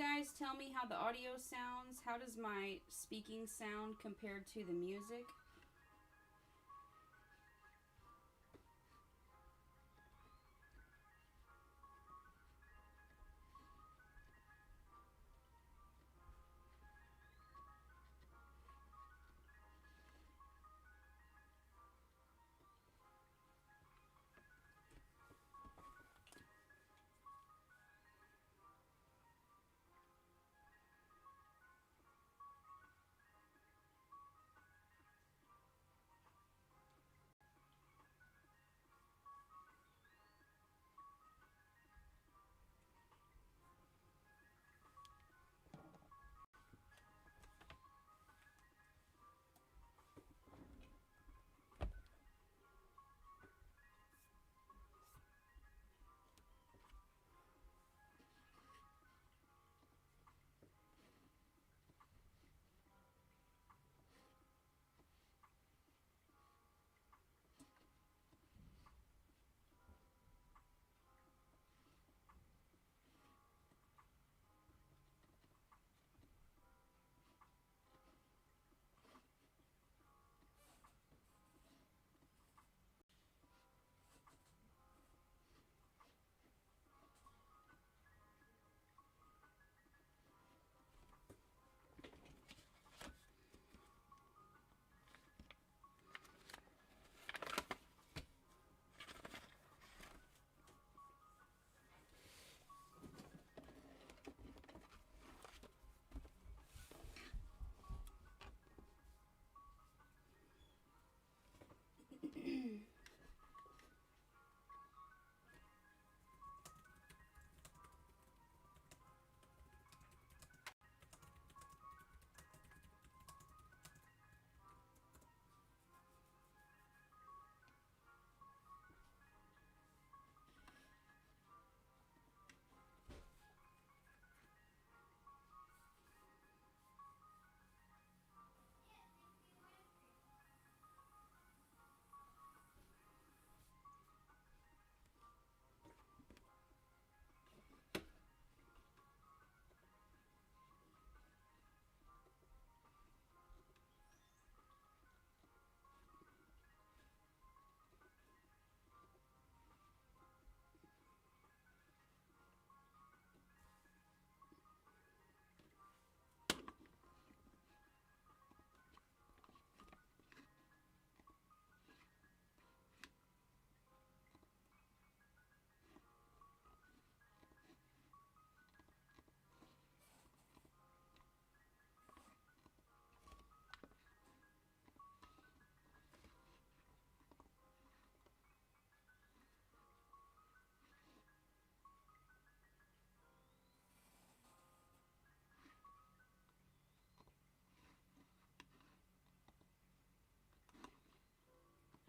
guys tell me how the audio sounds? How does my speaking sound compared to the music?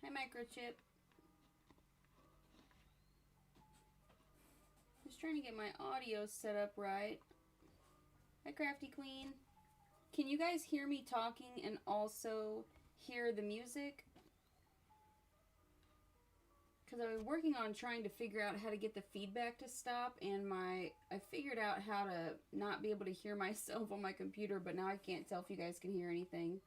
Hi, Microchip. Just trying to get my audio set up right. Hi, Crafty Queen. Can you guys hear me talking and also hear the music? Because I've been working on trying to figure out how to get the feedback to stop, and I figured out how to not be able to hear myself on my computer, but now I can't tell if you guys can hear anything.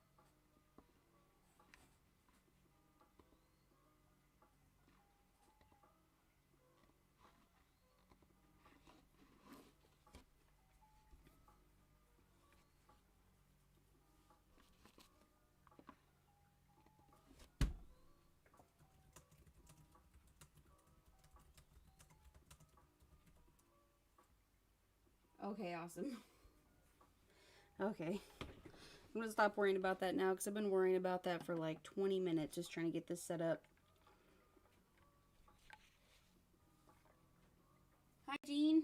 Okay, awesome. Okay. I'm going to stop worrying about that now because I've been worrying about that for like 20 minutes just trying to get this set up. Hi, Jean.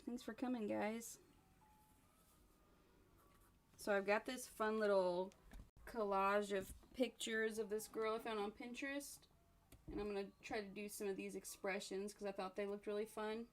Thanks for coming, guys. So I've got this fun little collage of pictures of this girl I found on Pinterest. And I'm going to try to do some of these expressions because I thought they looked really fun.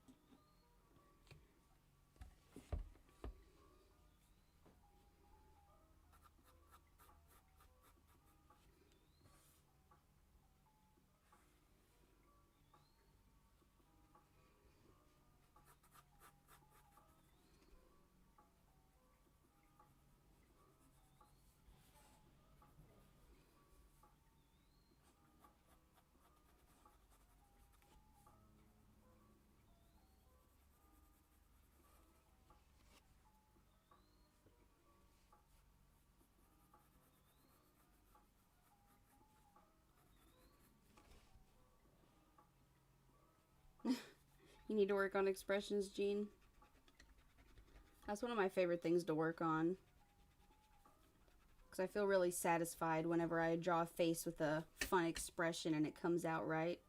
You need to work on expressions, Jean? That's one of my favorite things to work on. Because I feel really satisfied whenever I draw a face with a fun expression and it comes out right.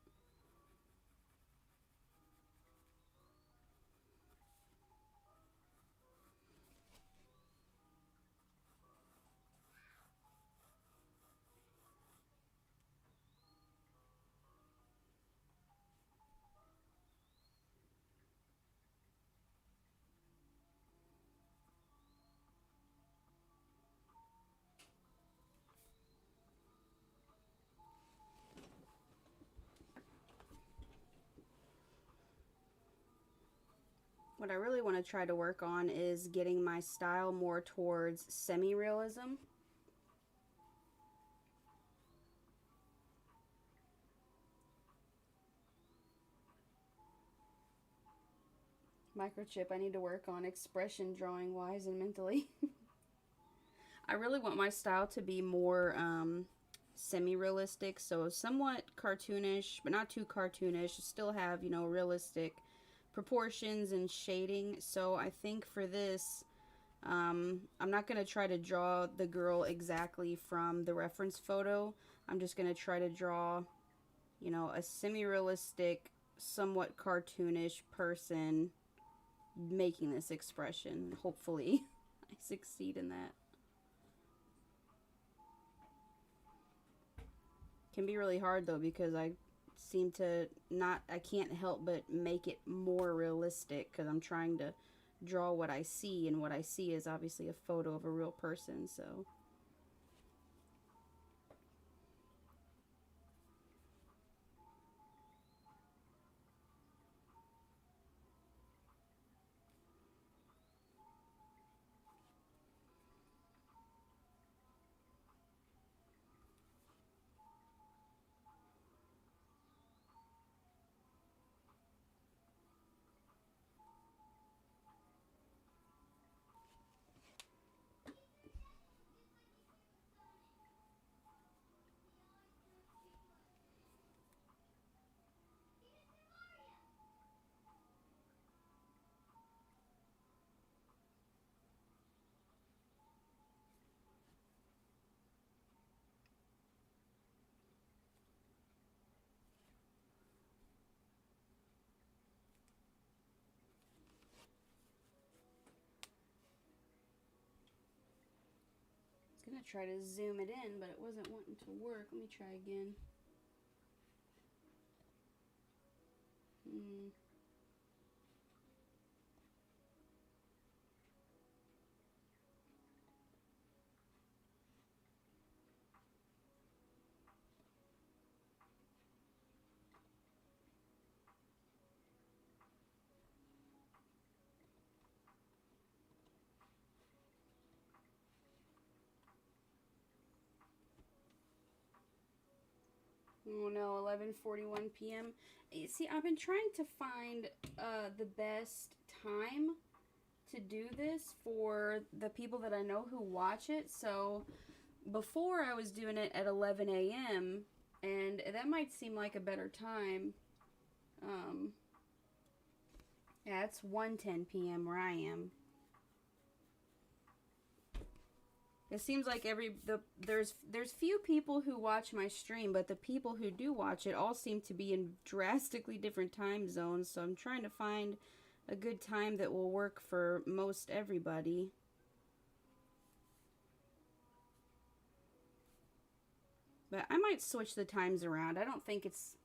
What I really want to try to work on is getting my style more towards semi-realism. Microchip, I need to work on expression drawing wise and mentally. I really want my style to be more semi-realistic, so somewhat cartoonish, but not too cartoonish. Still have, you know, realistic proportions and shading. So I think for this, I'm not going to try to draw the girl exactly from the reference photo. I'm just going to try to draw, you know, a semi-realistic, somewhat cartoonish person making this expression. Hopefully I succeed in that. Can be really hard though, because I seem to not, I can't help but make it more realistic because I'm trying to draw what I see, and what I see is obviously a photo of a real person. So I was gonna try to zoom it in, but it wasn't wanting to work. Let me try again. Oh no, 11:41 p.m. See, I've been trying to find the best time to do this for the people that I know who watch it. So before I was doing it at 11 a.m. and that might seem like a better time. Yeah, it's 1:10 p.m. where I am. It seems like there's few people who watch my stream, but the people who do watch it all seem to be in drastically different time zones. So I'm trying to find a good time that will work for most everybody. But I might switch the times around. I don't think it's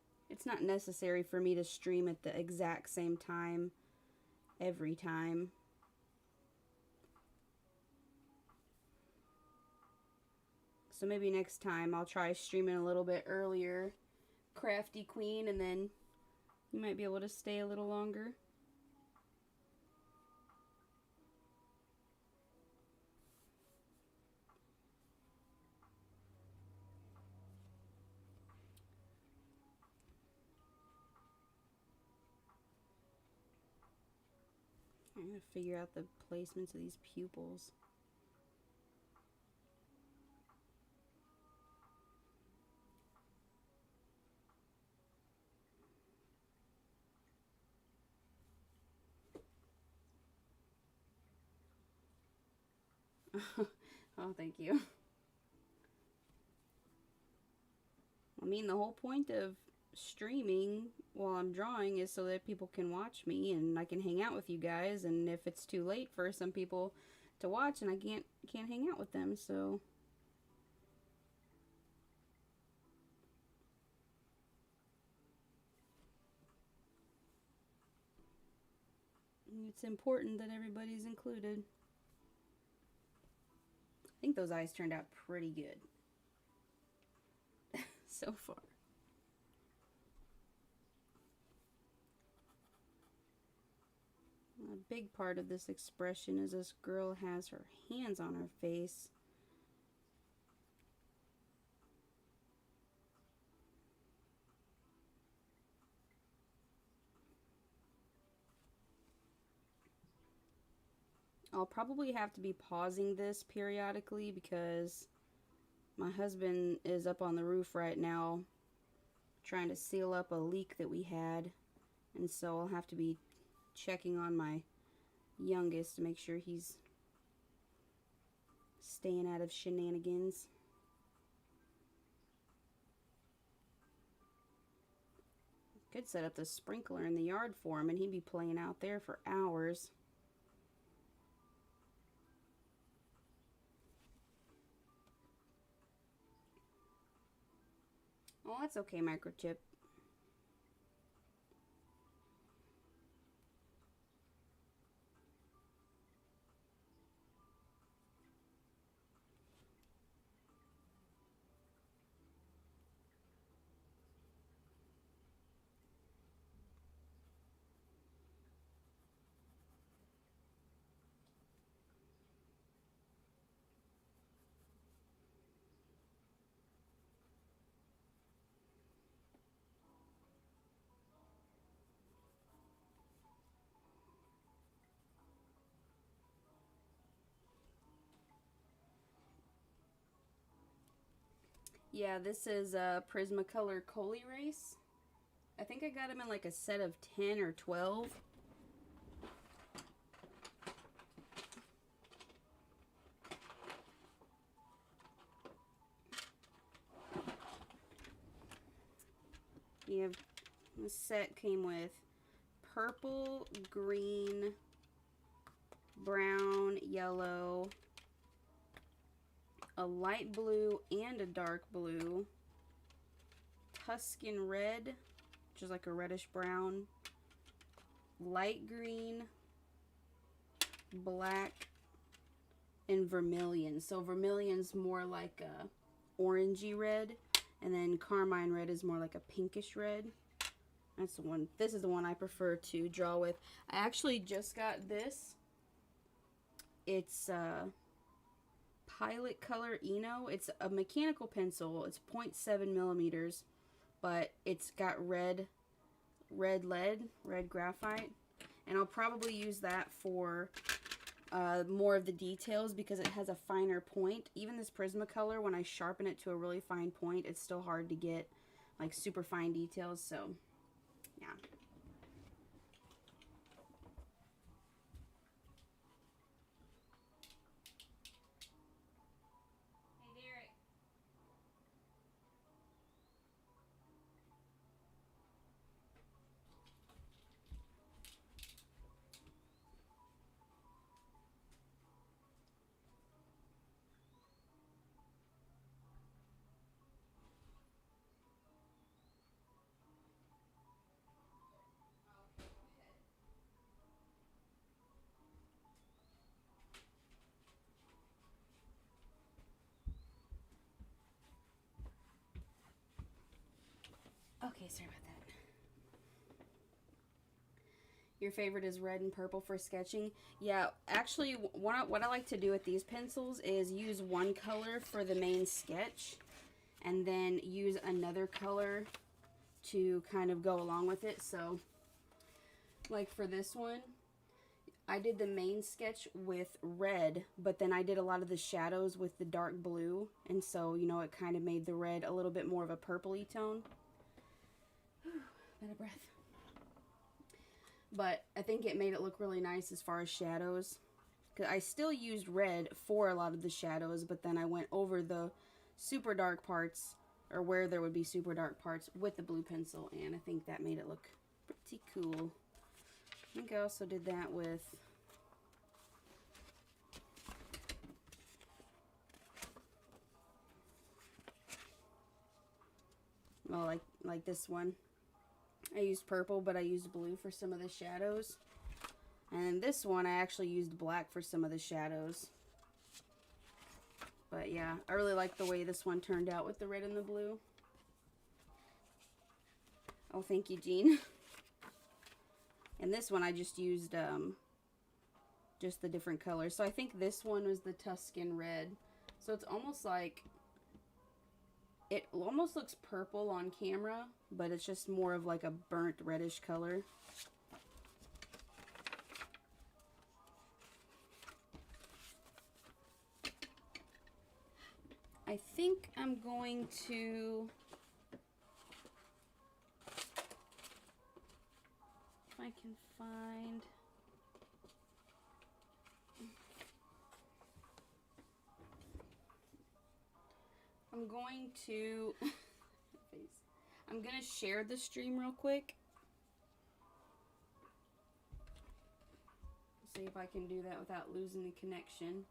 not necessary for me to stream at the exact same time every time. So maybe next time I'll try streaming a little bit earlier, Crafty Queen, and then you might be able to stay a little longer. I'm going to figure out the placements of these pupils. Oh, thank you. I mean, the whole point of streaming while I'm drawing is so that people can watch me and I can hang out with you guys. And if it's too late for some people to watch, and I can't hang out with them, so it's important that everybody's included. I think those eyes turned out pretty good so far. A big part of this expression is this girl has her hands on her face. I'll probably have to be pausing this periodically because my husband is up on the roof right now trying to seal up a leak that we had, and so I'll have to be checking on my youngest to make sure he's staying out of shenanigans. Could set up the sprinkler in the yard for him and he'd be playing out there for hours. Oh, that's okay, Microchip. Yeah, this is a Prismacolor Coal Erase. I think I got them in like a set of 10 or 12. Yeah, this set came with purple, green, brown, yellow, a light blue and a dark blue, Tuscan red, which is like a reddish brown, light green, black, and vermilion. So vermilion's more like a orangey red, and then carmine red is more like a pinkish red. That's the one. This is the one I prefer to draw with. I actually just got this. It's Pilot Color Eno. It's a mechanical pencil. It's 0.7 millimeters, but it's got red lead, red graphite, and I'll probably use that for more of the details because it has a finer point. Even this Prismacolor, when I sharpen it to a really fine point, it's still hard to get like super fine details. So yeah. Okay, sorry about that. Your favorite is red and purple for sketching? Yeah, actually, what I like to do with these pencils is use one color for the main sketch, and then use another color to kind of go along with it. So, like for this one, I did the main sketch with red, but then I did a lot of the shadows with the dark blue, and so, you know, it kind of made the red a little bit more of a purpley tone. Out of breath. But I think it made it look really nice as far as shadows. I still used red for a lot of the shadows, but then I went over the super dark parts, or where there would be super dark parts, with the blue pencil, and I think that made it look pretty cool. I think I also did that with well, like this one. I used purple, but I used blue for some of the shadows. And this one, I actually used black for some of the shadows. But yeah, I really like the way this one turned out with the red and the blue. Oh, thank you, Jean. And this one, I just used just the different colors. So I think this one was the Tuscan red. So it's almost like, it almost looks purple on camera, but it's just more of like a burnt reddish color. I think I'm going to, if I can find, I'm going to, I'm going to share the stream real quick. See if I can do that without losing the connection.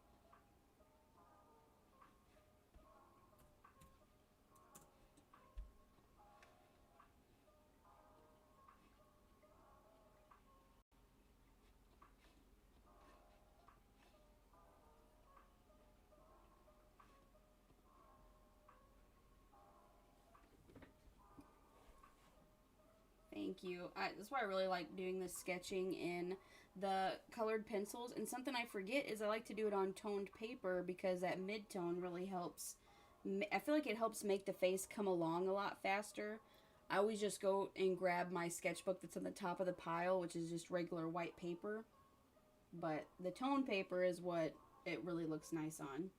Thank you. That's why I really like doing the sketching in the colored pencils. And something I forget is I like to do it on toned paper, because that mid-tone really helps. I feel like it helps make the face come along a lot faster. I always just go and grab my sketchbook that's on the top of the pile, which is just regular white paper. But the tone paper is what it really looks nice on.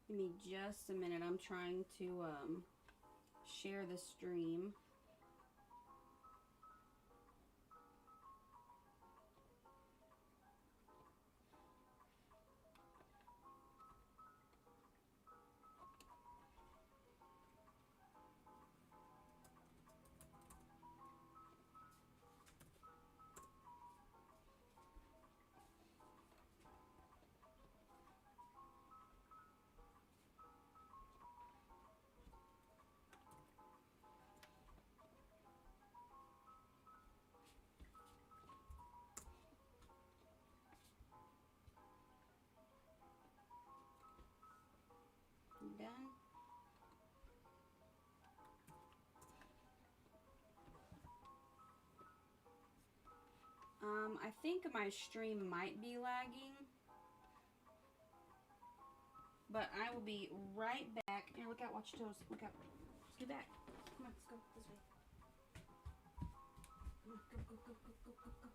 Give me just a minute. I'm trying to share the stream. Done. I think my stream might be lagging, but I will be right back. Here, look out, watch your toes. Look out. Let's get back. Come on, let's go this way. Come on, go, go, go, go, go, go, go.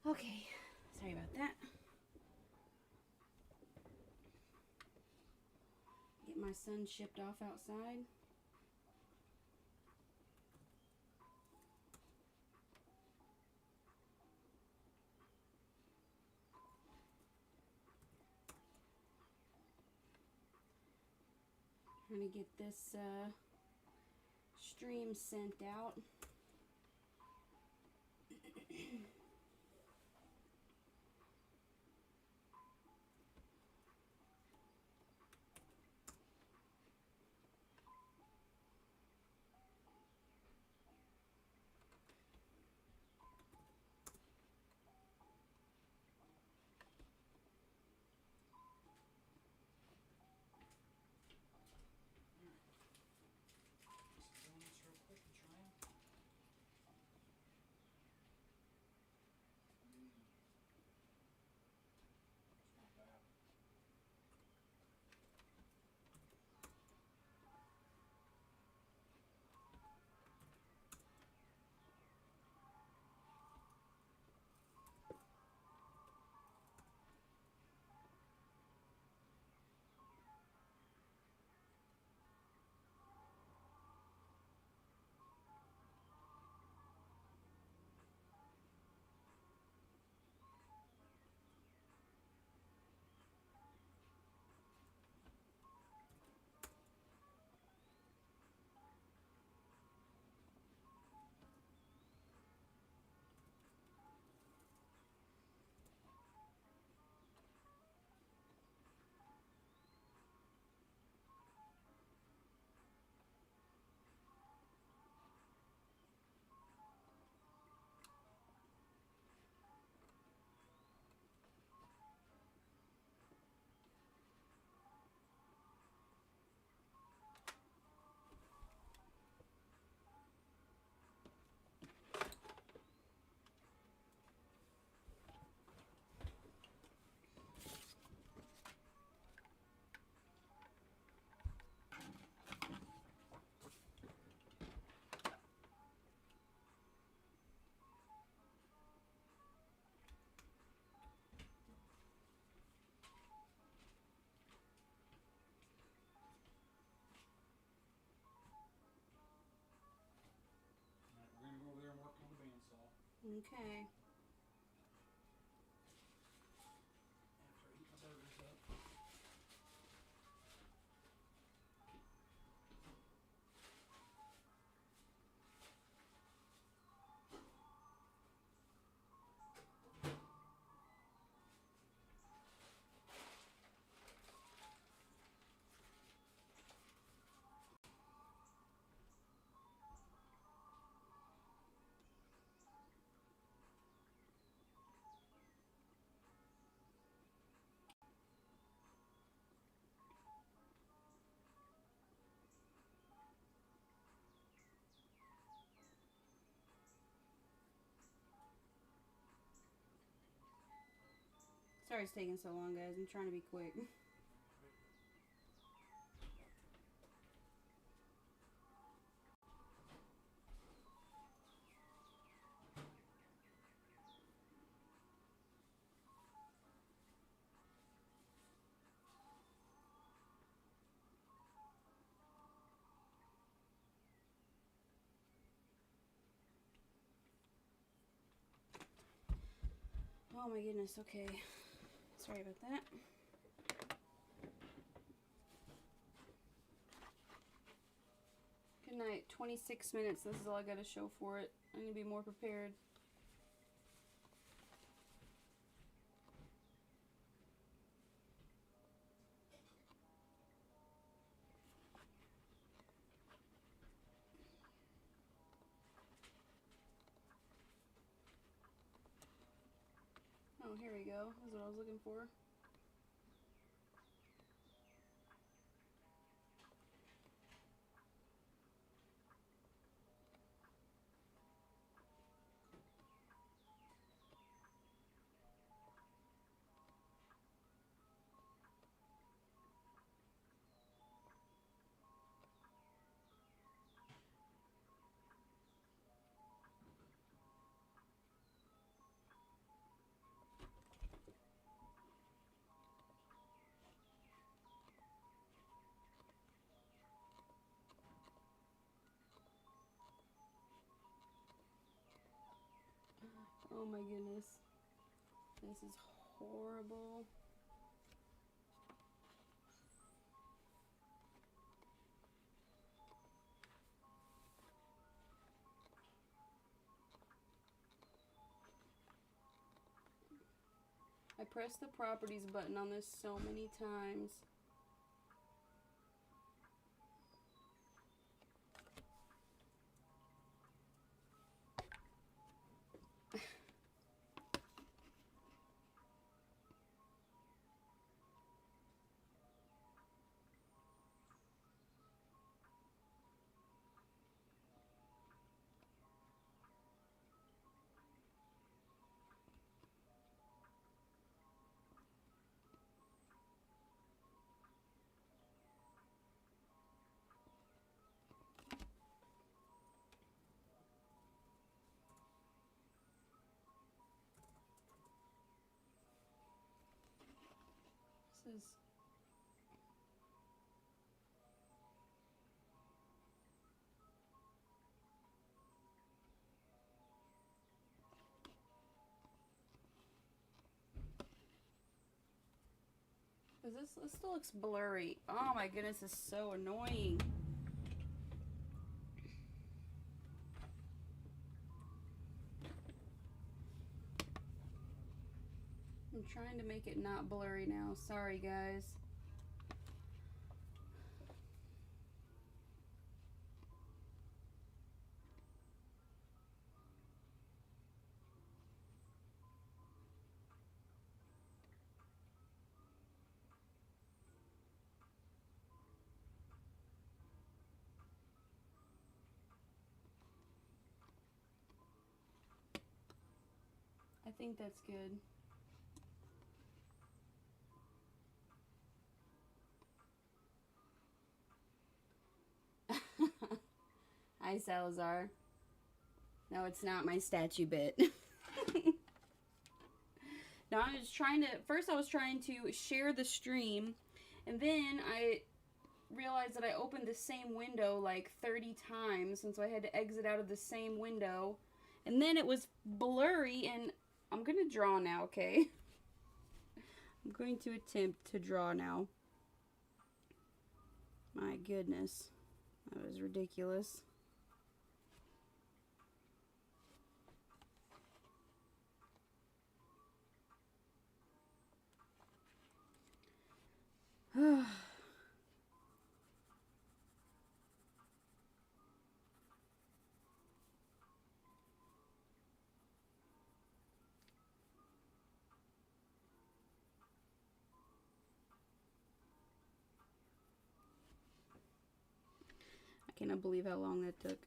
Okay, sorry about that. Get my son shipped off outside. Trying to get this stream sent out. Okay. Sorry it's taking so long, guys. I'm trying to be quick. Oh my goodness, okay. Sorry about that. Good night. 26 minutes. This is all I gotta show for it. I need to be more prepared. Oh, here we go. That's what I was looking for. Oh my goodness. This is horrible. I pressed the properties button on this so many times. This is... This still looks blurry. Oh my goodness, it's so annoying. I'm trying to make it not blurry now. Sorry, guys. I think that's good. Hi, Salazar. No, it's not my statue bit. No, I was trying to... First, I was trying to share the stream, and then I realized that I opened the same window like 30 times, and so I had to exit out of the same window. And then it was blurry, and I'm going to draw now, okay? I'm going to attempt to draw now. My goodness. That was ridiculous. I cannot believe how long that took.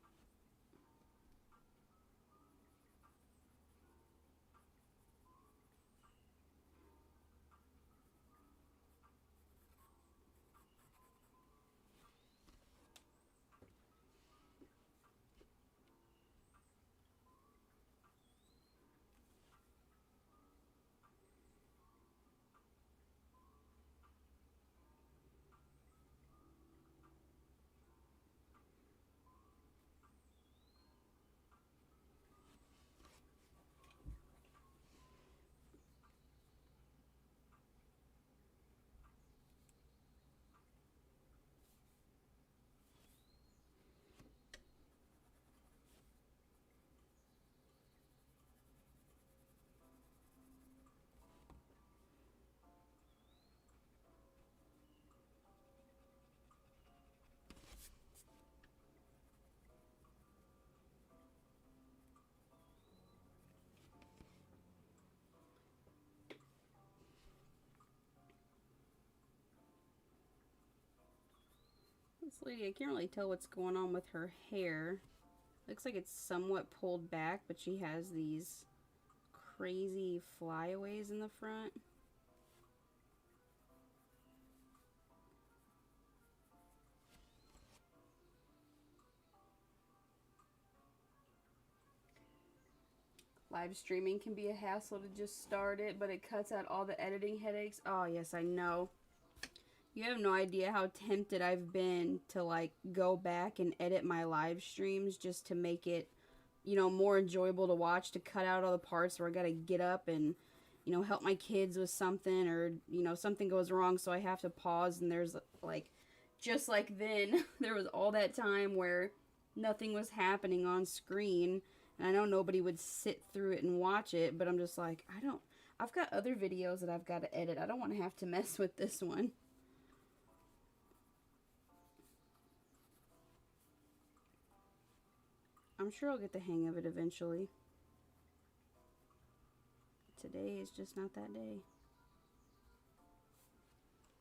This lady, I can't really tell what's going on with her hair. Looks like it's somewhat pulled back, but she has these crazy flyaways in the front. Live streaming can be a hassle to just start it, but it cuts out all the editing headaches. Oh, yes, I know. You have no idea how tempted I've been to, like, go back and edit my live streams just to make it you know, more enjoyable to watch, to cut out all the parts where I gotta get up and, you know, help my kids with something, or, you know, something goes wrong so I have to pause, and there's like, just like then, there was all that time where nothing was happening on screen, and I know nobody would sit through it and watch it, but I'm just like, I've got other videos that I've got to edit. I don't want to have to mess with this one. I'm sure I'll get the hang of it eventually. Today is just not that day.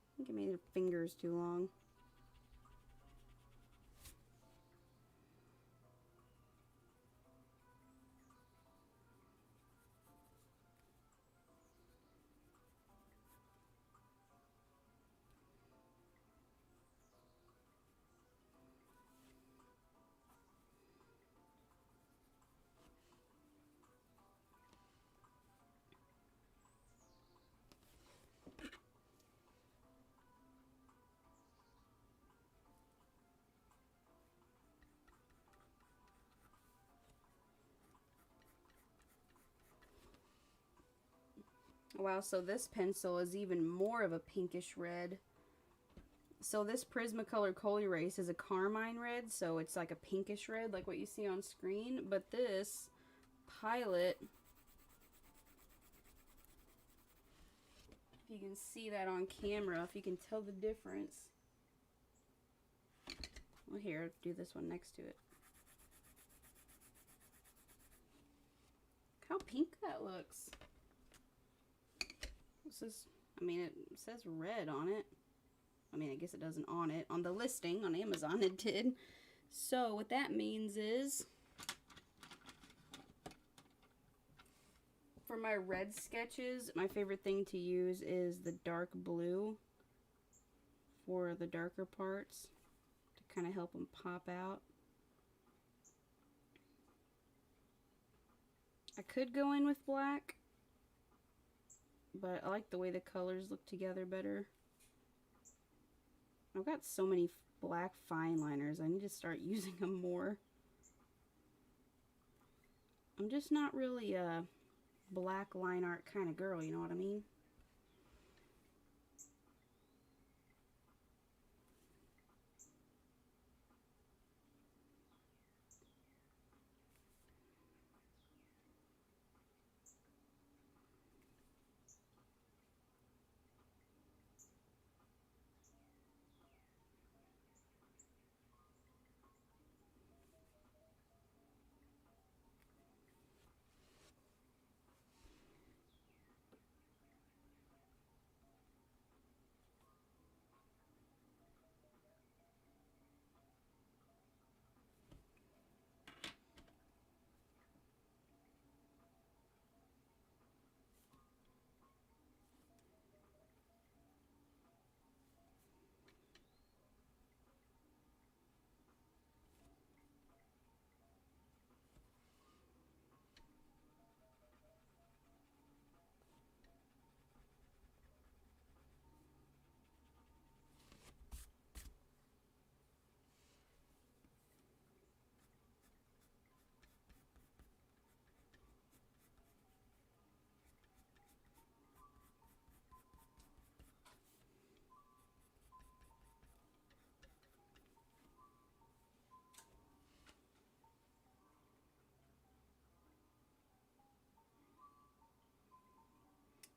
I think I made the fingers too long. Wow, so this pencil is even more of a pinkish red. So this Prismacolor Coal Erase is a carmine red, so it's like a pinkish red, like what you see on screen. But this Pilot, if you can see that on camera, if you can tell the difference. Well, here, do this one next to it. Look how pink that looks. This is, I mean, it says red on it. I mean, I guess it doesn't on it. On the listing on Amazon, it did. So what that means is, for my red sketches, my favorite thing to use is the dark blue for the darker parts to kind of help them pop out. I could go in with black, but I like the way the colors look together better. I've got so many black fine liners. I need to start using them more. I'm just not really a black line art kind of girl, you know what I mean?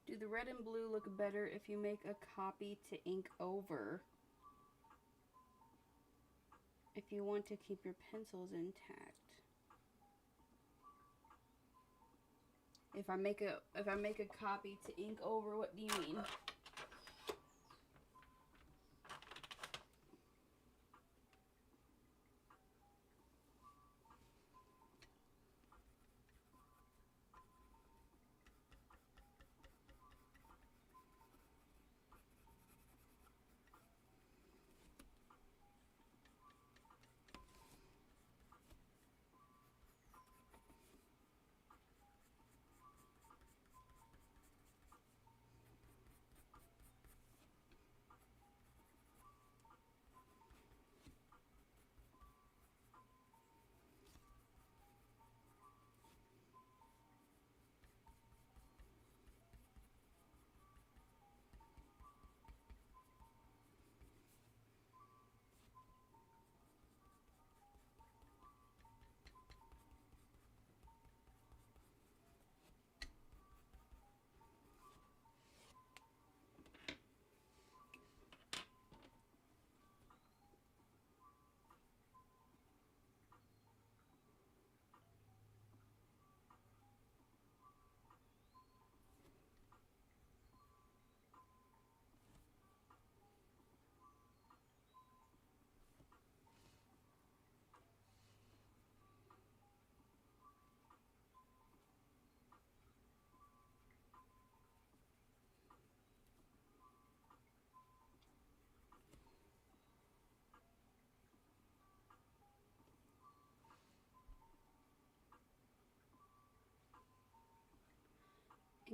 Do the red and blue look better if you make a copy to ink over? If you want to keep your pencils intact. If I make a copy to ink over, what do you mean?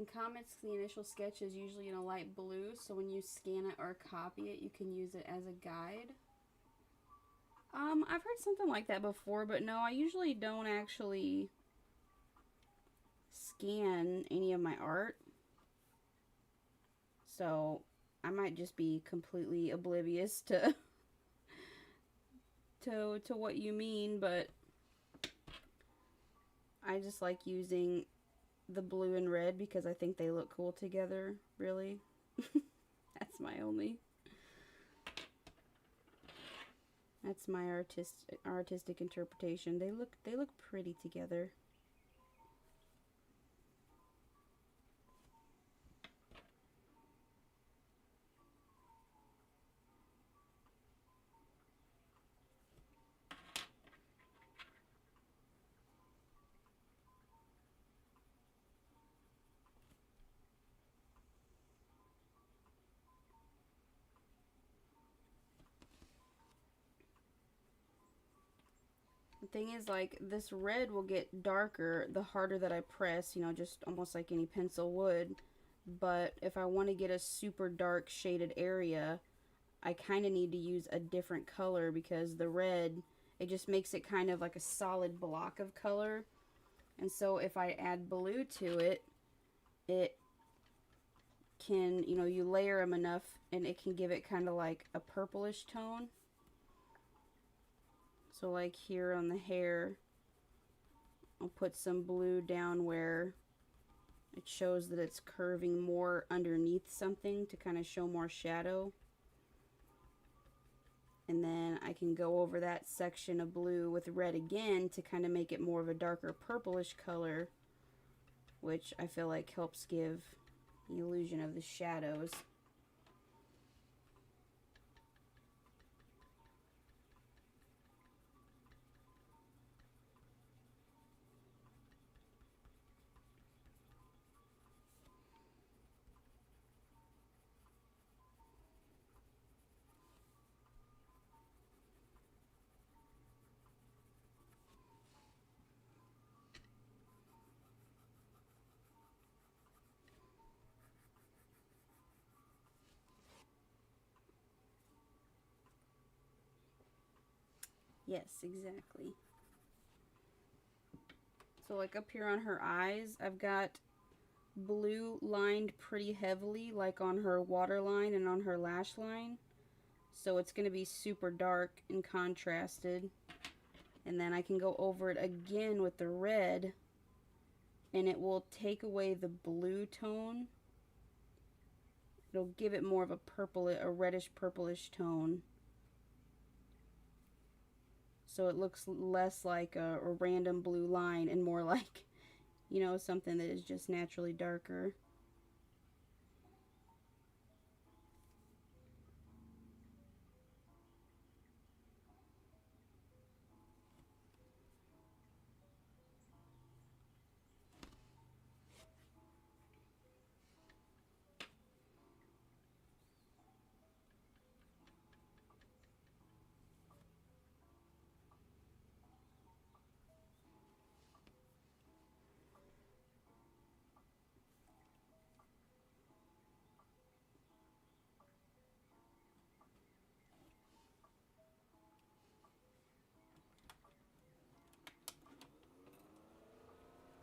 In comics, the initial sketch is usually in a light blue, so when you scan it or copy it, you can use it as a guide. I've heard something like that before, but no, I usually don't actually scan any of my art. So I might just be completely oblivious to to what you mean, but I just like using the blue and red because I think they look cool together, really. That's my artistic interpretation. They look pretty together. The thing is, like, this red will get darker the harder that I press, you know, just almost like any pencil would. But if I want to get a super dark shaded area, I kind of need to use a different color because the red, it just makes it kind of like a solid block of color. And so if I add blue to it, it can, you know, you layer them enough and it can give it kind of like a purplish tone. So like here on the hair, I'll put some blue down where it shows that it's curving more underneath something to kind of show more shadow. And then I can go over that section of blue with red again to kind of make it more of a darker purplish color, which I feel like helps give the illusion of the shadows. Yes, exactly. So like up here on her eyes, I've got blue lined pretty heavily, like on her waterline and on her lash line. So it's going to be super dark and contrasted. And then I can go over it again with the red, and it will take away the blue tone. It'll give it more of a reddish purplish tone. So it looks less like a random blue line and more like, you know, something that is just naturally darker.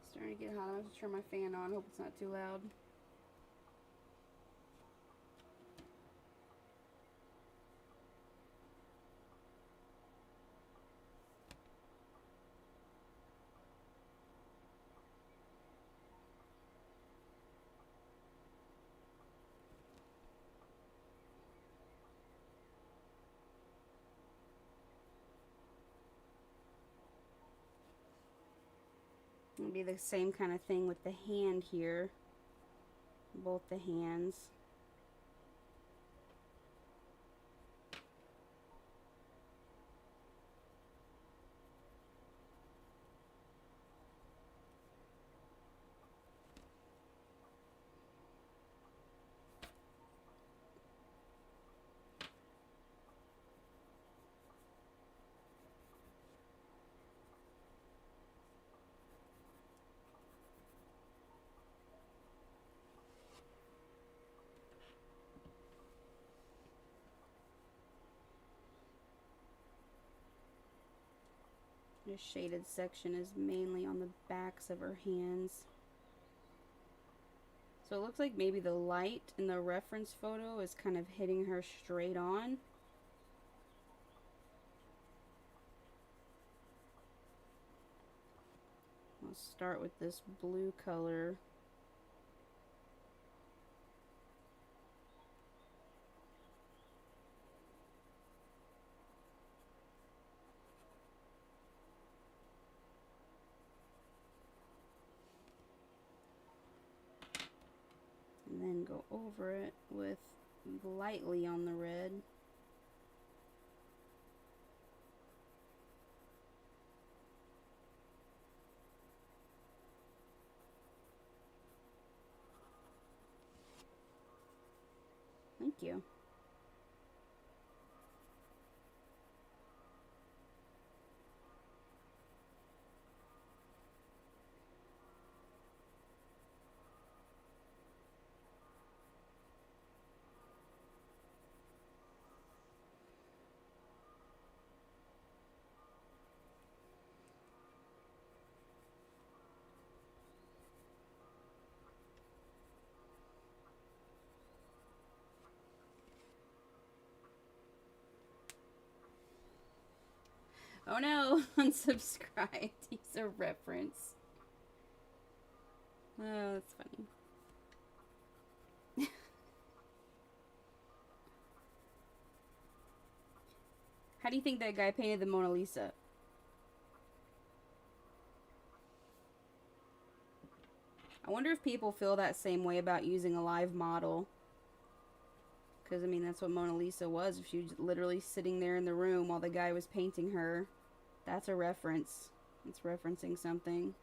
Starting to get hot. I'm going to turn my fan on. Hope it's not too loud. It'll be the same kind of thing with the hand here. Both the hands. This shaded section is mainly on the backs of her hands. So it looks like maybe the light in the reference photo is kind of hitting her straight on. I'll start with this blue color. And then go over it with lightly on the red. Thank you. Oh no, unsubscribed. He's a reference. Oh, that's funny. How do you think that guy painted the Mona Lisa? I wonder if people feel that same way about using a live model. Because, I mean, that's what Mona Lisa was. If she was literally sitting there in the room while the guy was painting her, that's a reference. It's referencing something.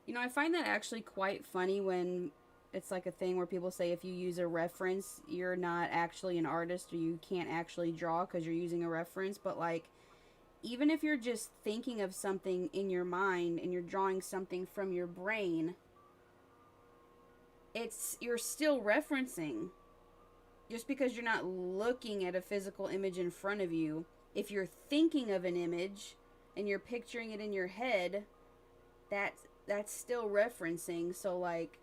You know, I find that actually quite funny when it's like a thing where people say if you use a reference, you're not actually an artist or you can't actually draw because you're using a reference. But, like, even if you're just thinking of something in your mind and you're drawing something from your brain, you're still referencing. Just because you're not looking at a physical image in front of you, if you're thinking of an image and you're picturing it in your head, that's still referencing. So, like,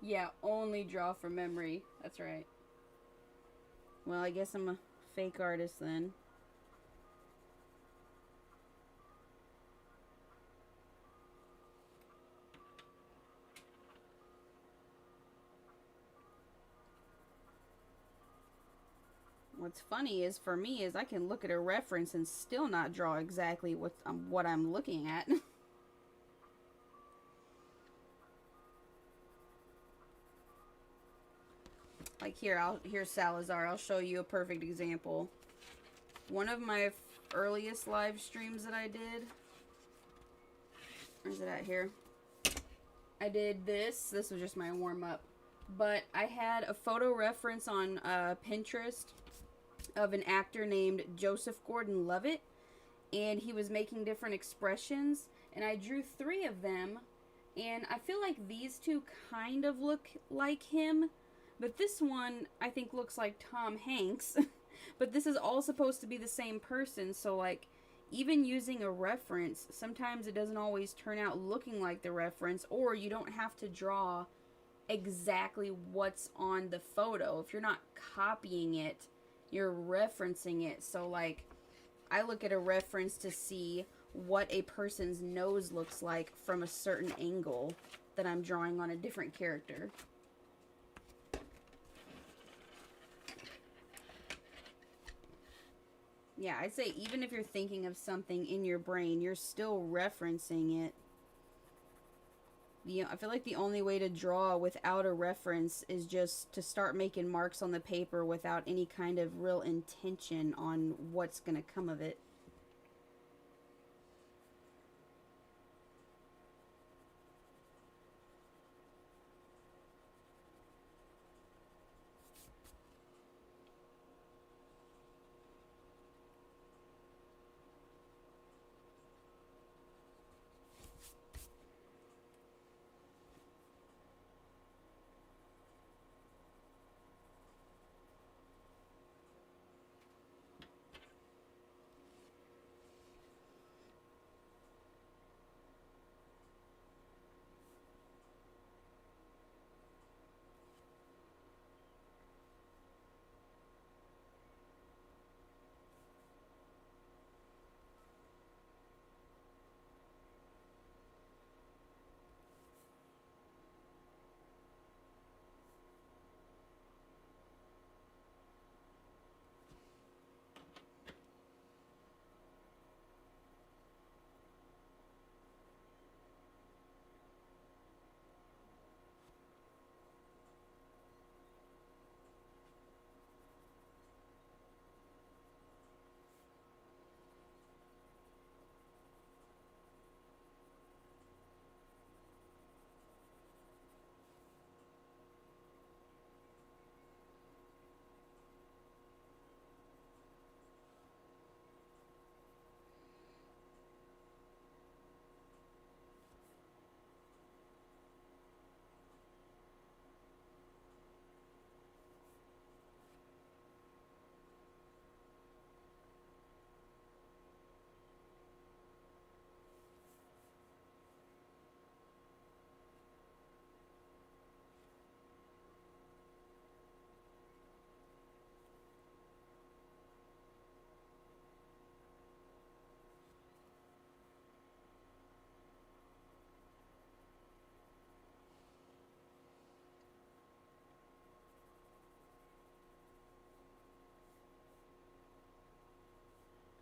yeah, only draw from memory. That's right. Well, I guess I'm a fake artist then. What's funny is, for me, is I can look at a reference and still not draw exactly what I'm looking at. Like here's Salazar. I'll show you a perfect example. One of my earliest live streams that I did. Where's it at here? I did this. This was just my warm up. But I had a photo reference on Pinterest of an actor named Joseph Gordon-Levitt, and he was making different expressions, and I drew 3 of them, and I feel like these two kind of look like him, but this one I think looks like Tom Hanks. But this is all supposed to be the same person, so, like, even using a reference, sometimes it doesn't always turn out looking like the reference, or you don't have to draw exactly what's on the photo. If you're not copying it, you're referencing it. So, like, I look at a reference to see what a person's nose looks like from a certain angle that I'm drawing on a different character. Yeah, I'd say even if you're thinking of something in your brain, you're still referencing it. You know, I feel like the only way to draw without a reference is just to start making marks on the paper without any kind of real intention on what's going to come of it.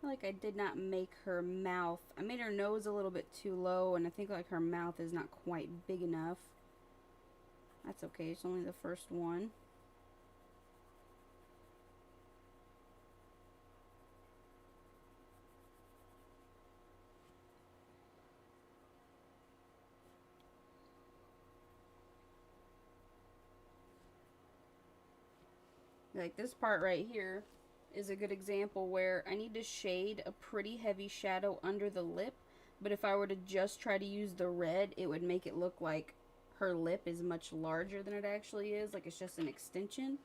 feel like I did not make her mouth. I made her nose a little bit too low, and I think like her mouth is not quite big enough. That's okay, it's only the first one. Like this part right here is a good example where I need to shade a pretty heavy shadow under the lip, but if I were to just try to use the red, it would make it look like her lip is much larger than it actually is, like it's just an extension.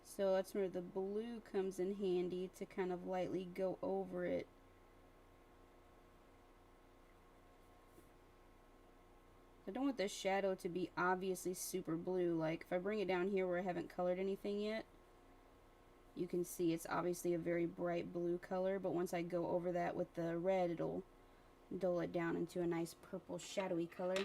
So that's where the blue comes in handy to kind of lightly go over it. I don't want this shadow to be obviously super blue. Like if I bring it down here where I haven't colored anything yet, you can see it's obviously a very bright blue color, but once I go over that with the red, it'll dull it down into a nice purple shadowy color.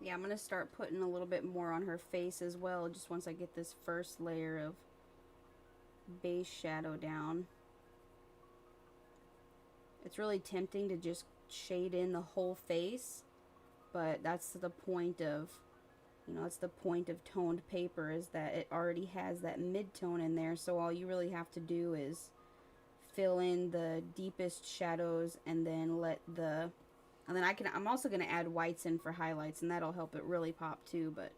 Yeah, I'm going to start putting a little bit more on her face as well, just once I get this first layer of base shadow down. It's really tempting to just shade in the whole face, but that's the point of, you know, it's the point of toned paper, is that it already has that mid-tone in there, so all you really have to do is fill in the deepest shadows and then I'm also going to add whites in for highlights, and that'll help it really pop too, but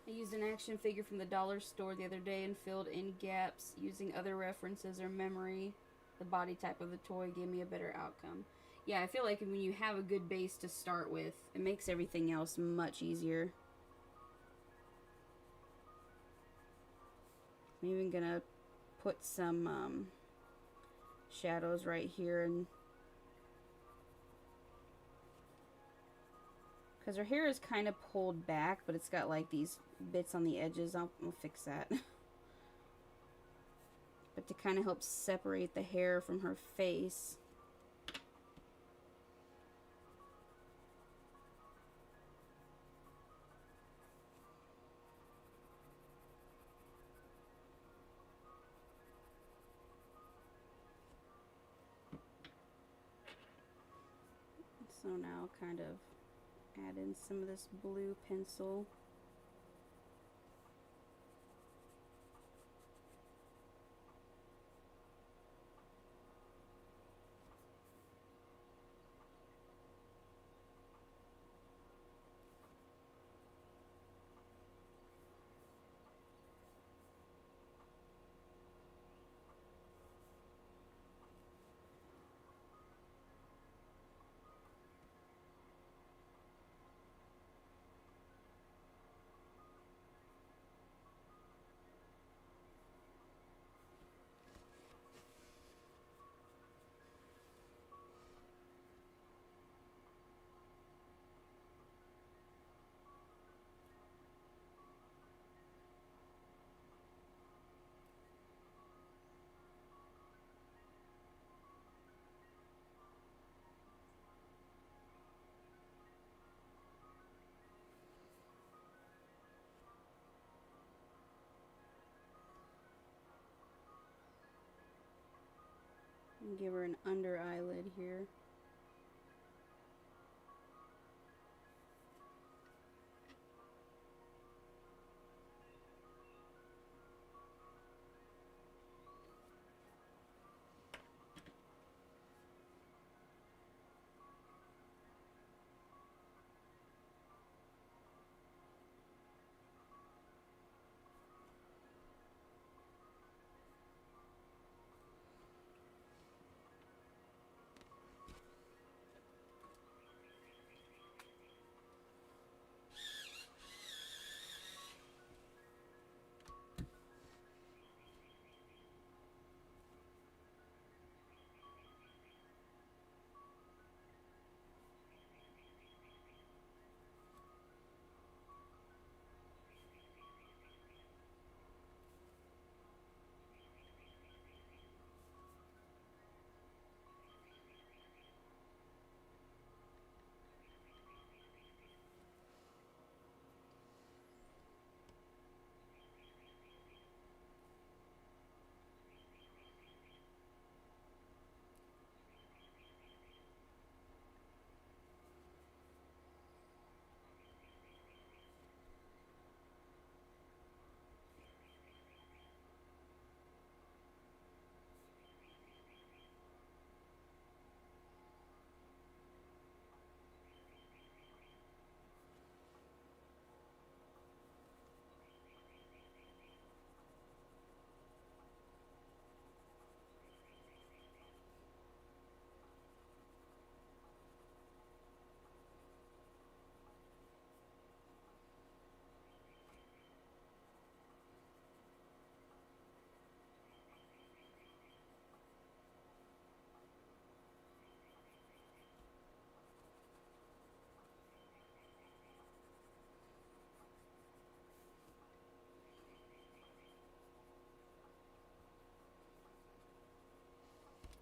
I used an action figure from the dollar store the other day and filled in gaps using other references or memory. The body type of the toy gave me a better outcome. Yeah, I feel like when you have a good base to start with, it makes everything else much easier. I'm even gonna put some shadows right here, and because her hair is kind of pulled back, but it's got like these bits on the edges. I'll fix that. But to kind of help separate the hair from her face. So now kind of add in some of this blue pencil. Give her an under eyelid here.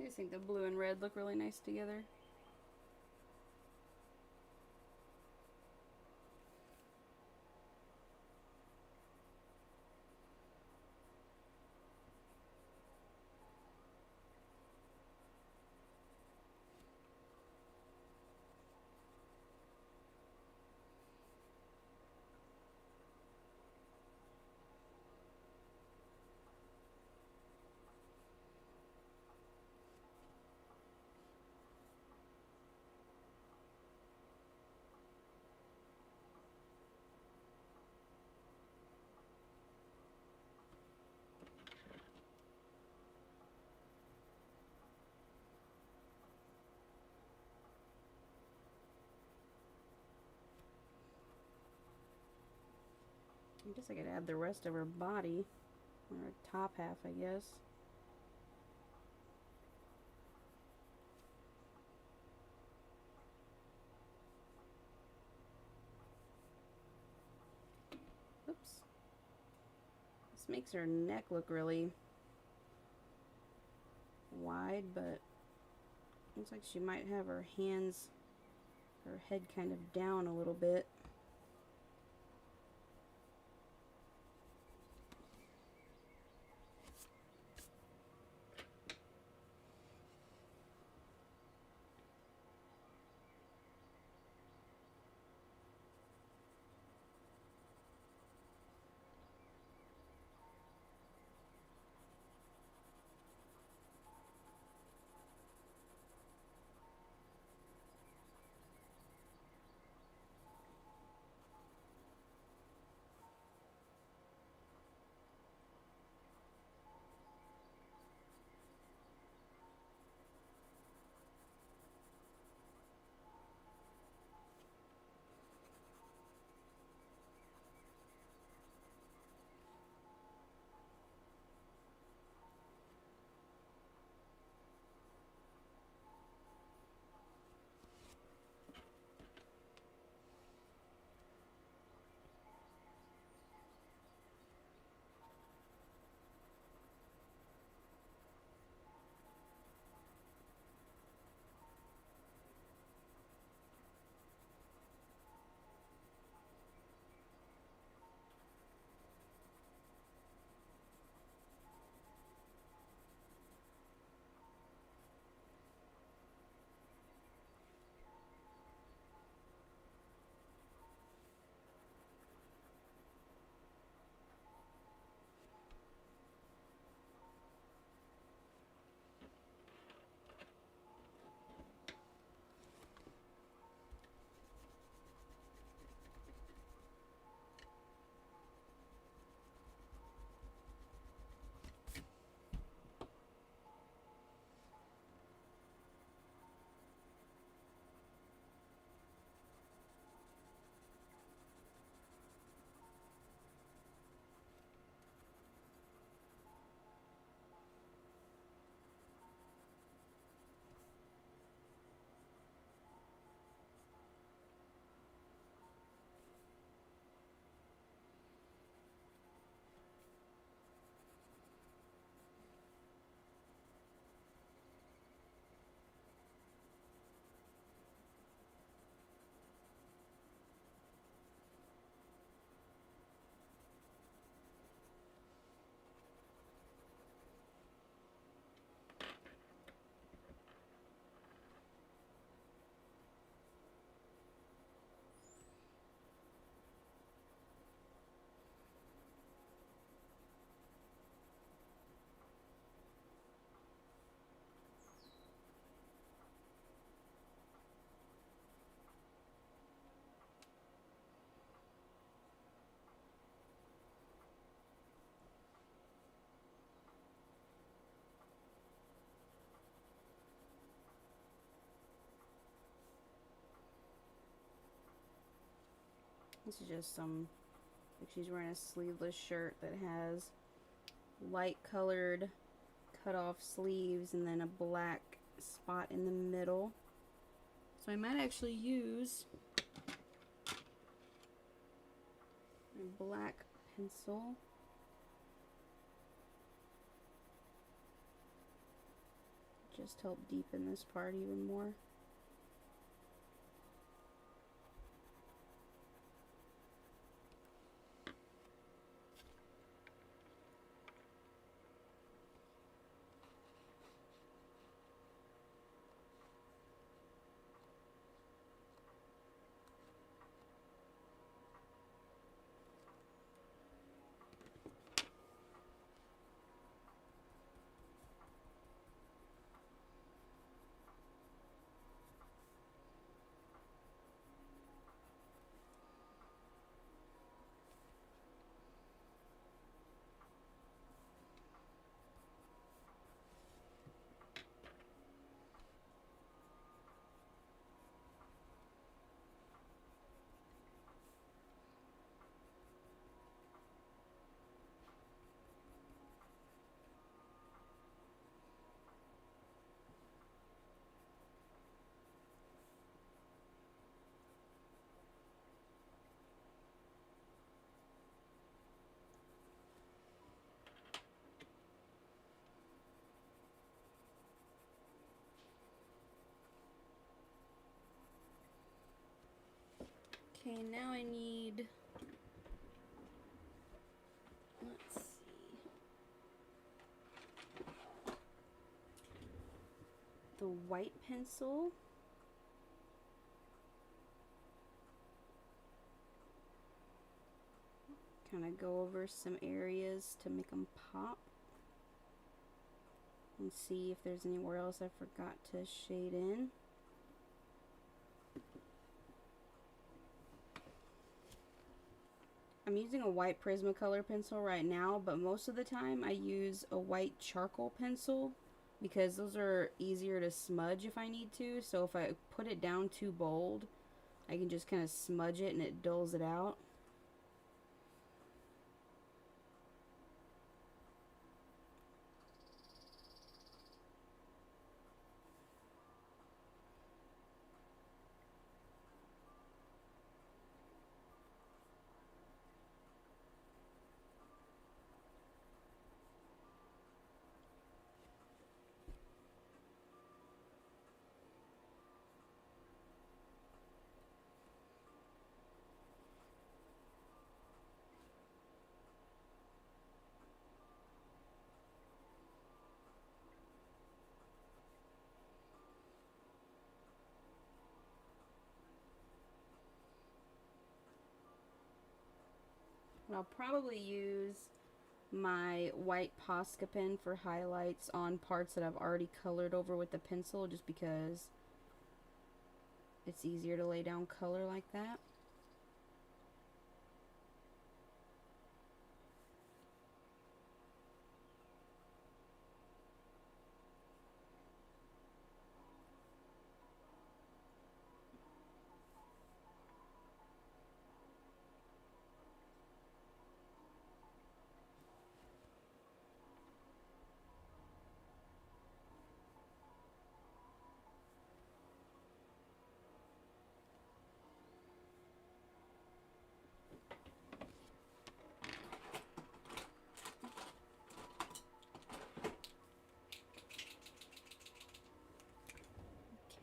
I just think the blue and red look really nice together. I guess I could add the rest of her body, or her top half, I guess. Oops. This makes her neck look really wide, but looks like she might have her hands, her head kind of down a little bit. This is just some, like she's wearing a sleeveless shirt that has light colored cut off sleeves and then a black spot in the middle. So I might actually use a black pencil. Just help deepen this part even more. Okay, now I need, let's see, the white pencil. Kind of go over some areas to make them pop. And see if there's anywhere else I forgot to shade in. I'm using a white Prismacolor pencil right now, but most of the time I use a white charcoal pencil because those are easier to smudge if I need to. So if I put it down too bold, I can just kind of smudge it and it dulls it out. And I'll probably use my white Posca pen for highlights on parts that I've already colored over with the pencil, just because it's easier to lay down color like that.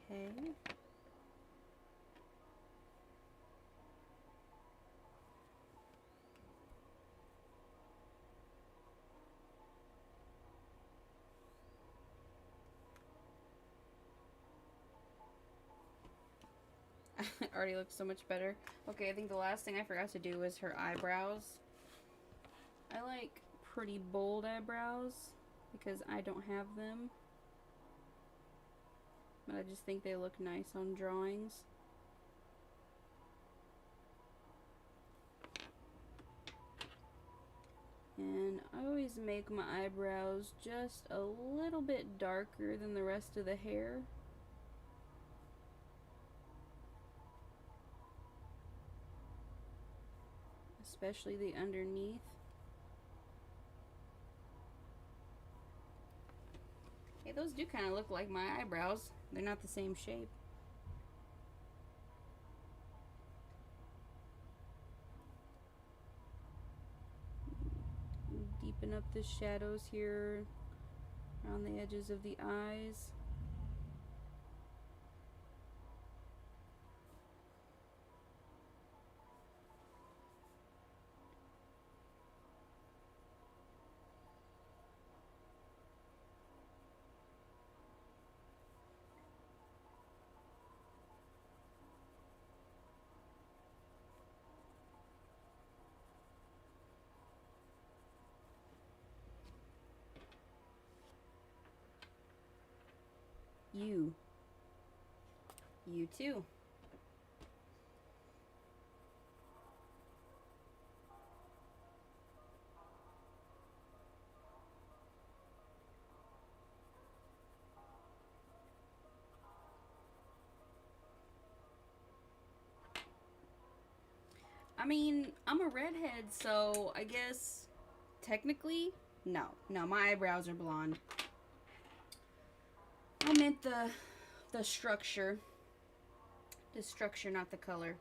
Okay. It already looks so much better. Okay, I think the last thing I forgot to do was her eyebrows. I like pretty bold eyebrows because I don't have them. But I just think they look nice on drawings. And I always make my eyebrows just a little bit darker than the rest of the hair. especially the underneath. Hey, those do kind of look like my eyebrows. They're not the same shape. Deepen up the shadows here around the edges of the eyes. You too. I mean, I'm a redhead, so I guess technically, no, my eyebrows are blonde. I meant the structure. The structure, not the color.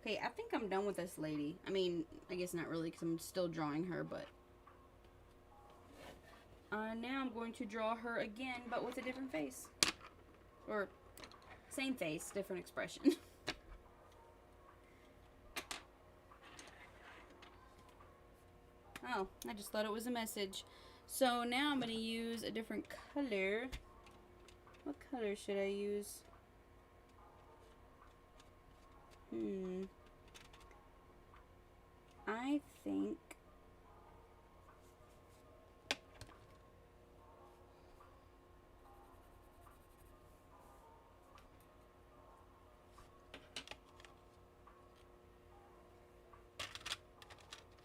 Okay, I think I'm done with this lady. I mean, I guess not really because I'm still drawing her, but now I'm going to draw her again, but with a different face. Or same face, different expression. Oh, I just thought it was a message. So now I'm going to use a different color. What color should I use? I think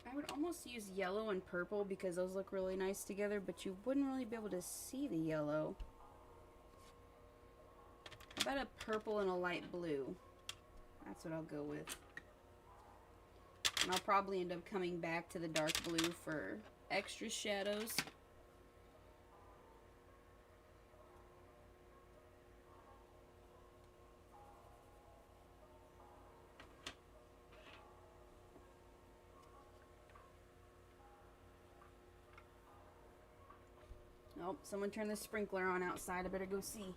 I would almost use yellow and purple because those look really nice together, but you wouldn't really be able to see the yellow. How about a purple and a light blue? That's what I'll go with. And I'll probably end up coming back to the dark blue for extra shadows. Oh, someone turned the sprinkler on outside. I better go see.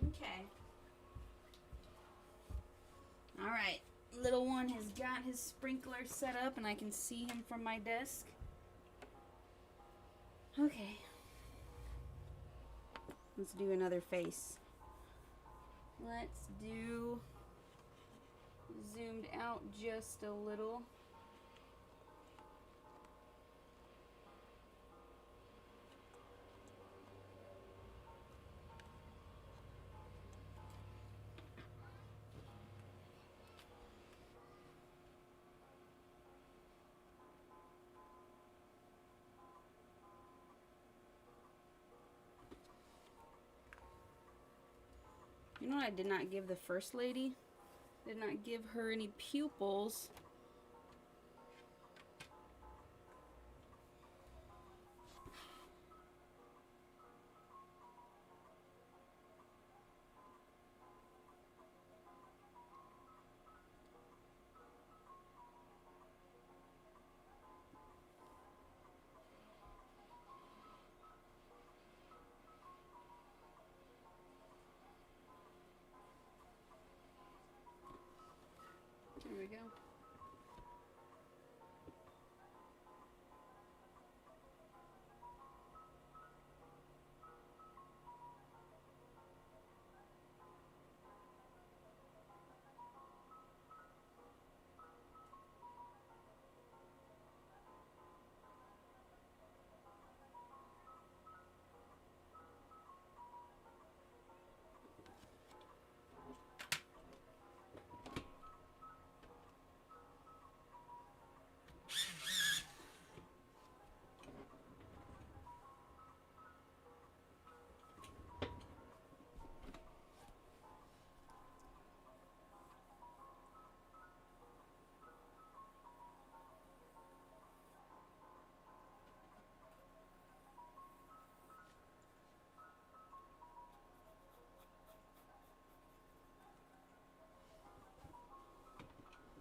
Okay. Alright. Little one has got his sprinkler set up and I can see him from my desk. Okay. Let's do another face. Let's do zoomed out just a little. You know what I did not give the first lady? Did not give her any pupils. we go.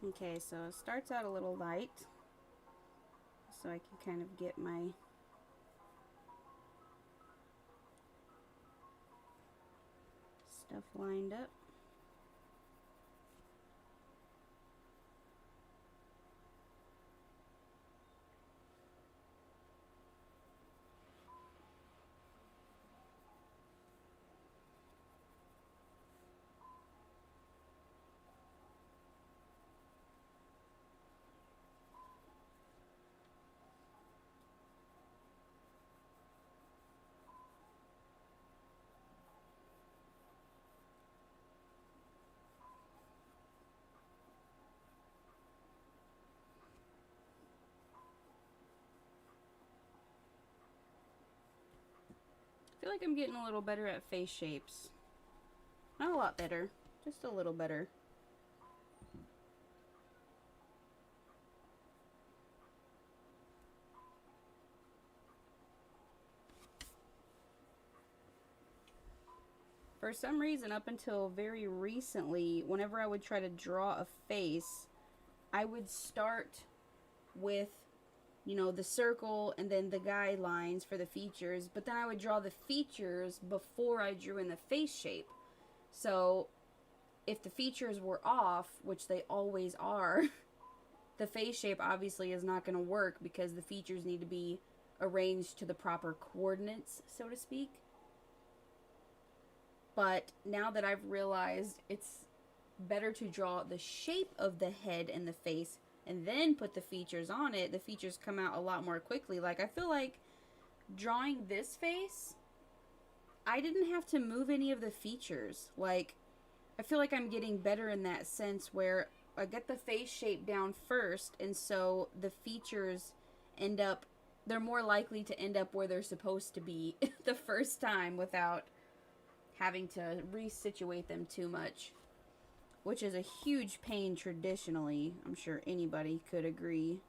Okay, so it starts out a little light, so I can kind of get my stuff lined up. I feel like I'm getting a little better at face shapes. Not a lot better, just a little better. For some reason, up until very recently, whenever I would try to draw a face, I would start with, you know, the circle and then the guidelines for the features, but then I would draw the features before I drew in the face shape. So if the features were off, which they always are, the face shape obviously is not going to work because the features need to be arranged to the proper coordinates, so to speak. But now that I've realized it's better to draw the shape of the head and the face and then put the features on it, the features come out a lot more quickly. Like, I feel like drawing this face, I didn't have to move any of the features. Like, I feel like I'm getting better in that sense where I get the face shape down first, and so the features end up, they're more likely to end up where they're supposed to be the first time without having to resituate them too much, which is a huge pain traditionally. I'm sure anybody could agree.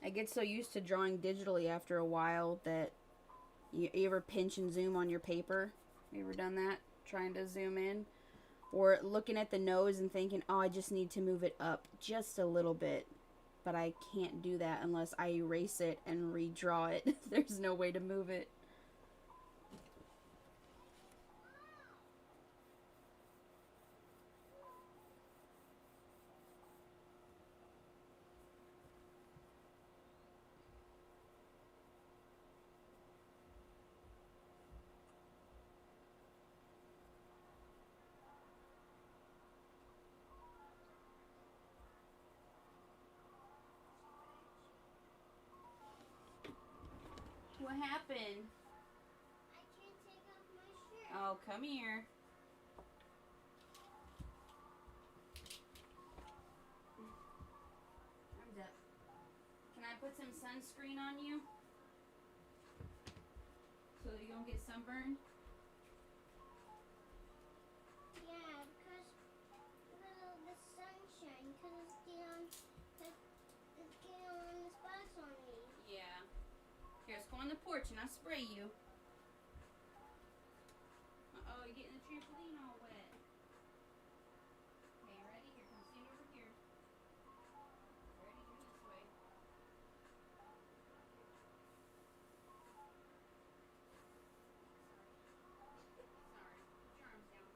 I get so used to drawing digitally after a while that you ever pinch and zoom on your paper? You ever done that? Trying to zoom in? Or looking at the nose and thinking, oh, I just need to move it up just a little bit. But I can't do that unless I erase it and redraw it. There's no way to move it. What happened? I can't take off my shirt. Oh, come here. Time's up. Can I put some sunscreen on you? So that you don't get sunburned? Yeah, because of the sunshine, because it's getting on the spots on me. Yeah. Here, let's go on the porch and I'll spray you. Uh-oh, you're getting the trampoline all wet. Okay, ready? Here, come stand over here. Ready? You're this way. Sorry. Put your arms down.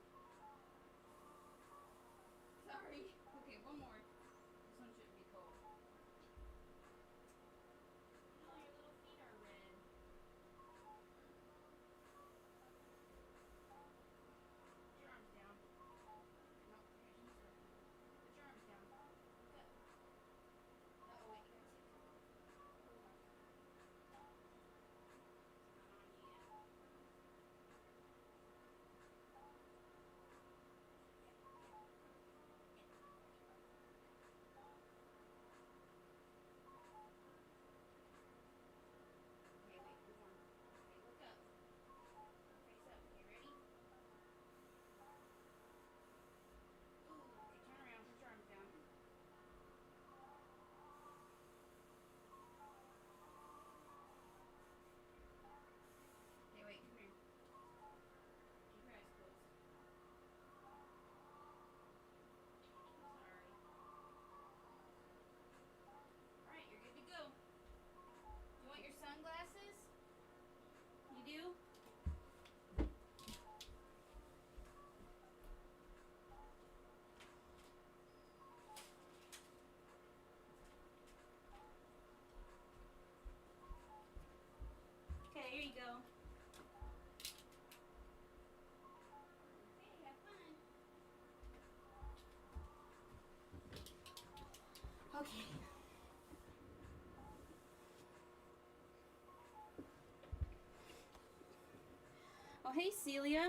Oh, hey, Celia.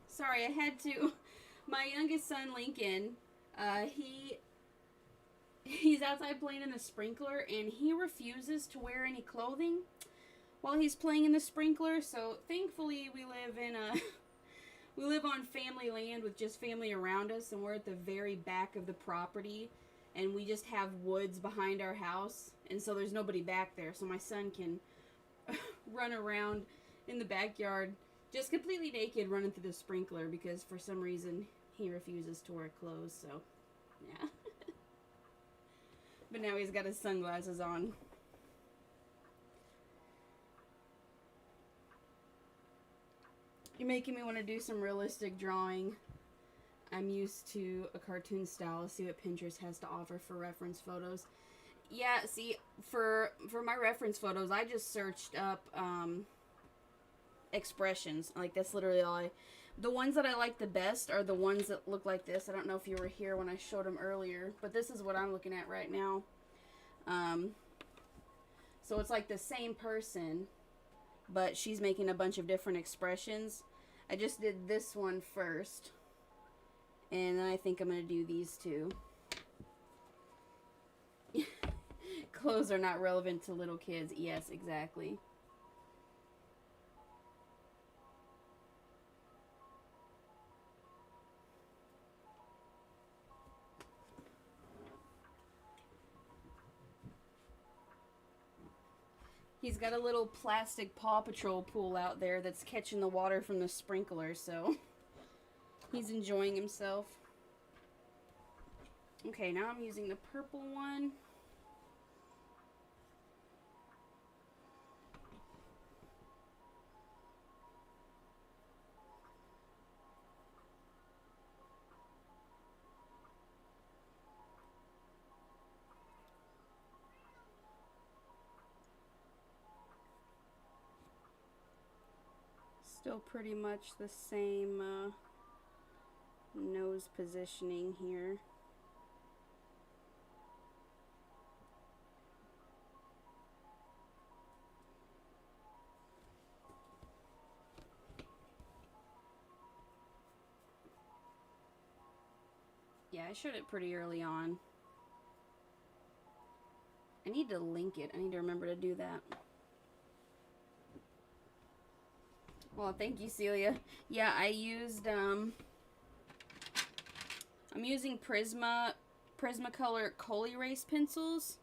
Sorry, I had to. My youngest son, Lincoln, he's outside playing in the sprinkler, and he refuses to wear any clothing while he's playing in the sprinkler. So thankfully, we live in a we live on family land with just family around us, and we're at the very back of the property, and we just have woods behind our house, and so there's nobody back there. So my son can run around in the backyard just completely naked running through the sprinkler because for some reason he refuses to wear clothes. So yeah. But now he's got his sunglasses on. You're making me want to do some realistic drawing. I'm used to a cartoon style. Let's see what Pinterest has to offer for reference photos. Yeah, see, for my reference photos, I just searched up expressions. Like, that's literally all the ones that I like the best are the ones that look like this. I don't know if you were here when I showed them earlier, but this is what I'm looking at right now. So it's like the same person, but she's making a bunch of different expressions. I just did this one first, and then I think I'm going to do these two. Clothes are not relevant to little kids. Yes, exactly. He's got a little plastic Paw Patrol pool out there that's catching the water from the sprinkler, so he's enjoying himself. Okay, now I'm using the purple one. Still pretty much the same nose positioning here. Yeah, I showed it pretty early on. I need to link it. I need to remember to do that. Well, thank you, Celia. Yeah, I used, I'm using Prismacolor Kohl Erase pencils.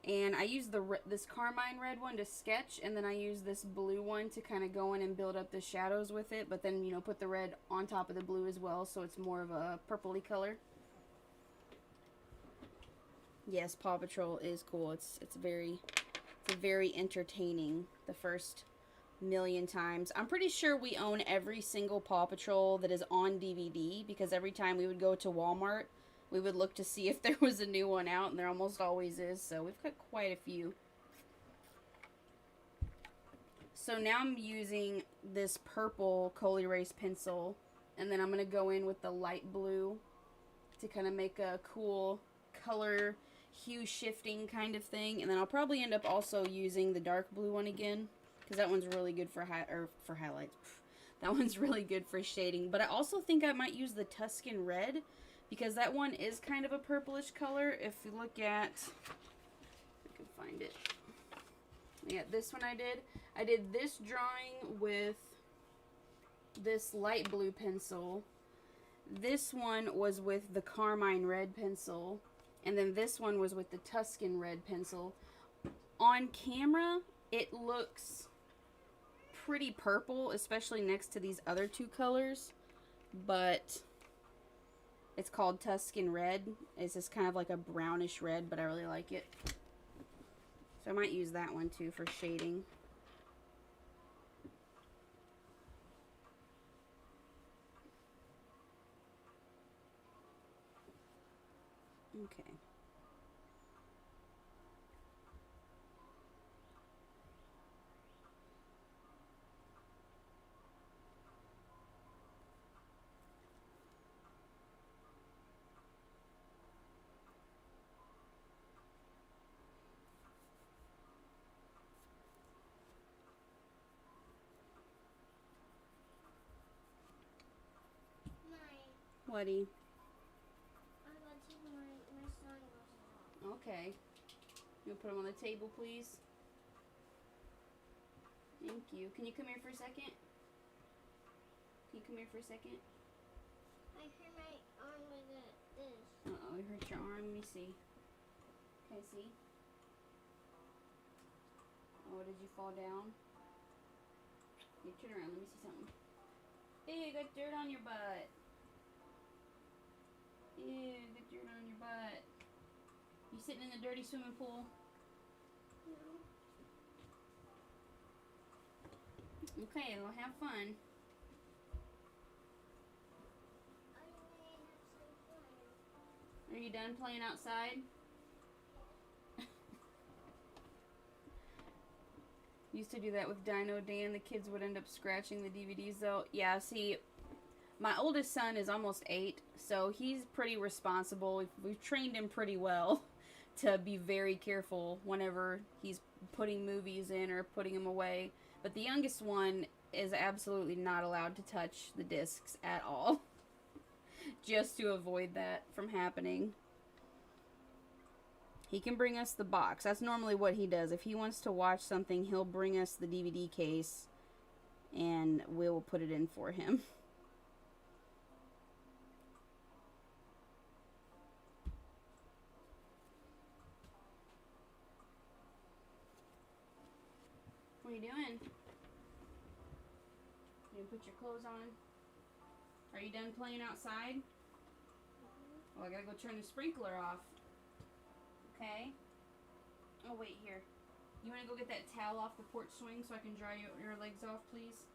And I used this carmine red one to sketch, and then I used this blue one to kind of go in and build up the shadows with it, but then, you know, put the red on top of the blue as well, so it's more of a purpley color. Yes, Paw Patrol is cool. It's very entertaining. The first million times. I'm pretty sure we own every single Paw Patrol that is on DVD, because every time we would go to Walmart, we would look to see if there was a new one out, and there almost always is, so we've got quite a few. So now I'm using this purple Kohl Erase pencil, and then I'm going to go in with the light blue to kind of make a cool color hue shifting kind of thing, and then I'll probably end up also using the dark blue one again, because that one's really good for highlights. That one's really good for shading. But I also think I might use the Tuscan red, because that one is kind of a purplish color. If you look at, I can find it. Yeah, this one I did this drawing with this light blue pencil. This one was with the carmine red pencil, and then this one was with the Tuscan red pencil. On camera, it looks pretty purple, especially next to these other two colors, but it's called Tuscan red. It's just kind of like a brownish red, but I really like it. So I might use that one too for shading. Okay. Whatty? I'm gonna take my sunglasses off. Okay. You'll put them on the table, please. Thank you. Can you come here for a second? Can you come here for a second? I hurt my arm with this. Uh-oh, it hurt your arm. Let me see. Can I see? Oh, did you fall down? You turn around. Let me see something. Ew, you got dirt on your butt. Ew, you got dirt on your butt. You sitting in the dirty swimming pool? No. Okay, well, have fun. I may have some fun. Are you done playing outside? Used to do that with Dino Dan. The kids would end up scratching the DVDs though. Yeah, see, my oldest son is almost 8, so he's pretty responsible. We've trained him pretty well to be very careful whenever he's putting movies in or putting them away. But the youngest one is absolutely not allowed to touch the discs at all. Just to avoid that from happening. He can bring us the box. That's normally what he does. If he wants to watch something, he'll bring us the DVD case and we'll put it in for him. What are you doing? You gonna put your clothes on? Are you done playing outside? Well, I gotta go turn the sprinkler off. Okay? Oh, wait, here. You wanna go get that towel off the porch swing so I can dry your legs off, please?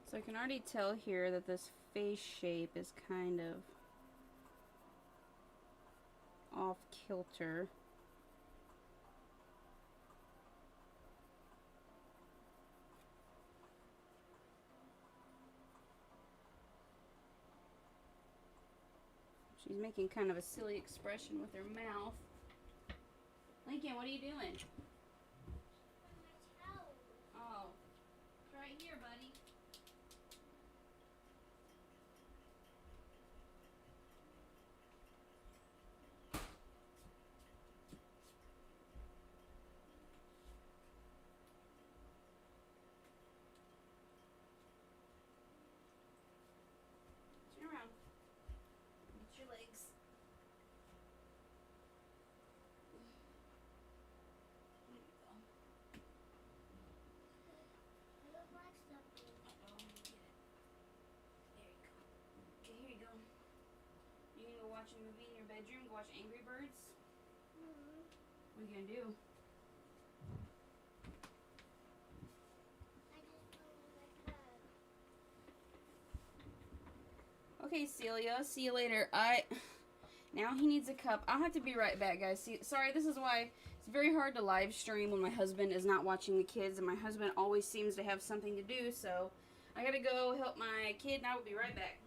So I can already tell here that this face shape is kind of off kilter. She's making kind of a silly expression with her mouth. Lincoln, what are you doing? My towel. Oh, it's right here, buddy. Turn around. Get your legs. There you go. I look like something. Uh-oh, let me get it. There you go. Okay, here you go. You gonna go watch a movie in your bedroom? Go watch Angry Birds? Mm-hmm. What are you gonna do? I just want my cup. Okay, Celia. See you later. Now he needs a cup. I'll have to be right back, guys. See, sorry, this is why it's very hard to live stream when my husband is not watching the kids, and my husband always seems to have something to do, so I gotta go help my kid, and I will be right back.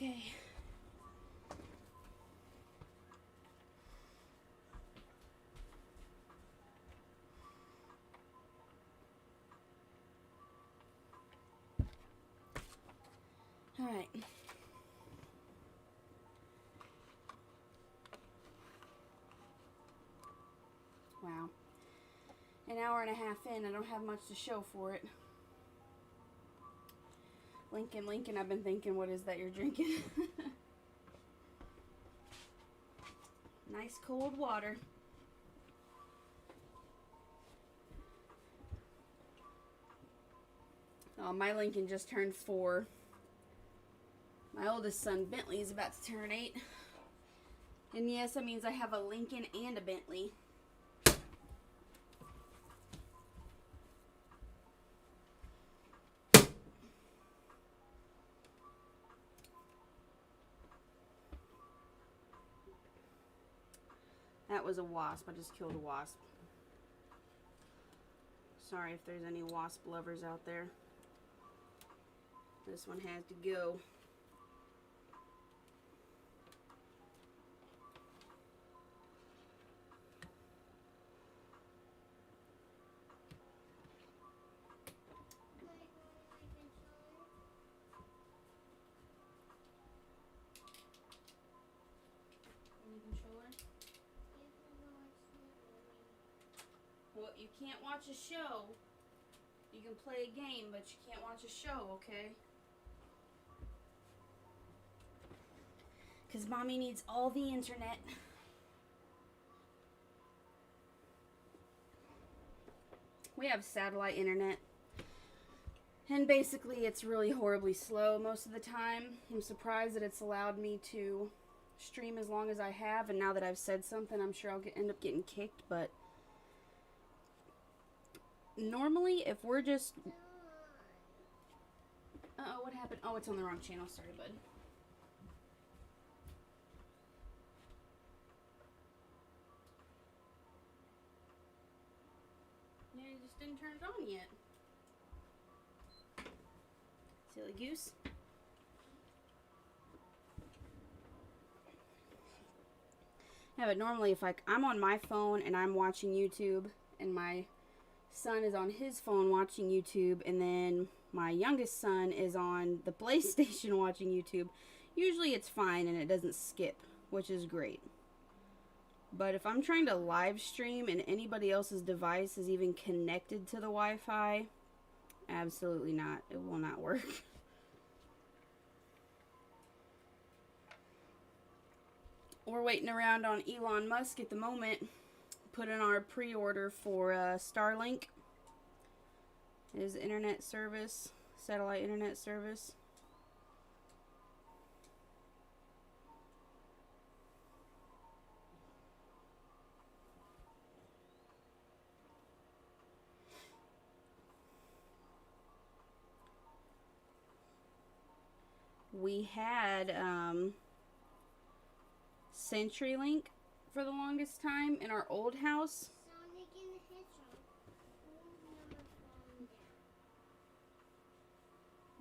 Okay. All right. Wow. An hour and a half in, I don't have much to show for it. Lincoln, I've been thinking, what is that you're drinking? Nice cold water. Oh, my Lincoln just turned 4. My oldest son, Bentley, is about to turn 8. And yes, that means I have a Lincoln and a Bentley. That was a wasp. I just killed a wasp. Sorry if there's any wasp lovers out there. This one has to go. Well, you can't watch a show. You can play a game, but you can't watch a show, okay? Because Mommy needs all the internet. We have satellite internet. And basically, it's really horribly slow most of the time. I'm surprised that it's allowed me to stream as long as I have. And now that I've said something, I'm sure I'll end up getting kicked, but normally, if we're just... Uh-oh, what happened? Oh, it's on the wrong channel. Sorry, bud. Yeah, you just didn't turn it on yet. Silly goose. Yeah, but normally if I'm on my phone and I'm watching YouTube and my son is on his phone watching YouTube and then my youngest son is on the PlayStation watching YouTube, usually it's fine and it doesn't skip, which is great. But if I'm trying to live stream and anybody else's device is even connected to the Wi-Fi, absolutely not. It will not work. We're waiting around on Elon Musk at the moment. Put in our pre-order for Starlink. His internet service, satellite internet service. We had CenturyLink for the longest time in our old house. Sonic and the Hedgehog.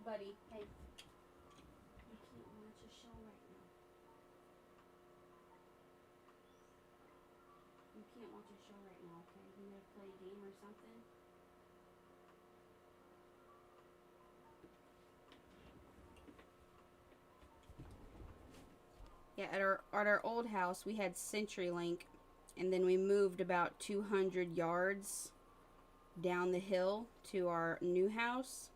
Buddy, hey. You can't watch a show right now. You can't watch a show right now, okay? You gonna play a game or something? Yeah, at our old house, we had CenturyLink, and then we moved about 200 yards down the hill to our new house,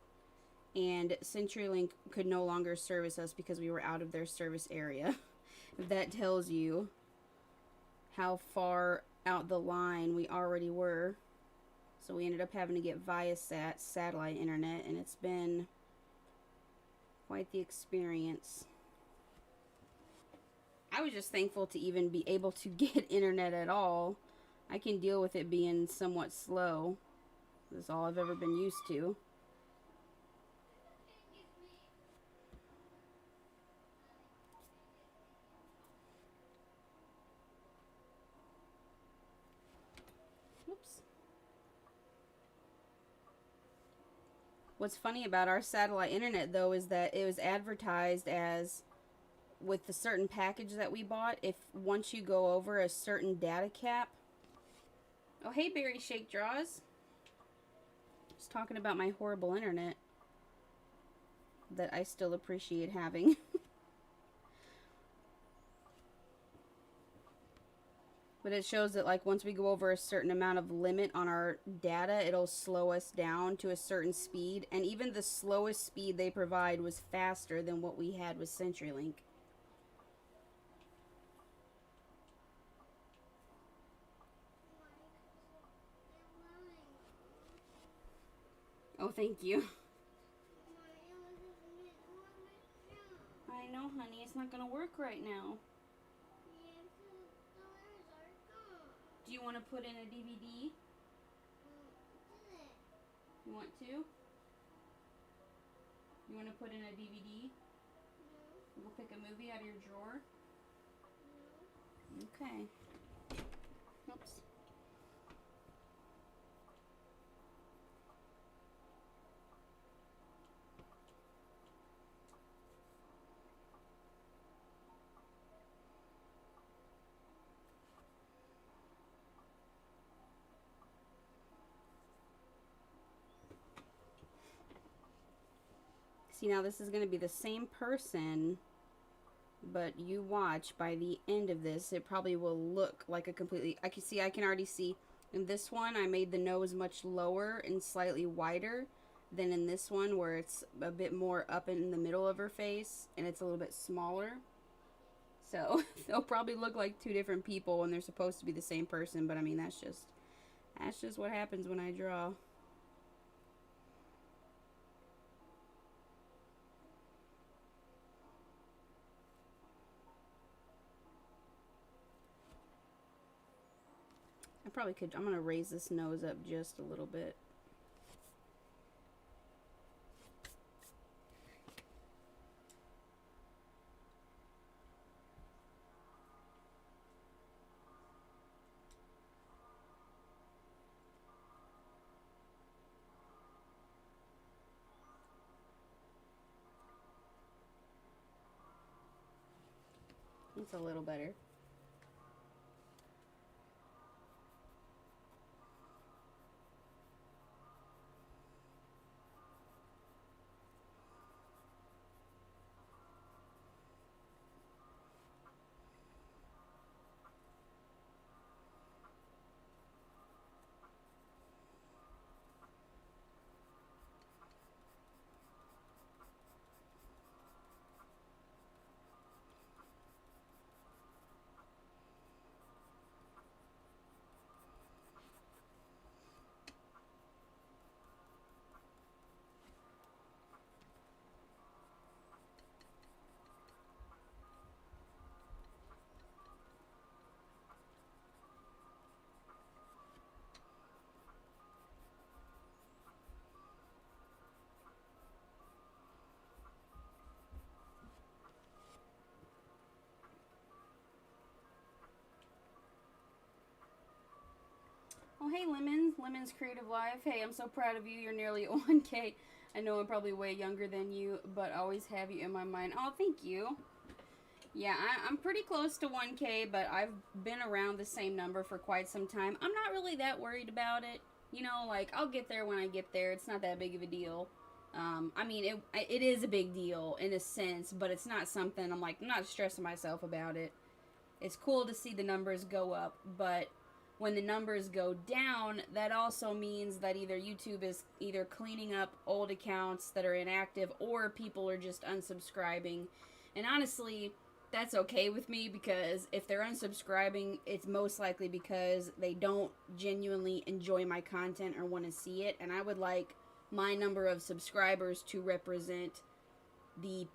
and CenturyLink could no longer service us because we were out of their service area. If that tells you how far out the line we already were. So we ended up having to get Viasat satellite internet, and it's been quite the experience. I was just thankful to even be able to get internet at all. I can deal with it being somewhat slow. That's all I've ever been used to. Whoops. What's funny about our satellite internet, though, is that it was advertised as with the certain package that we bought, if once you go over a certain data cap. Oh, hey, Berry Shake Draws. Just talking about my horrible internet that I still appreciate having. But it shows that, like, once we go over a certain amount of limit on our data, it'll slow us down to a certain speed. And even the slowest speed they provide was faster than what we had with CenturyLink. Oh, thank you. I know, honey. It's not going to work right now. Do you want to put in a DVD? You want to? You want to put in a DVD? We'll pick a movie out of your drawer? Okay. Oops. See, now this is going to be the same person, but you watch, by the end of this, it probably will look like a completely... I can already see in this one, I made the nose much lower and slightly wider than in this one, where it's a bit more up in the middle of her face, and it's a little bit smaller. So, they'll probably look like two different people, and they're supposed to be the same person, but I mean, that's just what happens when I draw. I probably could. I'm going to raise this nose up just a little bit. It's a little better. Oh, hey, Lemon's Creative Life. Hey, I'm so proud of you. You're nearly at 1K. I know I'm probably way younger than you, but I always have you in my mind. Oh, thank you. Yeah, I'm pretty close to 1K, but I've been around the same number for quite some time. I'm not really that worried about it. You know, like, I'll get there when I get there. It's not that big of a deal. I mean, it is a big deal in a sense, but it's not something I'm not stressing myself about it. It's cool to see the numbers go up, but when the numbers go down, that also means that either YouTube is either cleaning up old accounts that are inactive, or people are just unsubscribing. And honestly, that's okay with me, because if they're unsubscribing, it's most likely because they don't genuinely enjoy my content or want to see it. And I would like my number of subscribers to represent the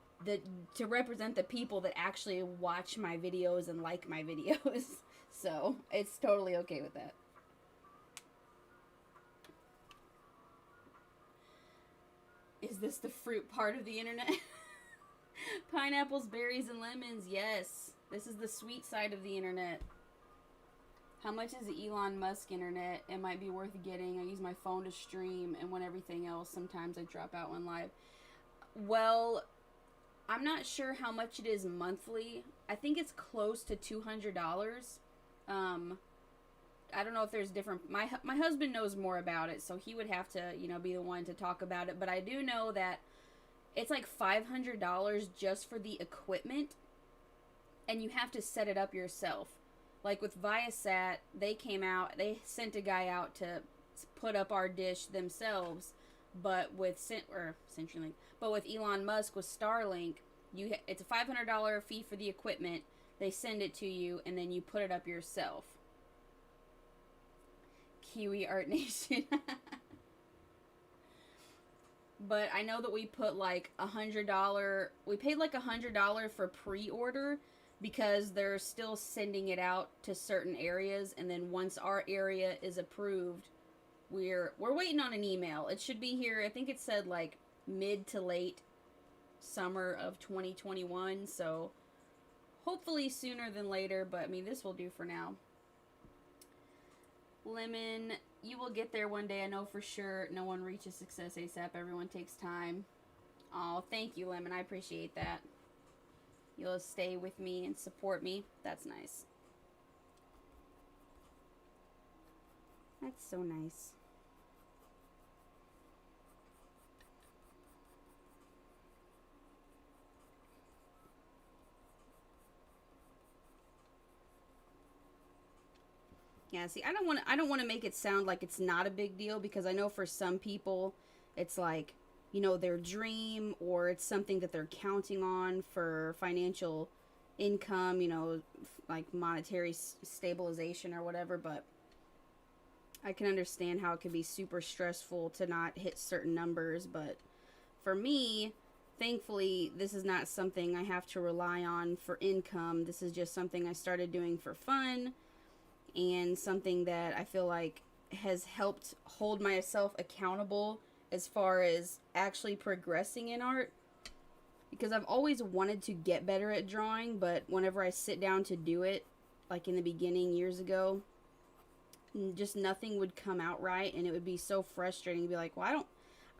people that actually watch my videos and like my videos. So, it's totally okay with that. Is this the fruit part of the internet? Pineapples, berries, and lemons. Yes. This is the sweet side of the internet. How much is the Elon Musk internet? It might be worth getting. I use my phone to stream, and when everything else, sometimes I drop out on live. Well, I'm not sure how much it is monthly. I think it's close to $200. I don't know if there's different. My husband knows more about it, so he would have to, you know, be the one to talk about it. But I do know that it's like $500 just for the equipment, and you have to set it up yourself. Like with Viasat, they sent a guy out to put up our dish themselves, but with CenturyLink, but with Elon Musk with Starlink, it's a $500 fee for the equipment. They send it to you, and then you put it up yourself. Kiwi Art Nation. But I know that we put like $100. We paid like $100 for pre-order because they're still sending it out to certain areas, and then once our area is approved, we're waiting on an email. It should be here. I think it said like mid to late summer of 2021. So hopefully sooner than later. But I mean, this will do for now. Lemon, you will get there one day. I know for sure. No one reaches success ASAP. Everyone takes time. Oh, thank you, Lemon. I appreciate that. You'll stay with me and support me. That's nice. That's so nice. Yeah, see, I don't want to make it sound like it's not a big deal, because I know for some people it's like, you know, their dream, or it's something that they're counting on for financial income, you know, like monetary stabilization or whatever. But I can understand how it can be super stressful to not hit certain numbers. But for me, thankfully, this is not something I have to rely on for income. This is just something I started doing for fun, and something that I feel like has helped hold myself accountable as far as actually progressing in art. Because I've always wanted to get better at drawing, but whenever I sit down to do it, like in the beginning years ago, just nothing would come out right, and it would be so frustrating to be like, well,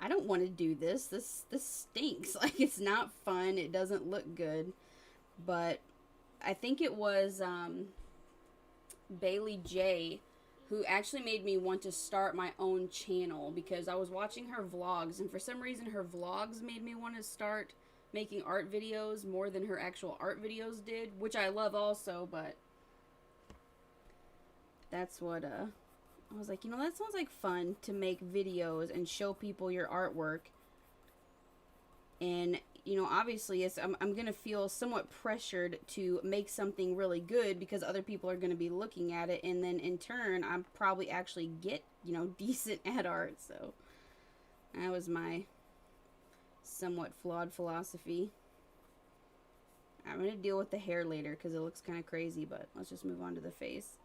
I don't want to do this. This stinks. Like, it's not fun. It doesn't look good. But I think it was Bailey J who actually made me want to start my own channel, because I was watching her vlogs, and for some reason her vlogs made me want to start making art videos more than her actual art videos did, which I love also. But that's what I was like, you know, that sounds like fun, to make videos and show people your artwork. And you know, obviously I'm gonna feel somewhat pressured to make something really good, because other people are gonna be looking at it, and then in turn I'm probably actually get, you know, decent at art. So that was my somewhat flawed philosophy. I'm gonna deal with the hair later because it looks kind of crazy, but let's just move on to the face.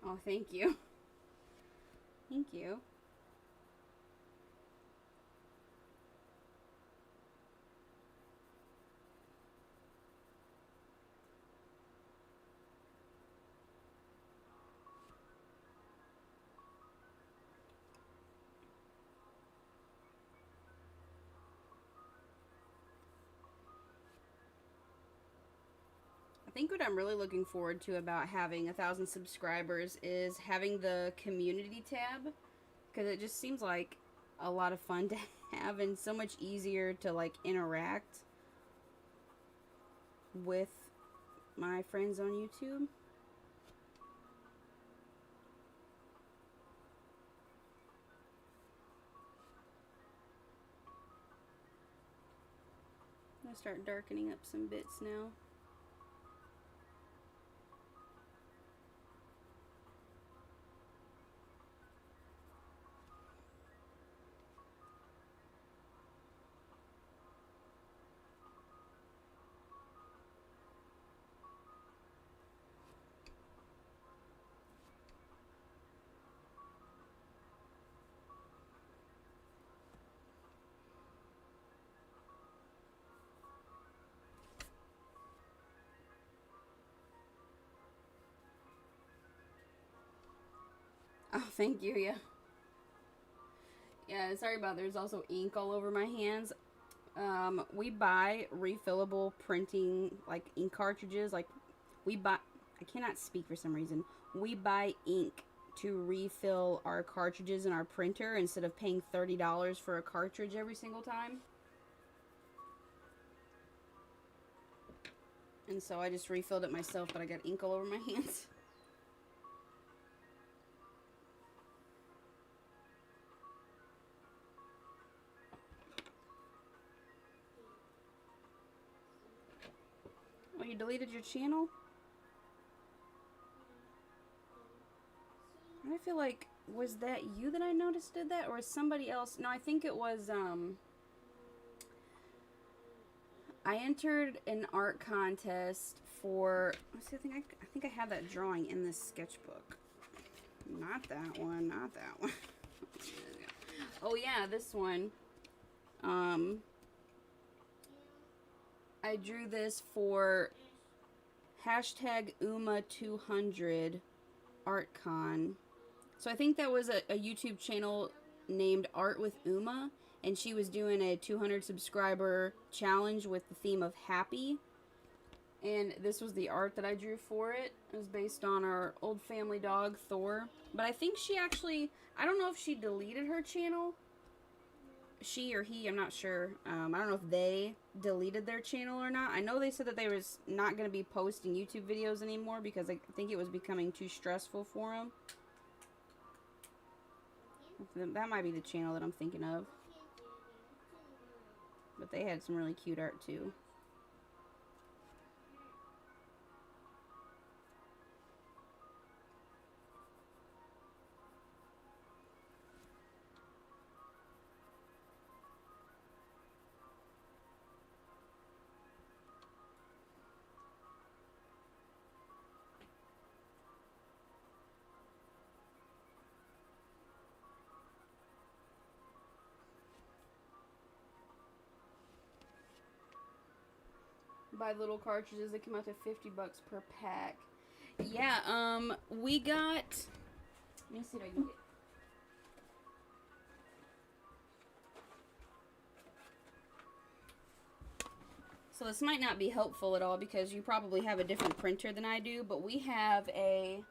Oh, thank you. Thank you. I think what I'm really looking forward to about having 1,000 subscribers is having the community tab, because it just seems like a lot of fun to have and so much easier to like interact with my friends on YouTube. I'm gonna start darkening up some bits now. Oh, thank you, yeah. Yeah, sorry about there's also ink all over my hands. We buy refillable printing, like ink cartridges. Like, we buy, I cannot speak for some reason. We buy ink to refill our cartridges in our printer instead of paying $30 for a cartridge every single time. And so I just refilled it myself, but I got ink all over my hands. Oh, you deleted your channel? I feel like, was that you that I noticed did that, or somebody else? No, I think it was, I entered an art contest for, let's see, I think I have that drawing in this sketchbook. Not that one, not that one. Oh yeah, this one. I drew this for hashtag UMA200 ArtCon. So I think that was a YouTube channel named Art with Uma, and she was doing a 200 subscriber challenge with the theme of happy. And this was the art that I drew for it. It was based on our old family dog, Thor. But I think she actually, I don't know if she deleted her channel. She or he, I'm not sure. I don't know if they deleted their channel or not. I know they said that they was not going to be posting YouTube videos anymore because I think it was becoming too stressful for them. That might be the channel that I'm thinking of. But they had some really cute art too. Buy little cartridges that come out to $50 per pack. Yeah, we got, let me see if I can get, so this might not be helpful at all because you probably have a different printer than I do, but we have a,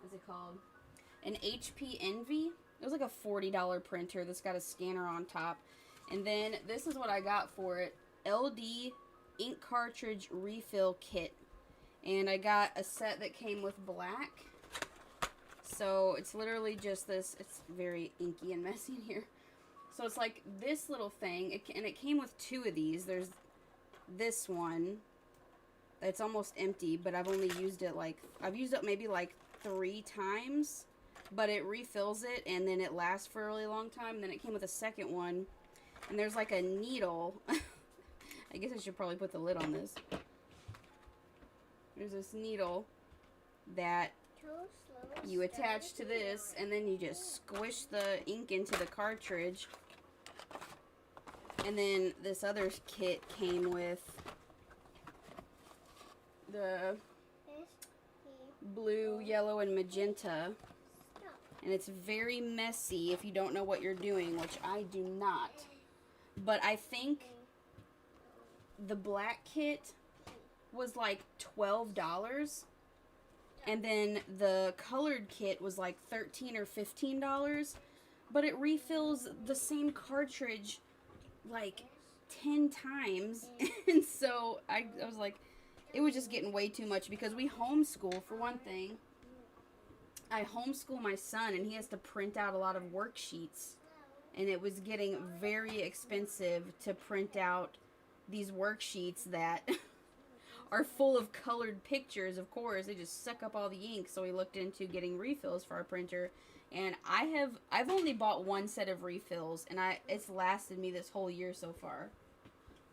what's it called? An HP Envy. It was like a $40 printer that's got a scanner on top. And then this is what I got for it. LD ink cartridge refill kit. And I got a set that came with black. So it's literally just this. It's very inky and messy in here. So it's like this little thing. And it came with two of these. There's this one that's almost empty, but I've only used it like, I've used it maybe like 3 times, but it refills it and then it lasts for a really long time. And then it came with a second one, and there's like a needle. I guess I should probably put the lid on this. There's this needle that you attach to this, and then you just squish the ink into the cartridge. And then this other kit came with the blue, yellow, and magenta. And it's very messy if you don't know what you're doing, which I do not. But I think the black kit was like $12. And then the colored kit was like $13 or $15. But it refills the same cartridge like 10 times. And so I was like, it was just getting way too much because we homeschool, for one thing. I homeschool my son, and he has to print out a lot of worksheets. And it was getting very expensive to print out these worksheets that are full of colored pictures, of course. They just suck up all the ink, so we looked into getting refills for our printer. And I've only bought one set of refills, and it's lasted me this whole year so far.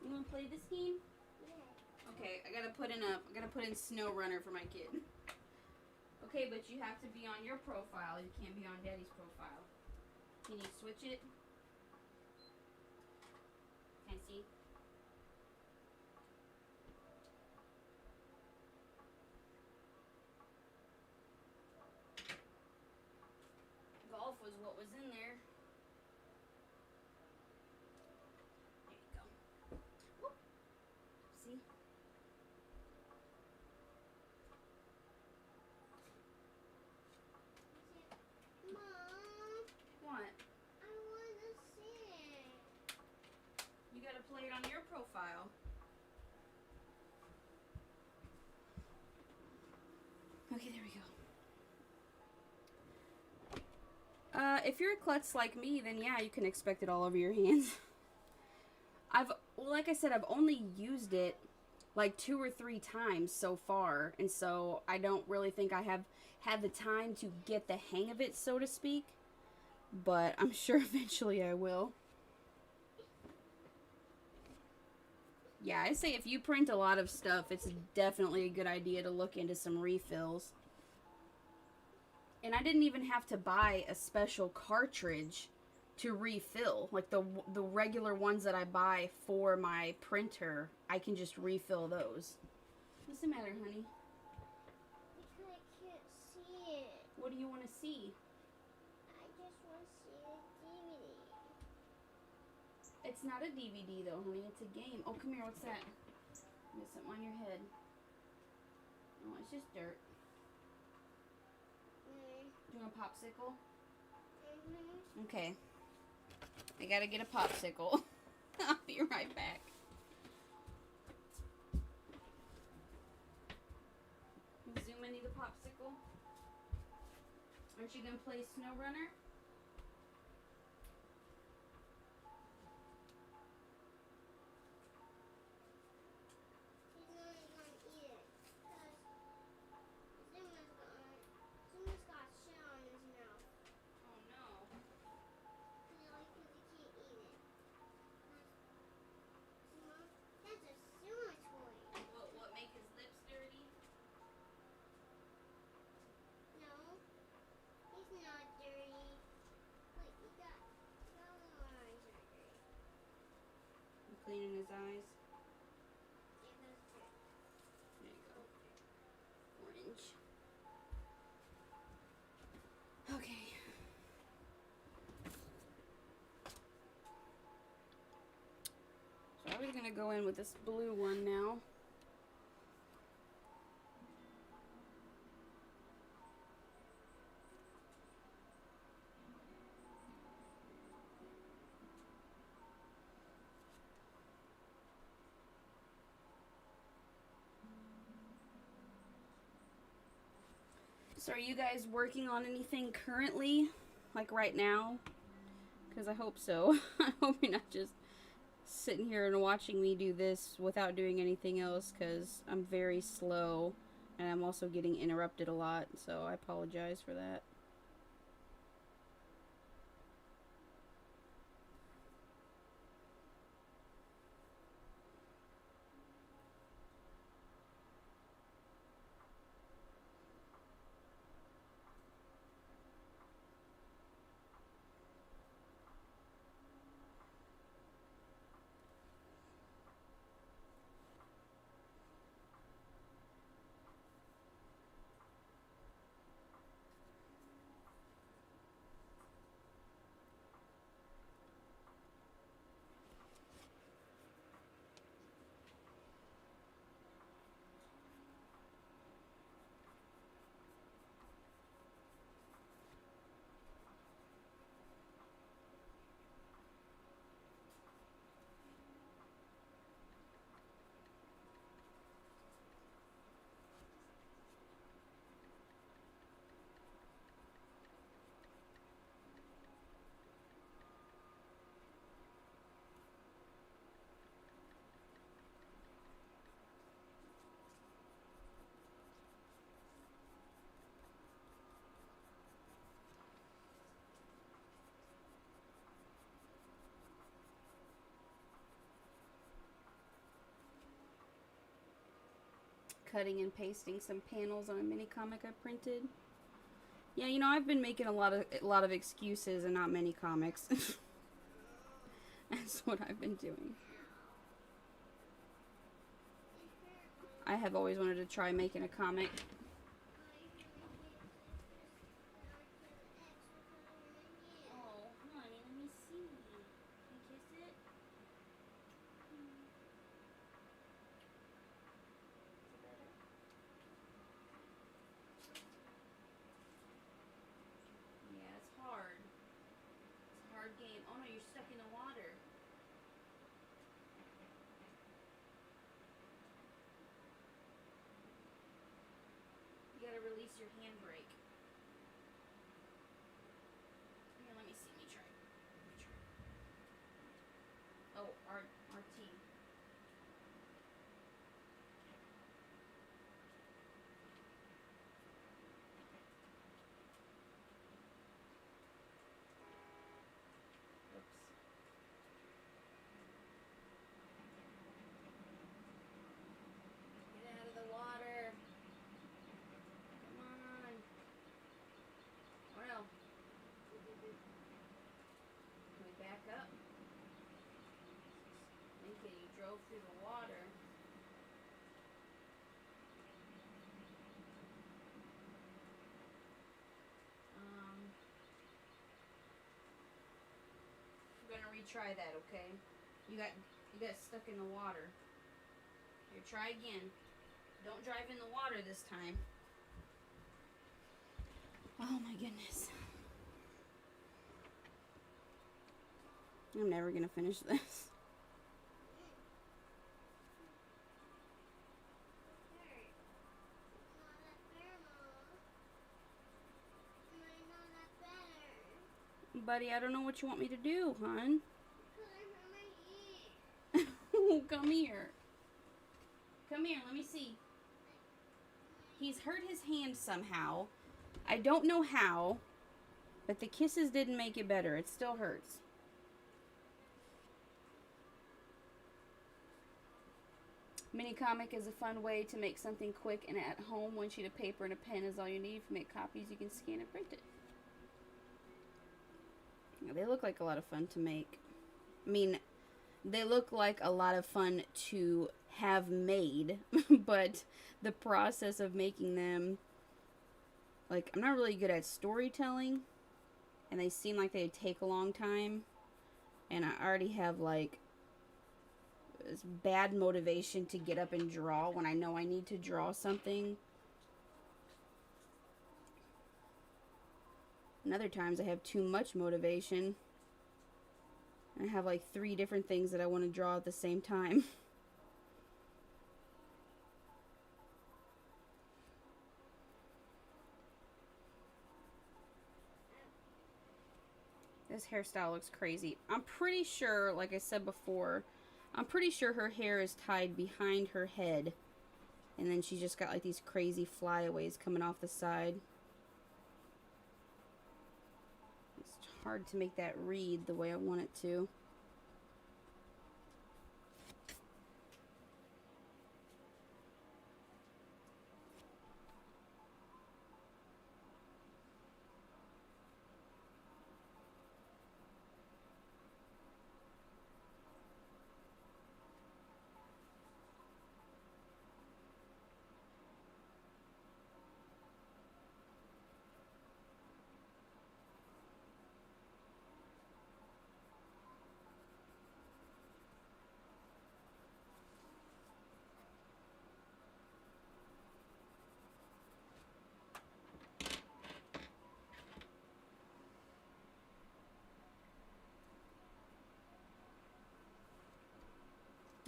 You want to play this game? Yeah. Okay, I gotta put in Snow Runner for my kid. Okay, but you have to be on your profile. You can't be on Daddy's profile. Can you switch it? Can I see? Golf was what was in there. There you go. Whoop. See? Mom, What? I want to sing. You gotta play it on your profile. Okay, there we go. If you're a klutz like me, then yeah, you can expect it all over your hands. Like I said, I've only used it like 2 or 3 times so far, and so I don't really think I have had the time to get the hang of it, so to speak. But I'm sure eventually I will. Yeah, I say if you print a lot of stuff, it's definitely a good idea to look into some refills. And I didn't even have to buy a special cartridge to refill. Like the regular ones that I buy for my printer, I can just refill those. What's the matter, honey? Because I can't see it. What do you want to see? I just want to see the DVD. It's not a DVD though, honey. It's a game. Oh, come here. What's that? You got something on your head. Oh, it's just dirt. Do you want a popsicle? Mm-hmm. Okay. I gotta get a popsicle. I'll be right back. Zuma need a popsicle? Aren't you gonna play Snow Runner? He's only going to eat it. Because Zuma's got shit on his mouth. Oh no. Because he can't eat it. Zuma, that's a Zuma toy. What make his lips dirty? No, he's not dirty. Wait, you got yellow eyes are dirty. I'm cleaning his eyes. Yeah, those are dirty. There you go. Orange. Okay. So I was gonna go in with this blue one now. So are you guys working on anything currently? Like right now? Because I hope so. I hope you're not just sitting here and watching me do this without doing anything else, because I'm very slow and I'm also getting interrupted a lot, so I apologize for that. cutting and pasting some panels on a mini comic I printed. Yeah, you know, I've been making a lot of excuses and not many comics. That's what I've been doing. I have always wanted to try making a comic. Oh, honey, let me see. Can I kiss it? Is it better? Yeah, it's hard. It's a hard game. Oh no, you're stuck in the water. You gotta release your handbrake. Here, let me see. Let me try. Oh, RT. Oops. Get out of the water. Come on. Oh no. Can we back up? Okay, you drove through the water. We're gonna retry that, okay? You got stuck in the water. Here, try again. Don't drive in the water this time. Oh my goodness. I'm never gonna finish this. Buddy, I don't know what you want me to do, hon. Come here. Come here, let me see. He's hurt his hand somehow. I don't know how, but the kisses didn't make it better. It still hurts. Mini comic is a fun way to make something quick and at home. One sheet of paper and a pen is all you need. To make copies, you can scan and print it. They look like a lot of fun to make. I mean, they look like a lot of fun to have made, but the process of making them, like, I'm not really good at storytelling, and they seem like they take a long time, and I already have, like, this bad motivation to get up and draw when I know I need to draw something. And other times I have too much motivation. I have like 3 different things that I want to draw at the same time. This hairstyle looks crazy. I'm pretty sure, like I said before, I'm pretty sure her hair is tied behind her head. And then she's just got like these crazy flyaways coming off the side. It's hard to make that read the way I want it to.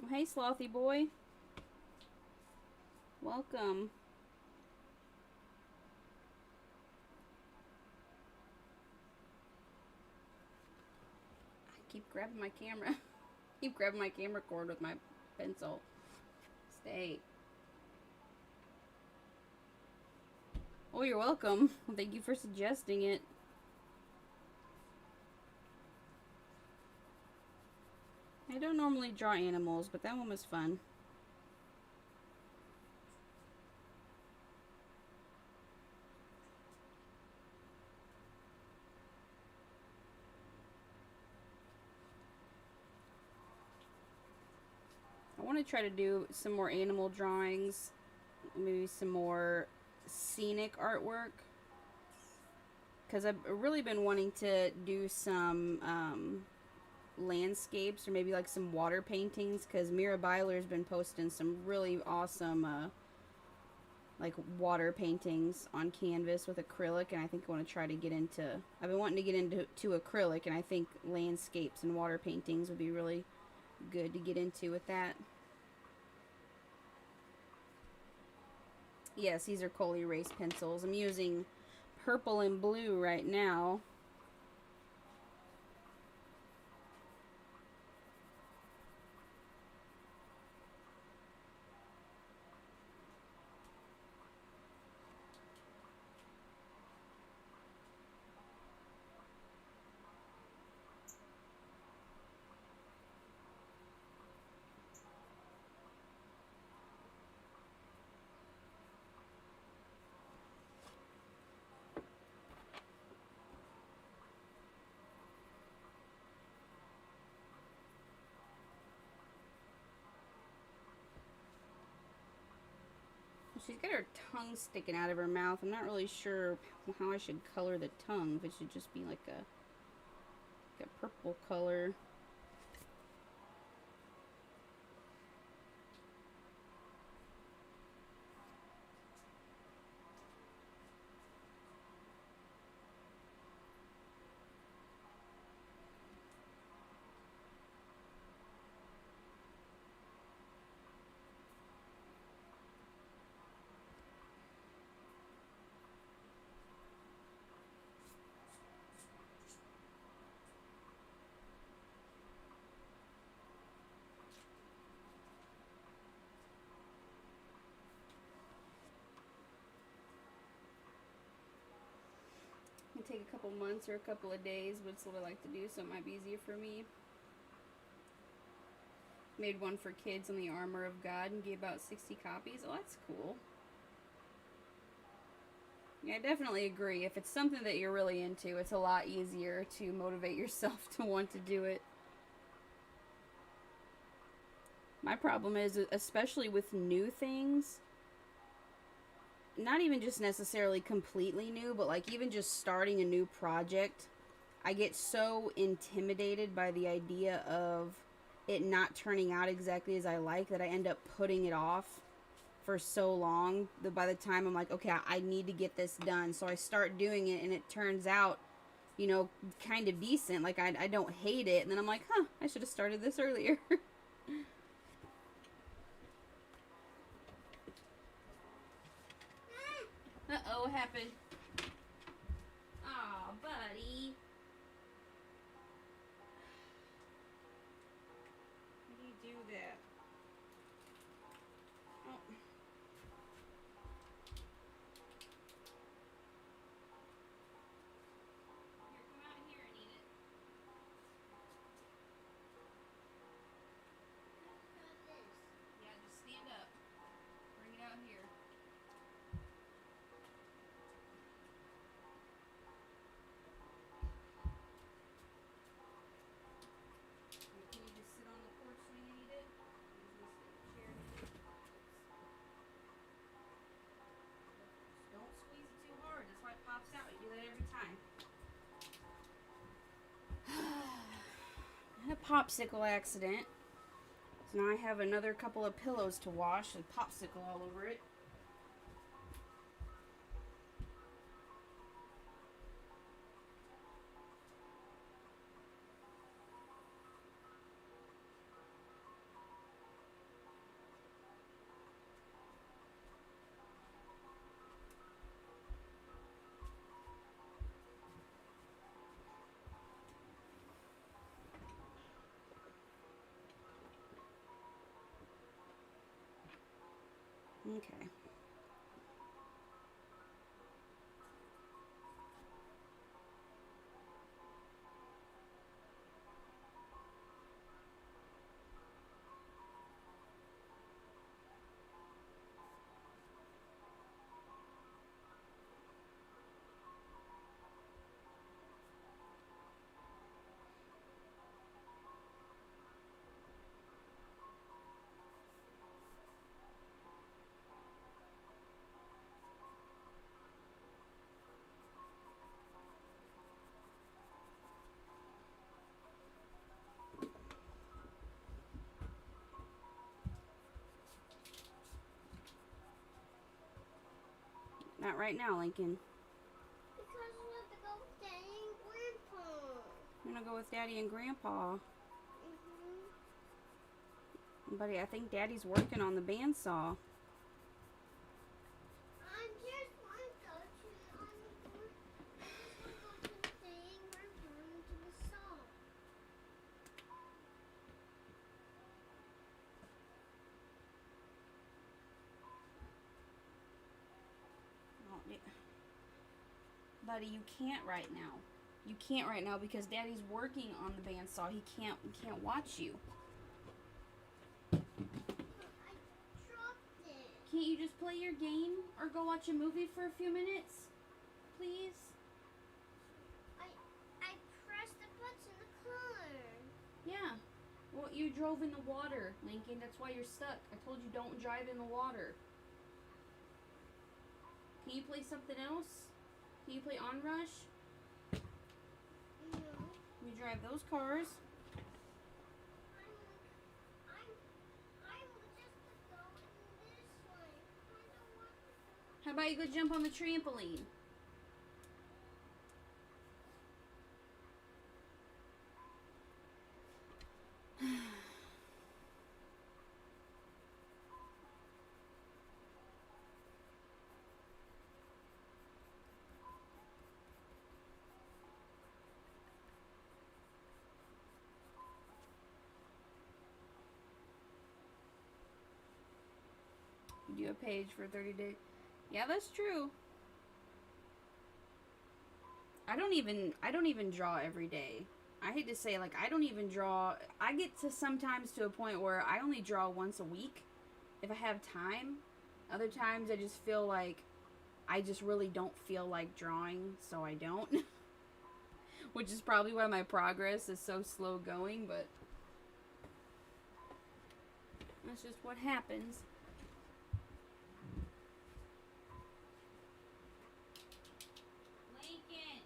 Hey, Slothy boy. Welcome. I keep grabbing my camera. Keep grabbing my camera cord with my pencil. Stay. Oh, you're welcome. Thank you for suggesting it. I don't normally draw animals, but that one was fun. to try to do some more animal drawings, maybe some more scenic artwork, because I've really been wanting to do some landscapes or maybe like some water paintings, because Mira Byler's been posting some really awesome like water paintings on canvas with acrylic, and I think I want to try to get into, I've been wanting to get into acrylic, and I think landscapes and water paintings would be really good to get into with that. Yes, these are Kohl erase pencils. I'm using purple and blue right now. She's got her tongue sticking out of her mouth. I'm not really sure how I should color the tongue. If it should just be like a purple color. It take a couple months or a couple of days, but it's what I like to do, so it might be easier for me. Made one for kids on the armor of God and gave out 60 copies. Oh, that's cool. Yeah, I definitely agree. If it's something that you're really into, it's a lot easier to motivate yourself to want to do it. My problem is, especially with new things, not even just necessarily completely new, but like even just starting a new project, I get so intimidated by the idea of it not turning out exactly as I like that I end up putting it off for so long that by the time I'm like, okay, I need to get this done. So I start doing it and it turns out, you know, kind of decent. Like I don't hate it. And then I'm like, huh, I should have started this earlier. Uh-oh, what happened? Aw, buddy. Why do you do that? Oh. Here, come out here and eat it. Yeah, just stand up. Bring it out here. Can you just sit on the porch when you eat it? Use this chair to eat it. Just don't squeeze it too hard. That's why it pops out. You do that every time. I had a popsicle accident. So now I have another couple of pillows to wash with popsicle all over it. Okay. Not right now, Lincoln. Because we have to go with Daddy and Grandpa. I'm gonna go with Daddy and Grandpa. Buddy, I think Daddy's working on the bandsaw. I just want to go to the thing we're going to the saw. Oh, yeah. Buddy, you can't right now. You can't right now because Daddy's working on the bandsaw. He can't watch you. I dropped it. Can't you just play your game or go watch a movie for a few minutes? Please? I pressed the button in the car. Yeah. Well, you drove in the water, Lincoln. That's why you're stuck. I told you don't drive in the water. Can you play something else? Can you play Onrush? No. You drive those cars. I'm just going this way. I don't want to go. How about you go jump on the trampoline? Do a page for 30 days. Yeah, that's true. I don't even draw every day. I hate to say, like, I don't even draw. I get to sometimes to a point where I only draw once a week if I have time. Other times I just feel like I just really don't feel like drawing, so I don't. Which is probably why my progress is so slow going, but that's just what happens. Lincoln!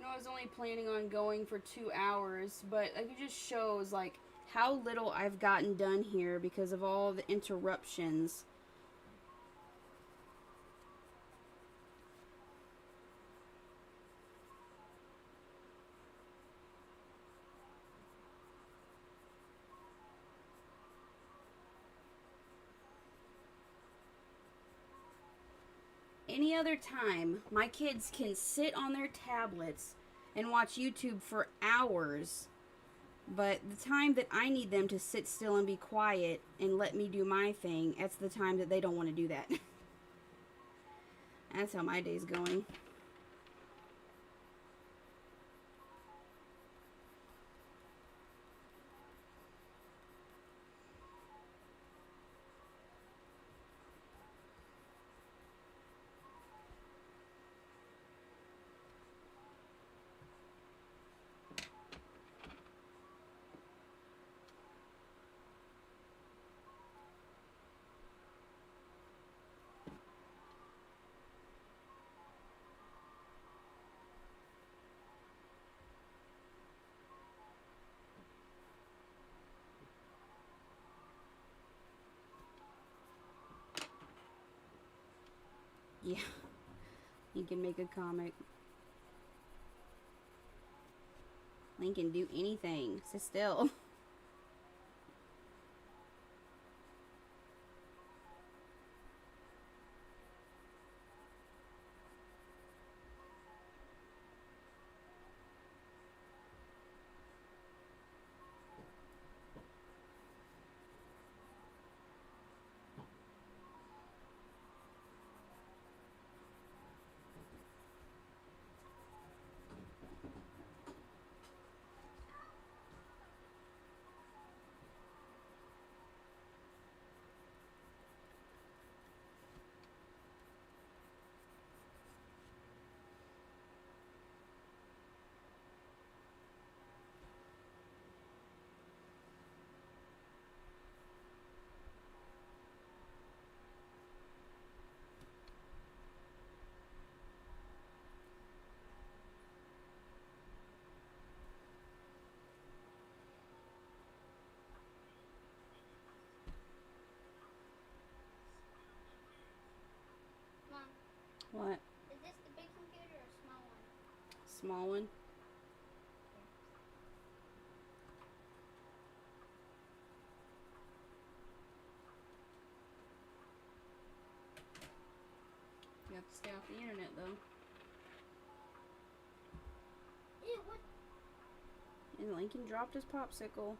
I was only planning on going for 2 hours, but it just shows like how little I've gotten done here because of all the interruptions. Any other time, my kids can sit on their tablets and watch YouTube for hours. But the time that I need them to sit still and be quiet and let me do my thing, that's the time that they don't want to do that. That's how my day's going. Yeah, he can make a comic. Link can do anything. Sit still. Mom, What? is this the big computer or a small one? Small one? You have to stay off the internet though. Ew, what? And Lincoln dropped his popsicle.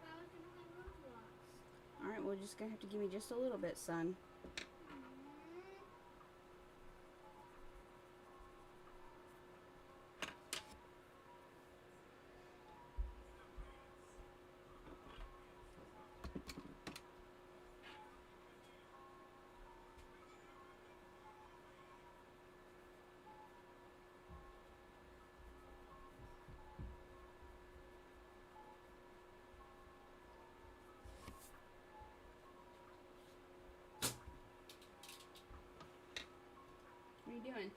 I was gonna play Roblox. Alright, well, just gonna have to give me just a little bit, son. What are you doing?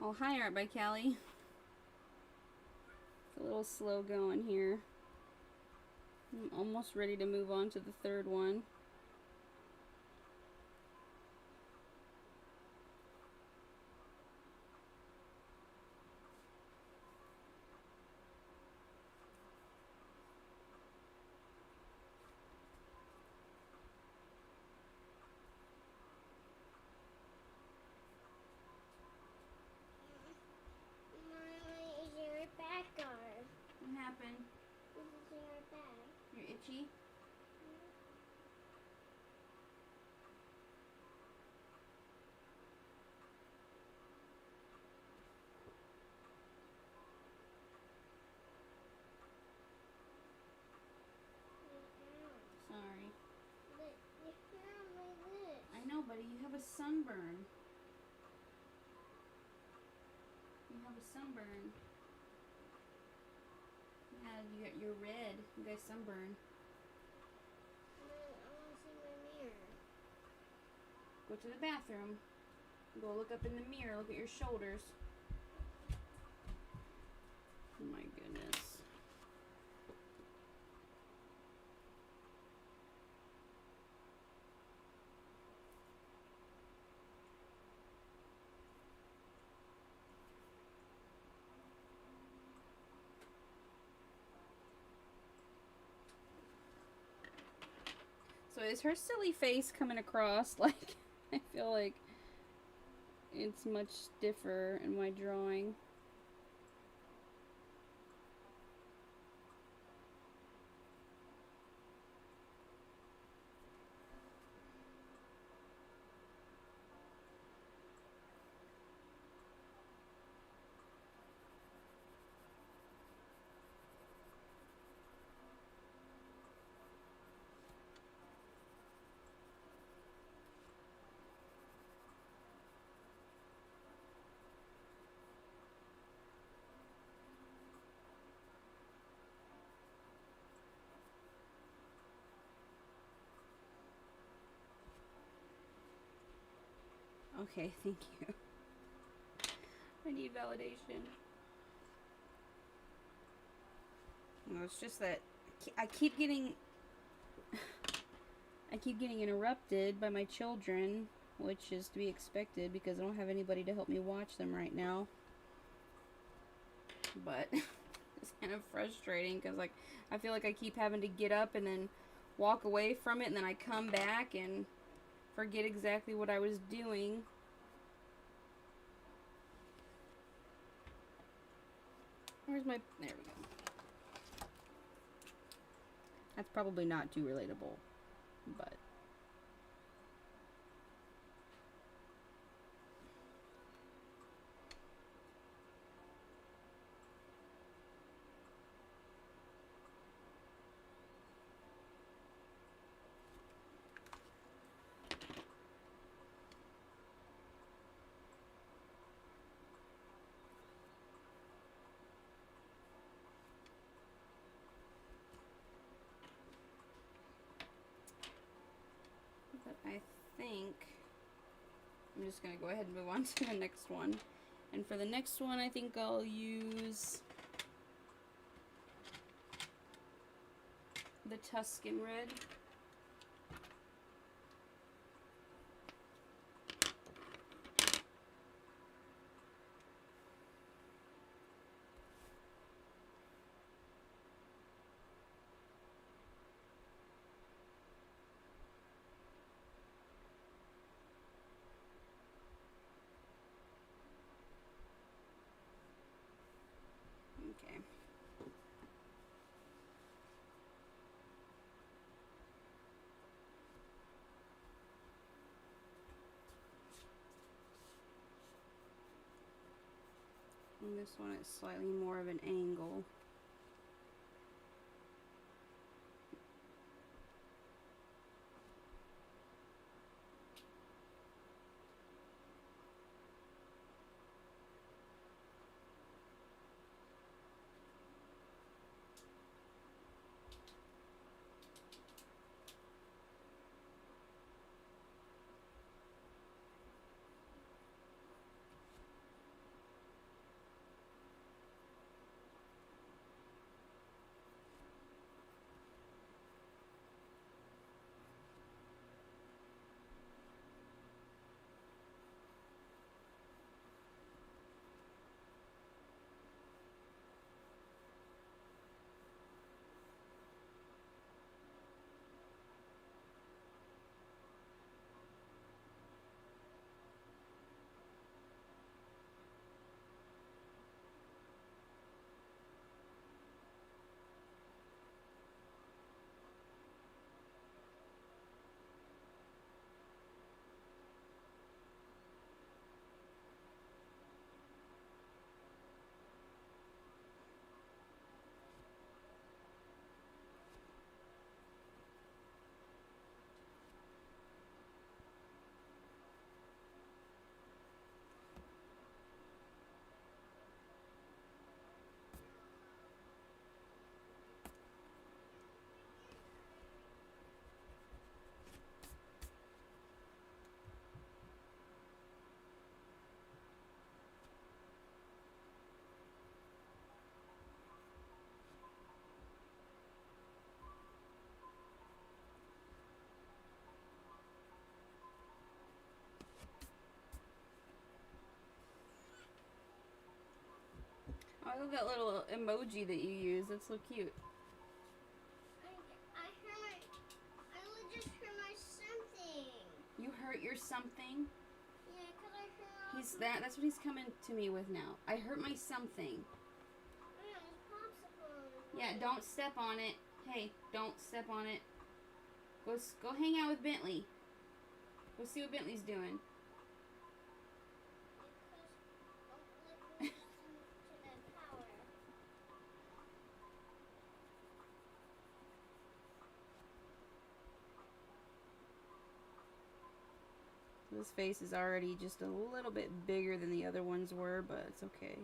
Oh, hi, Art by Callie. It's a little slow going here. I'm almost ready to move on to the third one. buddy. You have a sunburn. You have a sunburn. Yeah, you're red. You got sunburn. I want to see my mirror. Go to the bathroom. Go look up in the mirror. Look at your shoulders. Oh my goodness. So is her silly face coming across? Like, I feel like it's much stiffer in my drawing. Okay, thank you. I need validation. No, it's just that I keep getting interrupted by my children, which is to be expected because I don't have anybody to help me watch them right now. But it's kind of frustrating because, like, I feel like I keep having to get up and then walk away from it, and then I come back and forget exactly what I was doing. Where's my... There we go. That's probably not too relatable, but... I think I'm just going to go ahead and move on to the next one. And for the next one, I think I'll use the Tuscan red. Okay. And this one is slightly more of an angle. I love that little emoji that you use. That's so cute. I just hurt my something. You hurt your something? Yeah, because I hurt That's what he's coming to me with now. I hurt my something. Yeah, it's popsicle. Yeah, don't step on it. Hey, don't step on it. Go hang out with Bentley. Go see what Bentley's doing. Because to that power. This face is already just a little bit bigger than the other ones were, but it's okay.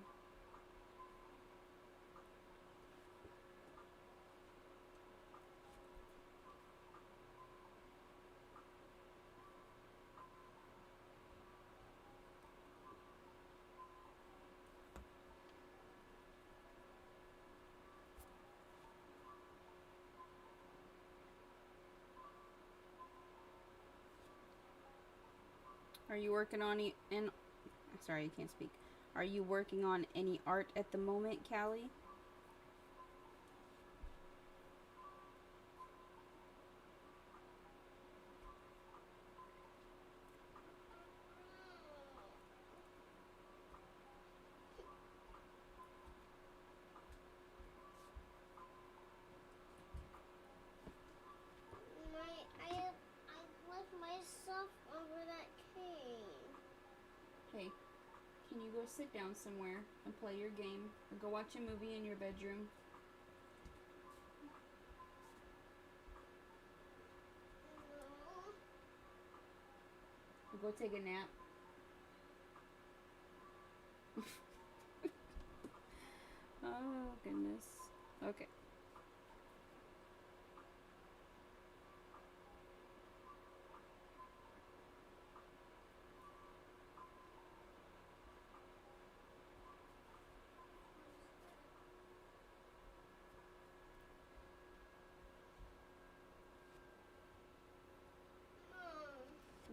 Are you working on sorry, I can't speak. Are you working on any art at the moment, Callie? I left myself over that cane. Hey, can you go sit down somewhere and play your game? Or go watch a movie in your bedroom? Or go take a nap? Oh, goodness. Okay.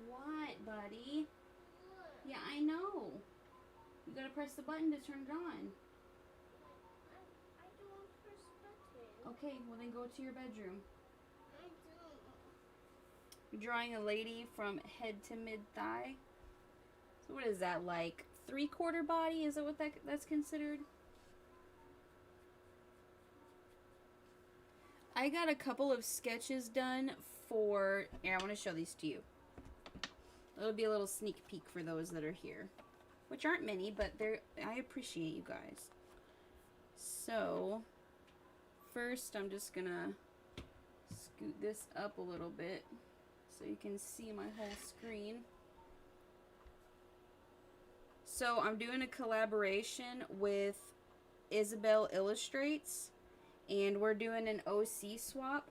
What, buddy? Look. Yeah, I know. You gotta press the button to turn it on. I don't press button. Okay, well then go to your bedroom. I don't. You're drawing a lady from head to mid-thigh. So what is that, like 3/4 body? Is that what that's considered? I got a couple of sketches done for... Here, I want to show these to you. It'll be a little sneak peek for those that are here. Which aren't many, but I appreciate you guys. So, first I'm just gonna scoot this up a little bit so you can see my whole screen. So I'm doing a collaboration with Isabel Illustrates, and we're doing an OC swap,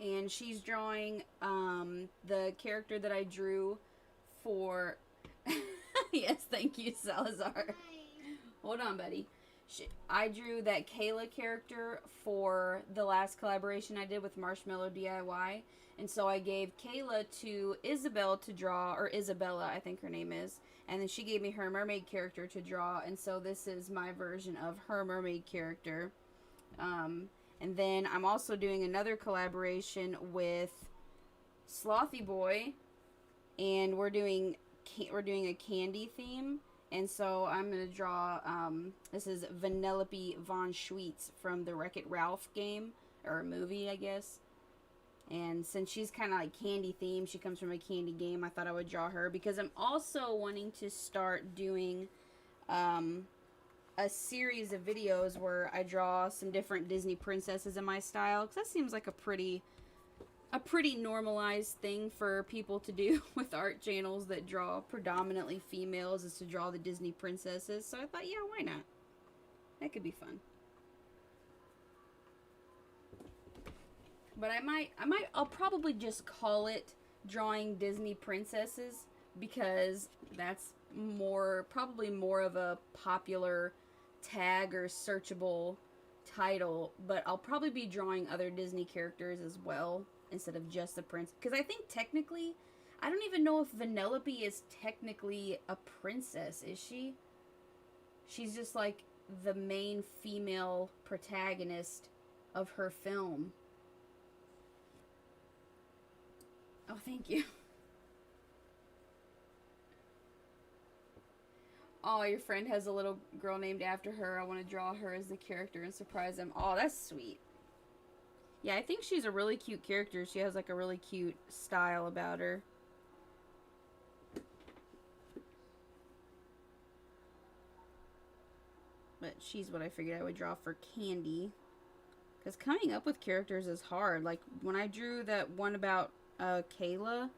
and she's drawing the character that I drew for yes, thank you, Salazar. Hi. Hold on, buddy. I drew that Kayla character for the last collaboration I did with Marshmallow DIY, and so I gave Kayla to Isabel to draw, or Isabella, I think her name is, and then she gave me her mermaid character to draw, and so this is my version of her mermaid character. And then I'm also doing another collaboration with Slothy Boy, and we're doing a candy theme. And so I'm going to draw, this is Vanellope Von Schweetz from the Wreck-It Ralph game, or movie, I guess. And since she's kind of like candy themed, she comes from a candy game, I thought I would draw her. Because I'm also wanting to start doing a series of videos where I draw some different Disney princesses in my style. Because that seems like a pretty normalized thing for people to do with art channels that draw predominantly females, is to draw the Disney princesses. So I thought, yeah, why not? That could be fun. But I'll probably just call it Drawing Disney Princesses, because that's probably more of a popular tag or searchable title. But I'll probably be drawing other Disney characters as well, instead of just the prince. Because I think technically, I don't even know if Vanellope is technically a princess, is she? She's just like the main female protagonist of her film. Oh, thank you. Oh, your friend has a little girl named after her. I want to draw her as the character and surprise them. Oh, that's sweet. Yeah, I think she's a really cute character. She has like a really cute style about her. But she's what I figured I would draw for Candy. Because coming up with characters is hard. Like, when I drew that one about Kayla,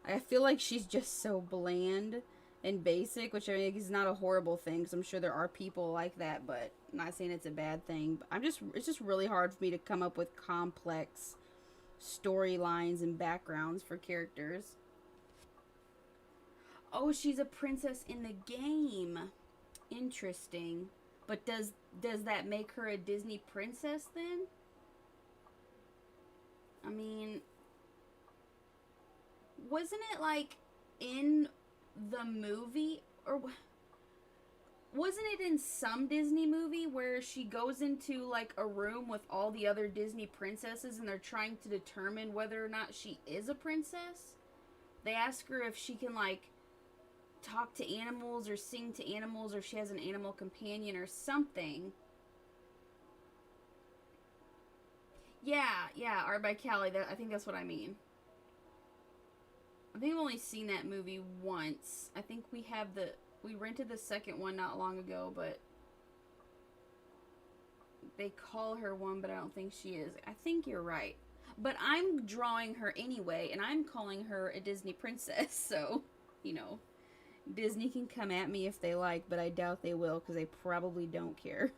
I feel like she's just so bland and basic, which I mean is not a horrible thing, because I'm sure there are people like that, but I'm not saying it's a bad thing. But it's just really hard for me to come up with complex storylines and backgrounds for characters. Oh, she's a princess in the game. Interesting. But does that make her a Disney princess then? I mean, wasn't it like in the movie, or wasn't it in some Disney movie where she goes into like a room with all the other Disney princesses and they're trying to determine whether or not she is a princess? They ask her if she can like talk to animals or sing to animals, or if she has an animal companion or something. Yeah, Art by Callie. I think that's what I mean. I think I've only seen that movie once. I think we rented the second one not long ago, but they call her one, but I don't think she is. I think you're right. But I'm drawing her anyway, and I'm calling her a Disney princess, so, you know, Disney can come at me if they like, but I doubt they will, because they probably don't care.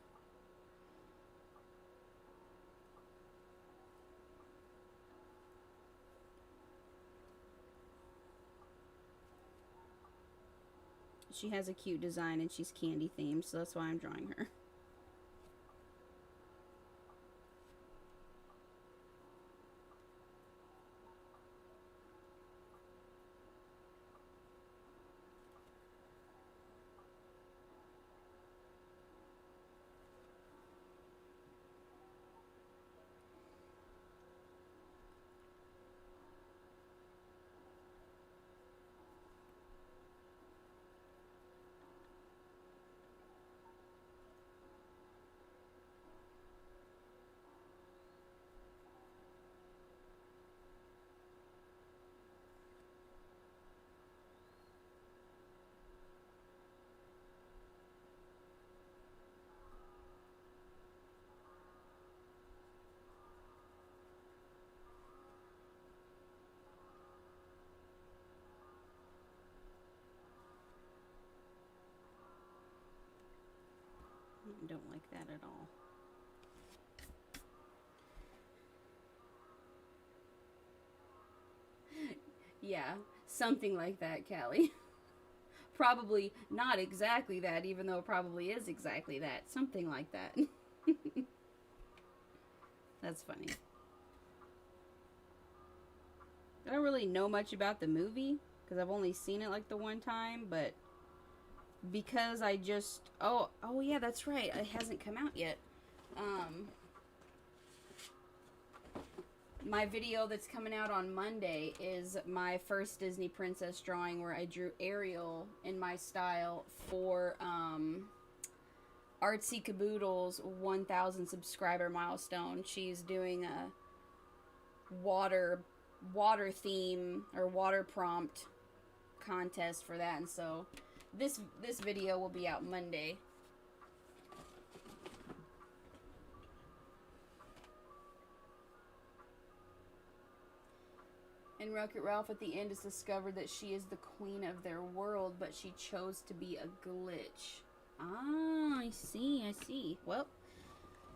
She has a cute design and she's candy themed, so that's why I'm drawing her. I don't like that at all. Yeah, something like that, Callie. Probably not exactly that, even though it probably is exactly that. Something like that. That's funny. I don't really know much about the movie, because I've only seen it like the one time, but because I just... Oh yeah, that's right. It hasn't come out yet. My video that's coming out on Monday is my first Disney princess drawing, where I drew Ariel in my style for Artsy Caboodle's 1,000 subscriber milestone. She's doing a water theme or water prompt contest for that, and so this video will be out Monday. In Wreck-It Ralph, at the end, it's discovered that she is the queen of their world, but she chose to be a glitch. Ah, I see. Well,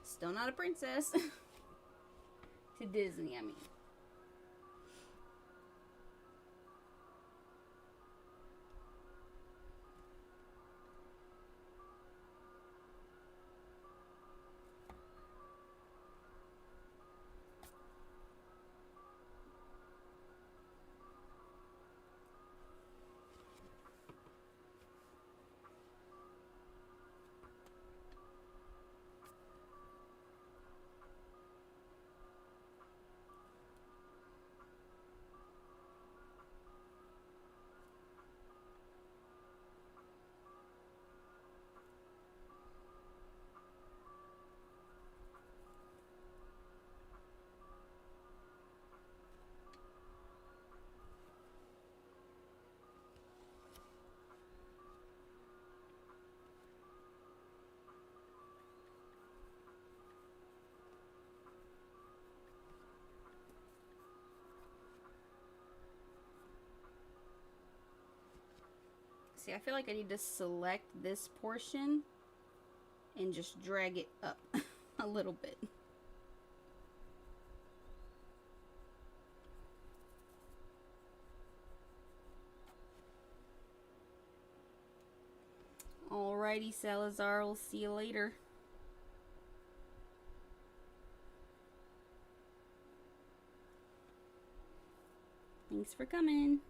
still not a princess. To Disney, I mean. See, I feel like I need to select this portion and just drag it up a little bit. Alrighty, Salazar, we'll see you later. Thanks for coming.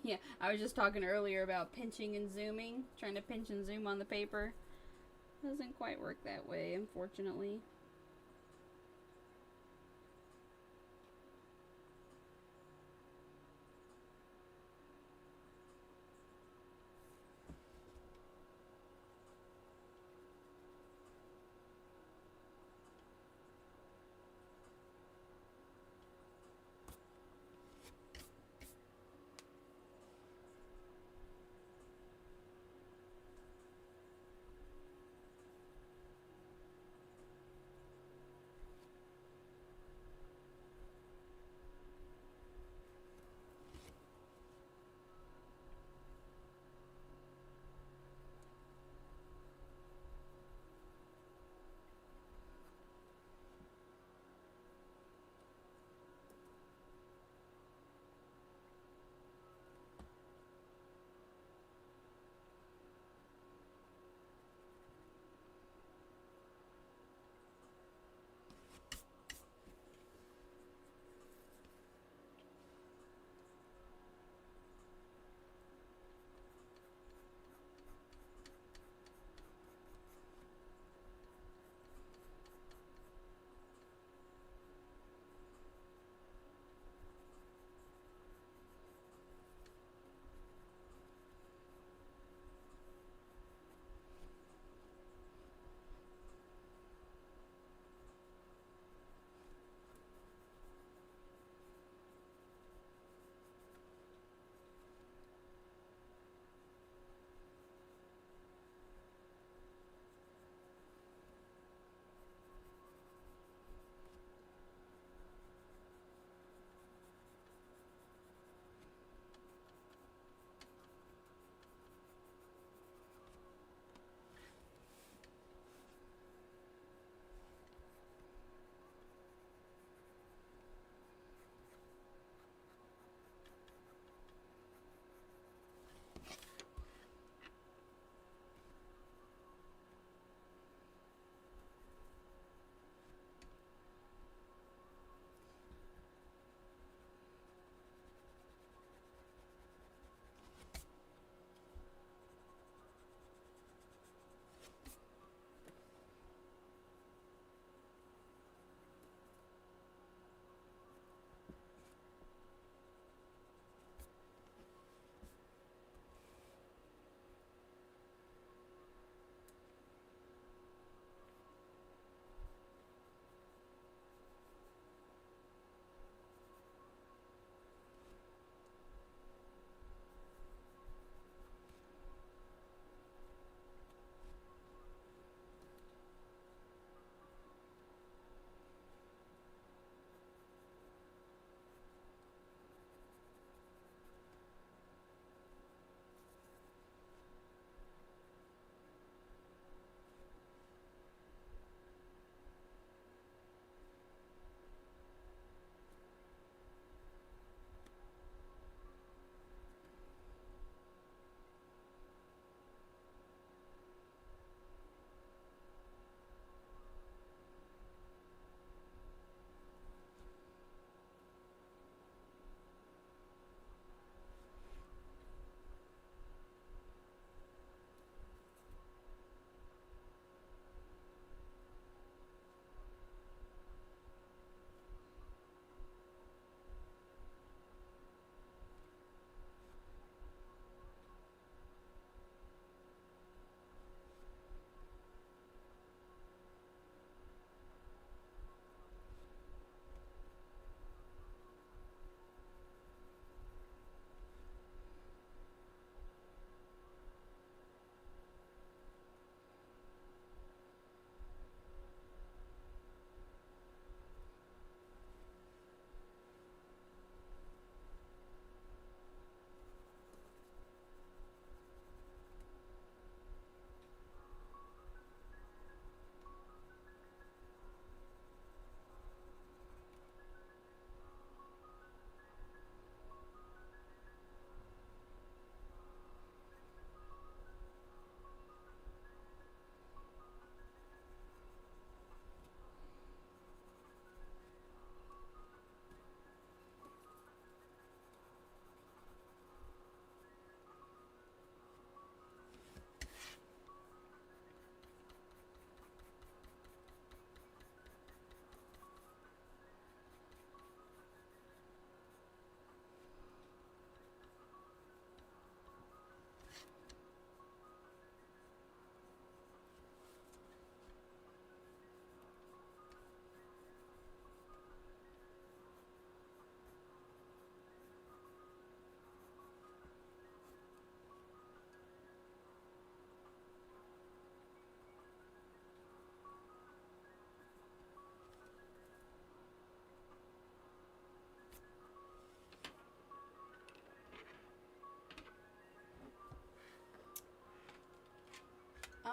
Yeah, I was just talking earlier about pinching and zooming, trying to pinch and zoom on the paper. Doesn't quite work that way, unfortunately.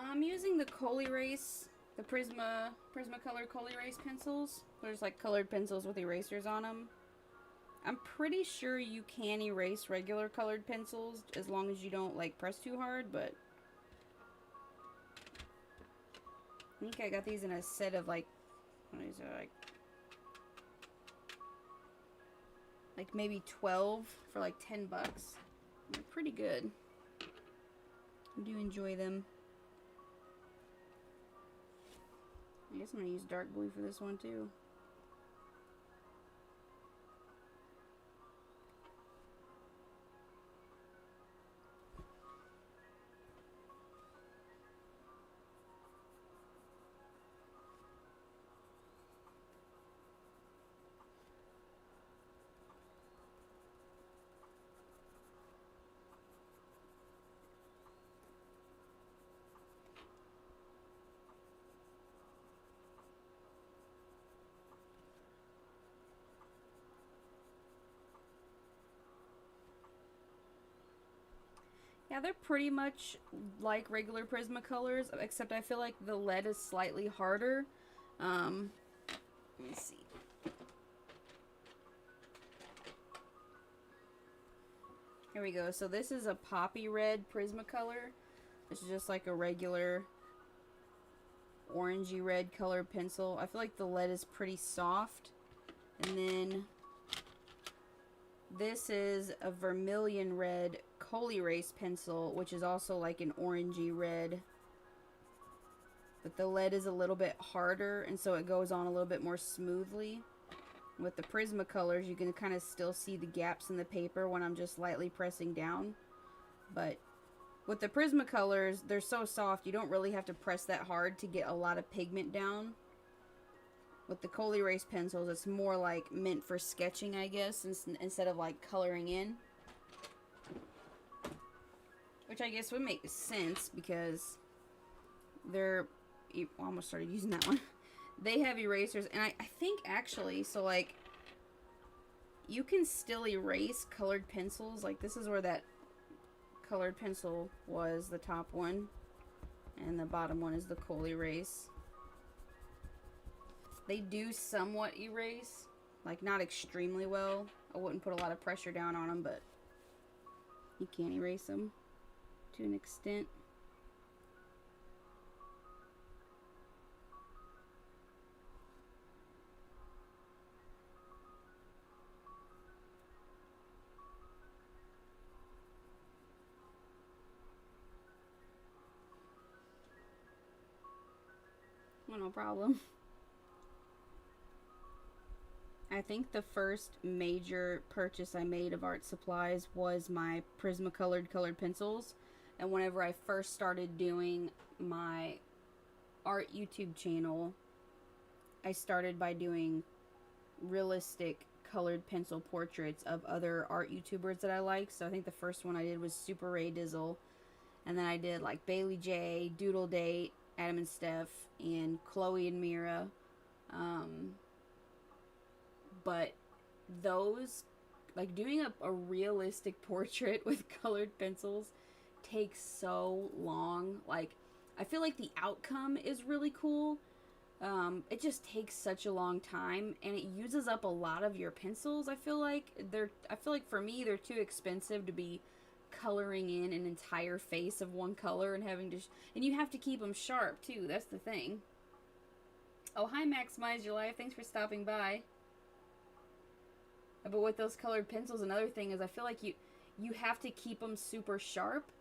I'm using the Collabs, the Prismacolor Collabs pencils. There's like colored pencils with erasers on them. I'm pretty sure you can erase regular colored pencils as long as you don't like press too hard, but I think I got these in a set of like, what is it, like maybe 12 for like 10 bucks. They're pretty good. I do enjoy them. I guess I'm gonna use dark blue for this one too. Yeah, they're pretty much like regular Prismacolors, except I feel like the lead is slightly harder. Let me see. Here we go. So this is a poppy red Prismacolor. This is just like a regular orangey red color pencil. I feel like the lead is pretty soft. And then this is a vermilion red Collabs pencil, which is also like an orangey red. But the lead is a little bit harder, and so it goes on a little bit more smoothly. With the Prismacolors, you can kind of still see the gaps in the paper when I'm just lightly pressing down. But with the Prismacolors, they're so soft, you don't really have to press that hard to get a lot of pigment down. With the Collabs pencils, it's more like meant for sketching, I guess, instead of like coloring in. Which I guess would make sense because they're... I almost started using that one. They have erasers, and I think actually, so like, you can still erase colored pencils. Like, this is where that colored pencil was, the top one. And the bottom one is the Collabs. They do somewhat erase, like not extremely well. I wouldn't put a lot of pressure down on them, but you can erase them to an extent. Well, no problem. I think the first major purchase I made of art supplies was my Prismacolor colored pencils. And whenever I first started doing my art YouTube channel, I started by doing realistic colored pencil portraits of other art YouTubers that I like. So I think the first one I did was Super Ray Dizzle. And then I did like Bailey J, Doodle Date, Adam and Steph, and Chloe and Mira. But those, like doing a realistic portrait with colored pencils takes so long. Like, I feel like the outcome is really cool. It just takes such a long time, and it uses up a lot of your pencils. I feel like for me, they're too expensive to be coloring in an entire face of one color and having to, and you have to keep them sharp too. That's the thing. Oh, hi, Maximize Your Life. Thanks for stopping by. But with those colored pencils, another thing is I feel like you have to keep them super sharp,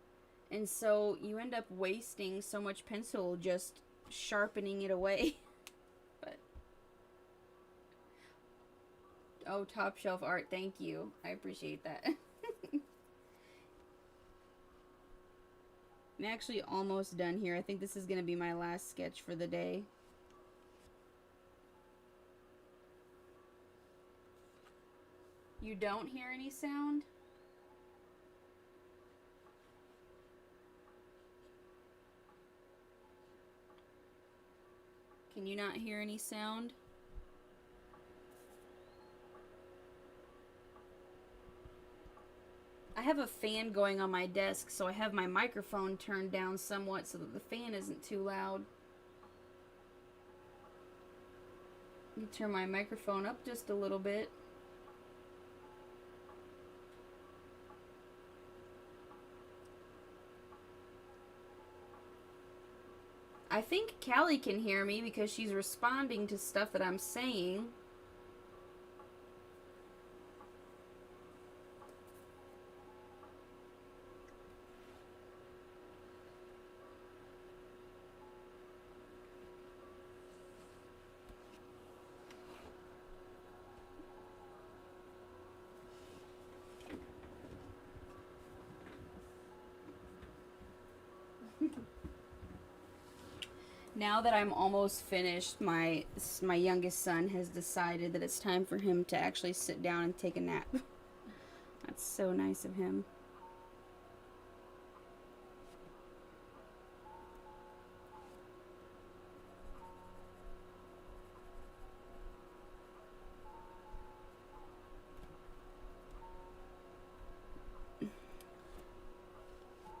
and so you end up wasting so much pencil just sharpening it away. But oh, top shelf art, thank you. I appreciate that. I'm actually almost done here. I think this is going to be my last sketch for the day. You don't hear any sound? Can you not hear any sound? I have a fan going on my desk, so I have my microphone turned down somewhat so that the fan isn't too loud. Let me turn my microphone up just a little bit. I think Callie can hear me because she's responding to stuff that I'm saying. Now that I'm almost finished, my youngest son has decided that it's time for him to actually sit down and take a nap. That's so nice of him.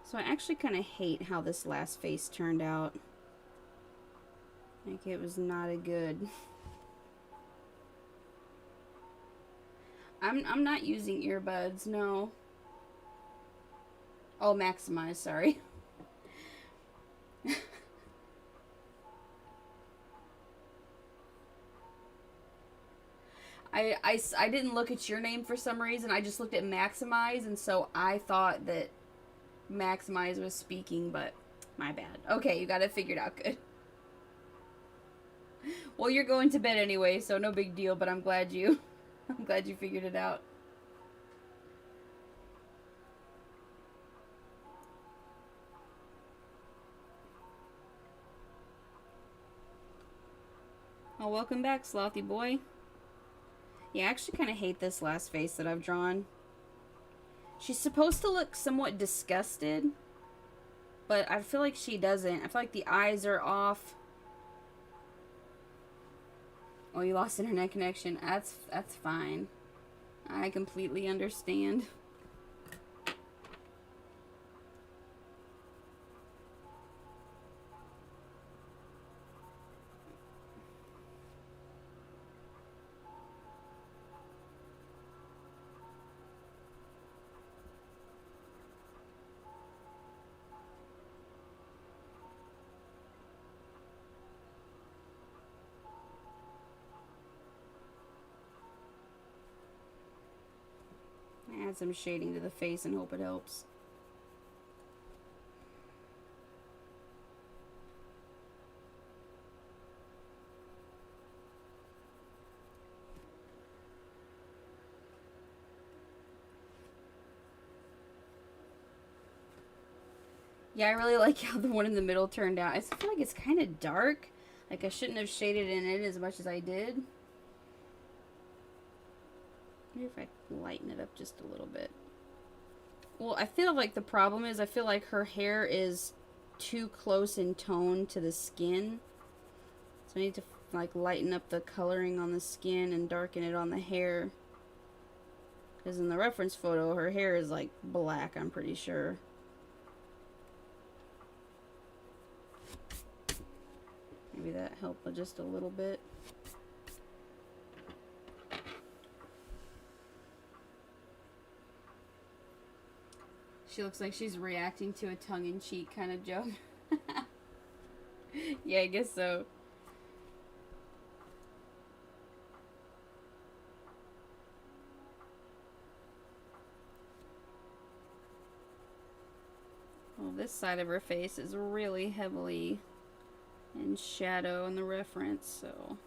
So I actually kind of hate how this last face turned out. Like, it was not a good... I'm not using earbuds, no. Oh, maximize, sorry. I didn't look at your name for some reason. I just looked at maximize, and so I thought that maximize was speaking, but my bad. Okay, you got it figured out good. Well, you're going to bed anyway, so no big deal, but I'm glad you figured it out. Oh, welcome back, Slothy boy. Yeah, I actually kind of hate this last face that I've drawn. She's supposed to look somewhat disgusted, but I feel like she doesn't. I feel like the eyes are off. Oh, you lost internet connection. That's fine. I completely understand. Add some shading to the face and hope it helps. Yeah, I really like how the one in the middle turned out. I feel like it's kind of dark. Like, I shouldn't have shaded in it as much as I did. Maybe if I lighten it up just a little bit. Well, I feel like the problem is I feel like her hair is too close in tone to the skin. So I need to like lighten up the coloring on the skin and darken it on the hair. Because in the reference photo, her hair is like black, I'm pretty sure. Maybe that helped just a little bit. She looks like she's reacting to a tongue-in-cheek kind of joke. Yeah, I guess so. Well, this side of her face is really heavily in shadow in the reference, so...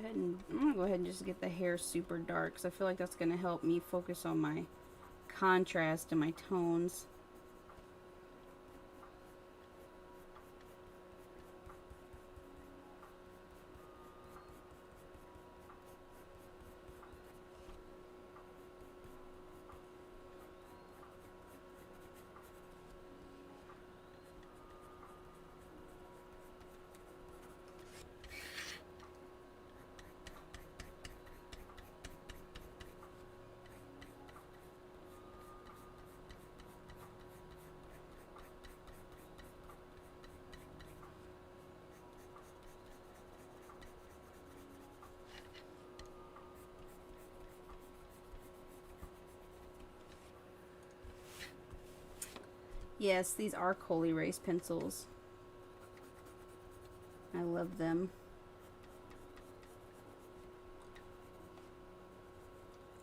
I'm gonna go ahead and just get the hair super dark because I feel like that's gonna help me focus on my contrast and my tones. Yes, these are coal erase pencils. I love them.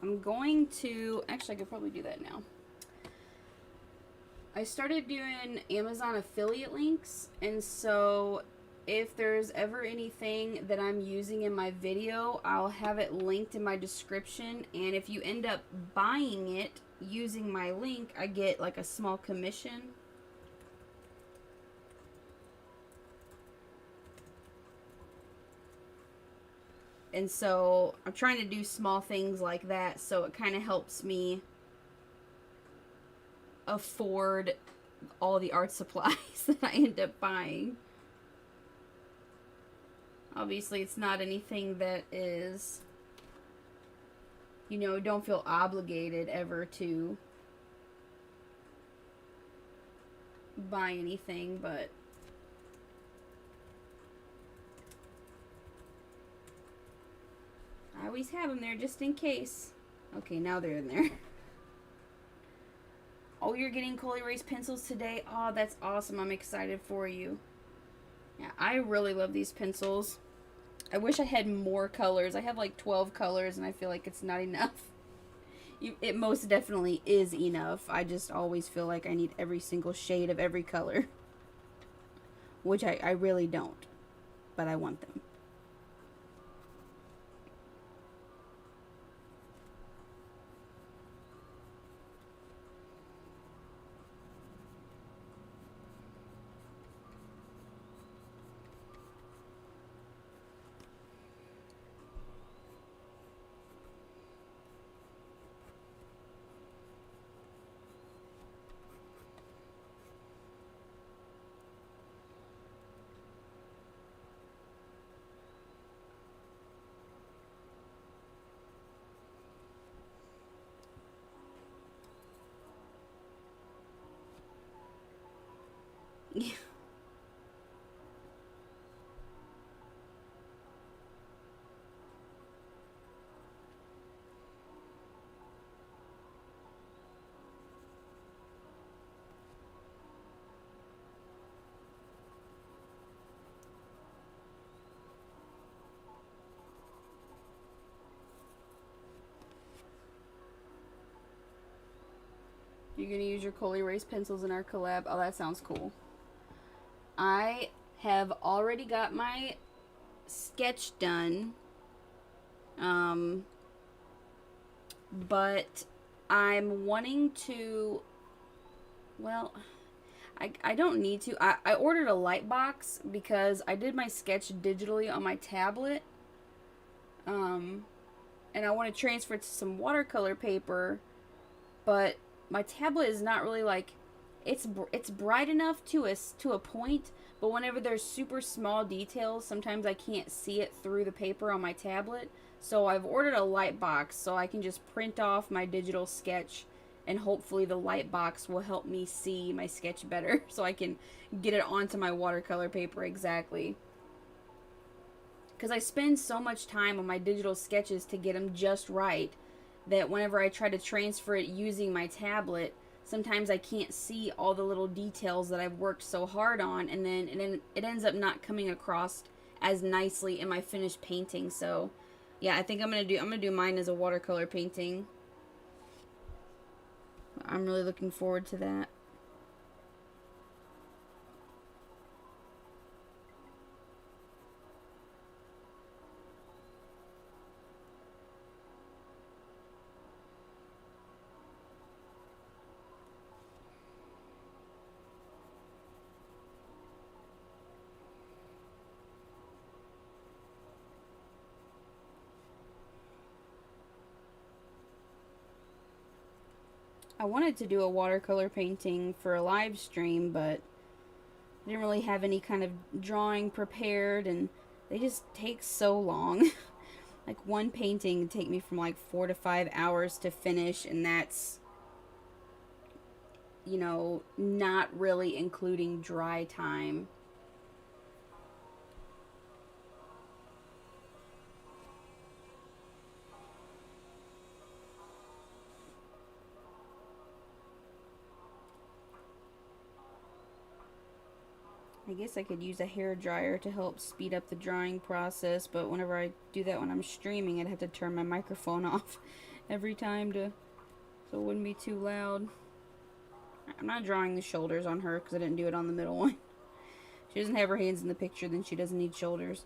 I'm going to, actually I could probably do that now. I started doing Amazon affiliate links, and so if there's ever anything that I'm using in my video, I'll have it linked in my description, and if you end up buying it using my link, I get like a small commission. And so I'm trying to do small things like that, so it kind of helps me afford all the art supplies that I end up buying. Obviously, it's not anything that is, you know, don't feel obligated ever to buy anything, but I always have them there just in case. Okay, now they're in there. Oh, you're getting coal erase pencils today? Oh, that's awesome. I'm excited for you. Yeah, I really love these pencils. I wish I had more colors. I have like 12 colors, and I feel like it's not enough. It most definitely is enough. I just always feel like I need every single shade of every color. Which I really don't. But I want them. Yeah. You're going to use your coal erase pencils in our collab? Oh, that sounds cool. I have already got my sketch done. But I'm wanting to, well, I don't need to. I ordered a light box because I did my sketch digitally on my tablet. And I want to transfer it to some watercolor paper, but my tablet is not really like, it's bright enough to a point, but whenever there's super small details, sometimes I can't see it through the paper on my tablet. So I've ordered a light box so I can just print off my digital sketch, and hopefully the light box will help me see my sketch better so I can get it onto my watercolor paper exactly. Because I spend so much time on my digital sketches to get them just right that whenever I try to transfer it using my tablet, sometimes I can't see all the little details that I've worked so hard on, and then it ends up not coming across as nicely in my finished painting. So yeah, I think I'm gonna do mine as a watercolor painting. I'm really looking forward to that. I wanted to do a watercolor painting for a live stream, but I didn't really have any kind of drawing prepared, and they just take so long. Like one painting would take me from like 4 to 5 hours to finish, and that's, you know, not really including dry time. I guess I could use a hair dryer to help speed up the drying process, but whenever I do that when I'm streaming, I'd have to turn my microphone off every time so it wouldn't be too loud. I'm not drawing the shoulders on her because I didn't do it on the middle one. She doesn't have her hands in the picture, then she doesn't need shoulders.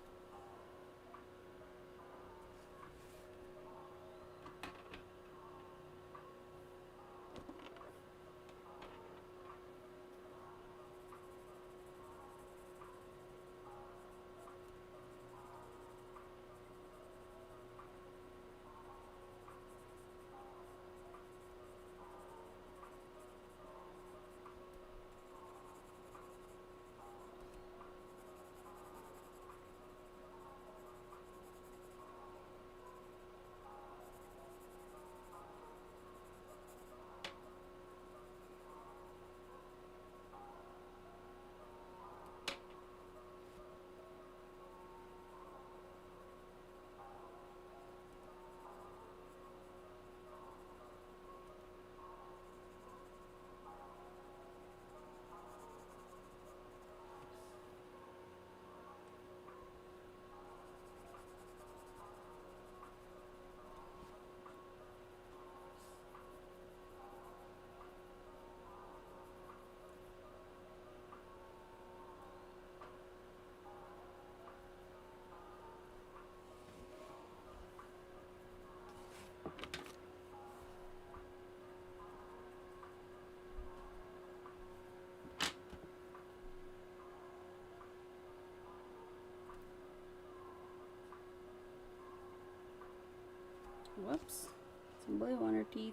Whoops. Some blue on her teeth.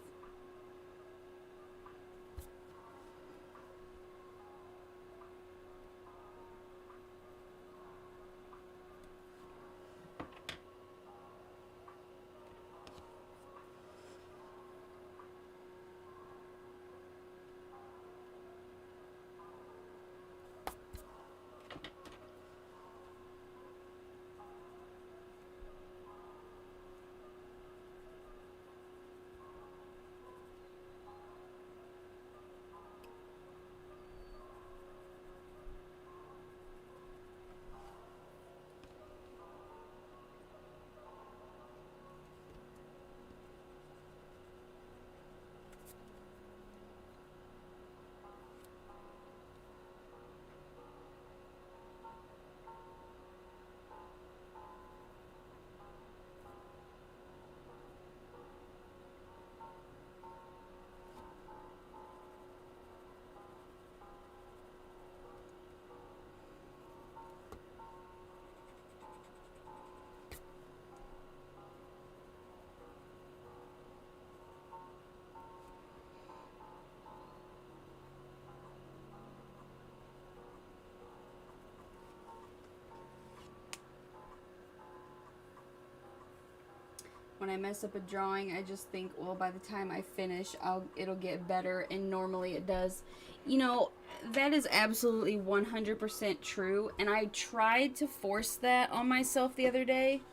When I mess up a drawing, I just think, well, by the time I finish, it'll get better, and normally it does. You know, that is absolutely 100% true, and I tried to force that on myself the other day.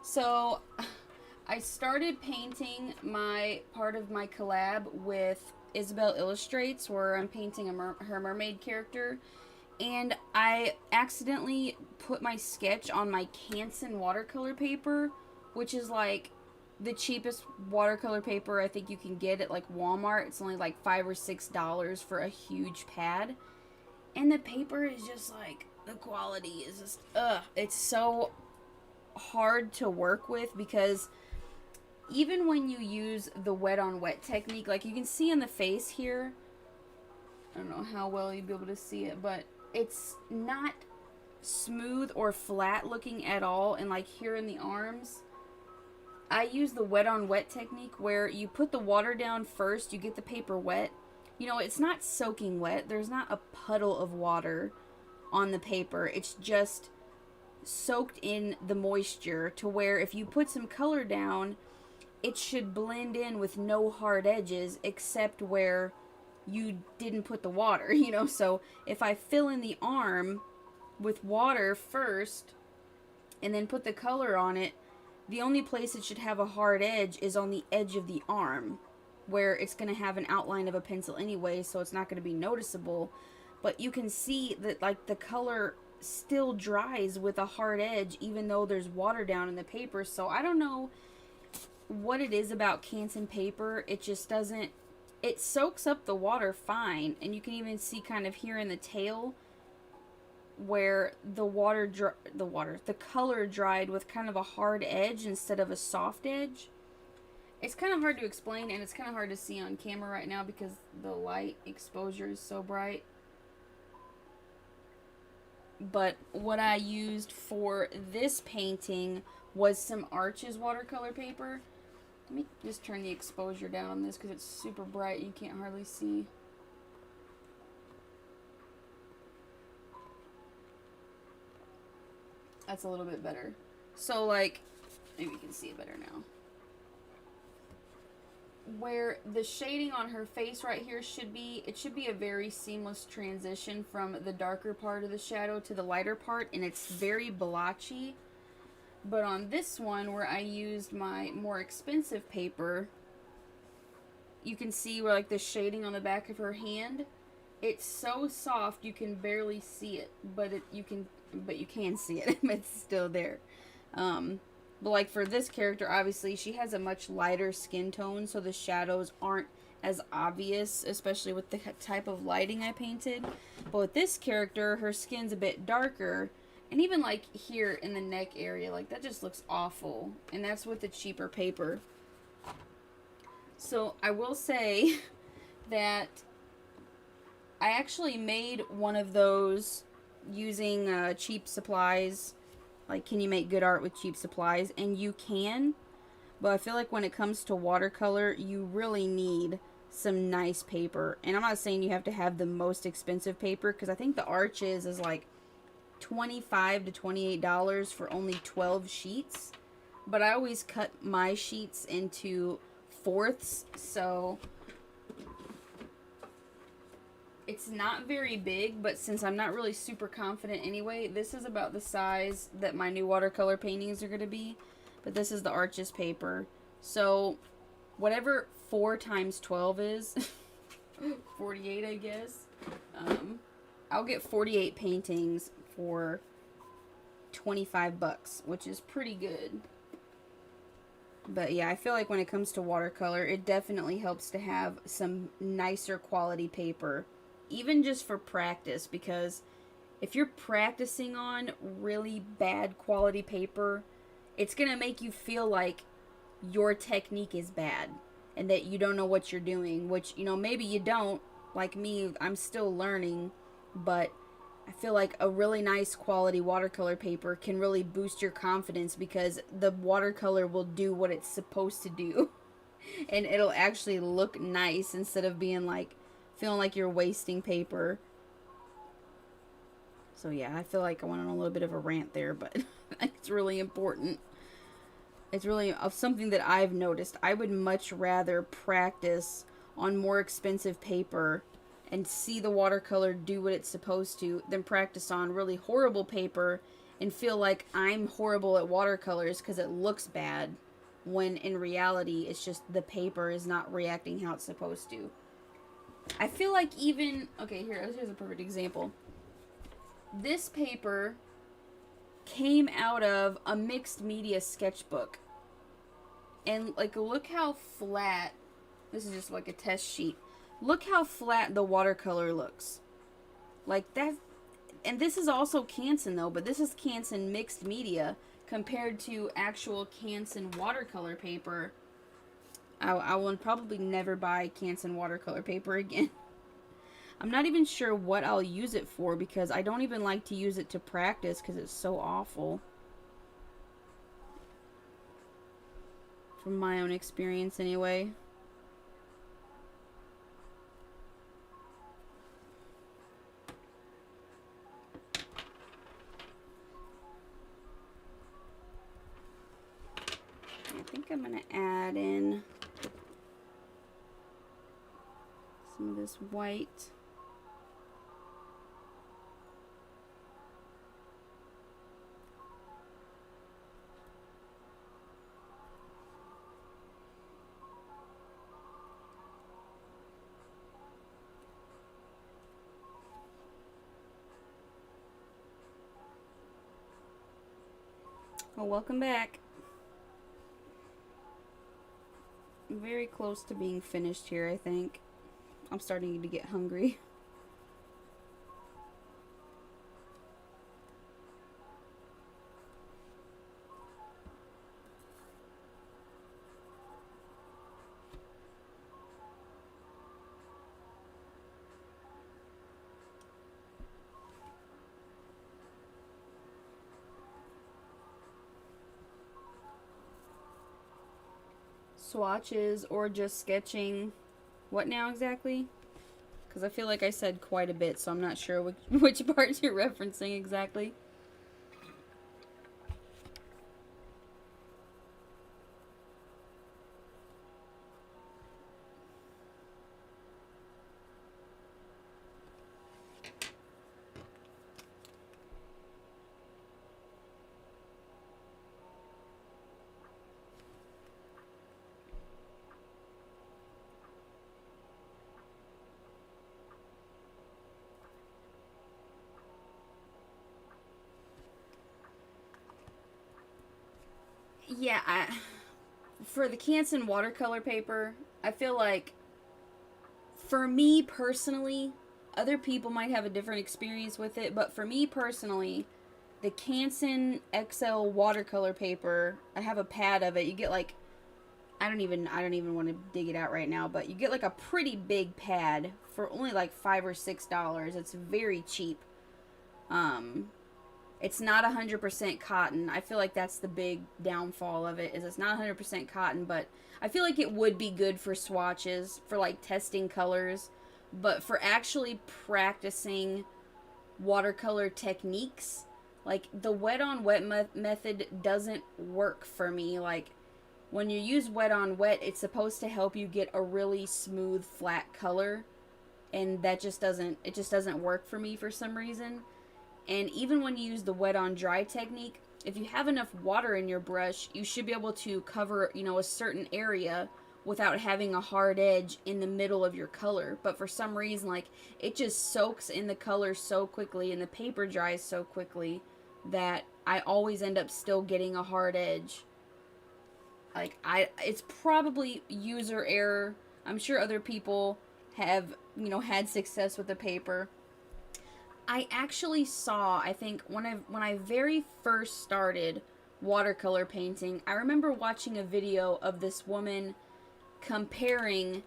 So, I started painting my part of my collab with Isabel Illustrates, where I'm painting her mermaid character, and I accidentally put my sketch on my Canson watercolor paper, which is like the cheapest watercolor paper I think you can get at like Walmart. It's only like $5 or $6 for a huge pad. And the paper is just like, the quality is just, it's so hard to work with, because even when you use the wet on wet technique, like you can see in the face here, I don't know how well you'll be able to see it, but it's not smooth or flat looking at all. And like here in the arms, I use the wet on wet technique, where you put the water down first, you get the paper wet. You know, it's not soaking wet. There's not a puddle of water on the paper. It's just soaked in the moisture, to where if you put some color down, it should blend in with no hard edges except where you didn't put the water, you know. So if I fill in the arm with water first and then put the color on it, the only place it should have a hard edge is on the edge of the arm, where it's going to have an outline of a pencil anyway, so it's not going to be noticeable. but you can see that like the color still dries with a hard edge even though there's water down in the paper. So I don't know what it is about Canson paper. It just doesn't, it soaks up the water fine, and you can even see kind of here in the tail where the color dried with kind of a hard edge instead of a soft edge. It's kind of hard to explain, and it's kind of hard to see on camera right now because the light exposure is so bright. But what I used for this painting was some Arches watercolor paper. Let me just turn the exposure down on this because it's super bright. You can't hardly see. That's a little bit better. So like, maybe you can see it better now. Where the shading on her face right here should be, it should be a very seamless transition from the darker part of the shadow to the lighter part, and it's very blotchy. But on this one, where I used my more expensive paper, you can see where like the shading on the back of her hand, it's so soft you can barely see it, but you can see it. It's still there. But like for this character, obviously she has a much lighter skin tone, so the shadows aren't as obvious, especially with the type of lighting I painted. But with this character, her skin's a bit darker, and even like here in the neck area, like that just looks awful, and that's with the cheaper paper. So I will say that I actually made one of those using cheap supplies. Like, can you make good art with cheap supplies? And you can, but I feel like when it comes to watercolor, you really need some nice paper. And I'm not saying you have to have the most expensive paper, because I think the Arches is like $25 to $28 for only 12 sheets. But I always cut my sheets into fourths, so it's not very big, but since I'm not really super confident anyway, this is about the size that my new watercolor paintings are going to be. But this is the Arches paper. So whatever 4 times 12 is, 48 I guess, I'll get 48 paintings for $25, which is pretty good. But yeah, I feel like when it comes to watercolor, it definitely helps to have some nicer quality paper, even just for practice, because if you're practicing on really bad quality paper, it's going to make you feel like your technique is bad and that you don't know what you're doing, which, you know, maybe you don't. Like me, I'm still learning, but I feel like a really nice quality watercolor paper can really boost your confidence, because the watercolor will do what it's supposed to do. And it'll actually look nice instead of being like, feeling like you're wasting paper. So yeah, I feel like I went on a little bit of a rant there, but it's really important. It's really something that I've noticed. I would much rather practice on more expensive paper and see the watercolor do what it's supposed to than practice on really horrible paper and feel like I'm horrible at watercolors because it looks bad, when in reality it's just the paper is not reacting how it's supposed to. I feel like even, okay, here's a perfect example. This paper came out of a mixed media sketchbook. And like, look how flat, this is just like a test sheet. Look how flat the watercolor looks. Like that, and this is also Canson though, but this is Canson mixed media compared to actual Canson watercolor paper. I will probably never buy Canson watercolor paper again. I'm not even sure what I'll use it for, because I don't even like to use it to practice because it's so awful. From my own experience anyway. I think I'm going to add in some of this white. Oh, welcome back. I'm very close to being finished here, I think. I'm starting to get hungry. Swatches or just sketching. What now exactly? Because I feel like I said quite a bit, so I'm not sure which parts you're referencing exactly. Yeah, for the Canson watercolor paper, I feel like for me personally, other people might have a different experience with it, but for me personally, the Canson XL watercolor paper, I have a pad of it. You get like I don't even want to dig it out right now, but you get like a pretty big pad for only like $5 or $6. It's very cheap. Um it's not 100% cotton. I feel like that's the big downfall of it, is it's not 100% cotton, but I feel like it would be good for swatches, for like testing colors, but for actually practicing watercolor techniques, like the wet on wet method doesn't work for me. Like when you use wet on wet, it's supposed to help you get a really smooth flat color, and that just doesn't work for me for some reason. And even when you use the wet on dry technique, if you have enough water in your brush, you should be able to cover, a certain area without having a hard edge in the middle of your color. But for some reason, like, it just soaks in the color so quickly and the paper dries so quickly that I always end up still getting a hard edge. Like, it's probably user error. I'm sure other people have, had success with the paper. I actually saw, I think, when I very first started watercolor painting, I remember watching a video of this woman comparing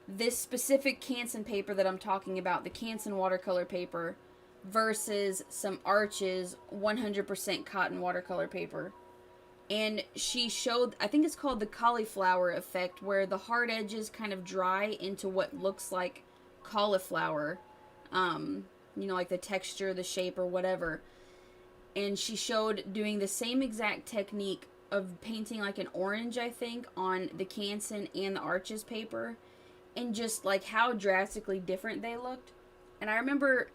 this specific Canson paper that I'm talking about, the Canson watercolor paper, versus some Arches 100% cotton watercolor paper. And she showed, I think it's called the cauliflower effect, where the hard edges kind of dry into what looks like cauliflower. Like the texture, the shape, or whatever. And she showed doing the same exact technique of painting like an orange, I think, on the Canson and the Arches paper, and just like how drastically different they looked. And I remember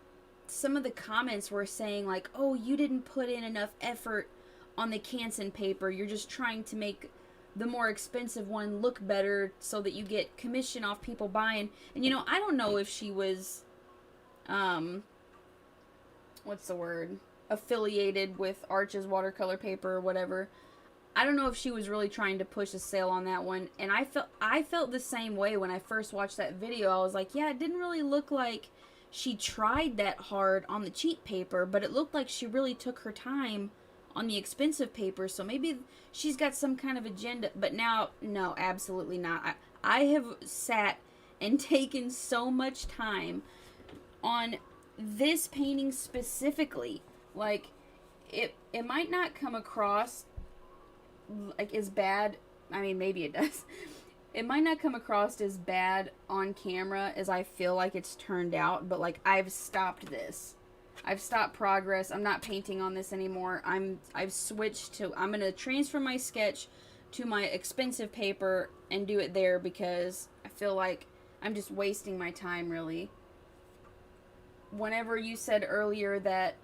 some of the comments were saying like, oh, you didn't put in enough effort on the Canson paper. You're just trying to make the more expensive one look better so that you get commission off people buying. And I don't know if she was what's the word? Affiliated with Arches watercolor paper or whatever. I don't know if she was really trying to push a sale on that one. And I felt the same way when I first watched that video. I was like, yeah, it didn't really look like she tried that hard on the cheap paper, but it looked like she really took her time on the expensive paper. So maybe she's got some kind of agenda. But now, no, absolutely not. I have sat and taken so much time on this painting specifically. Like, it might not come across like as bad. I mean, maybe it does. It might not come across as bad on camera as I feel like it's turned out, but like, I've stopped this. I've stopped progress. I'm not painting on this anymore. I've switched to, I'm going to transfer my sketch to my expensive paper and do it there, because I feel like I'm just wasting my time, really. Whenever you said earlier that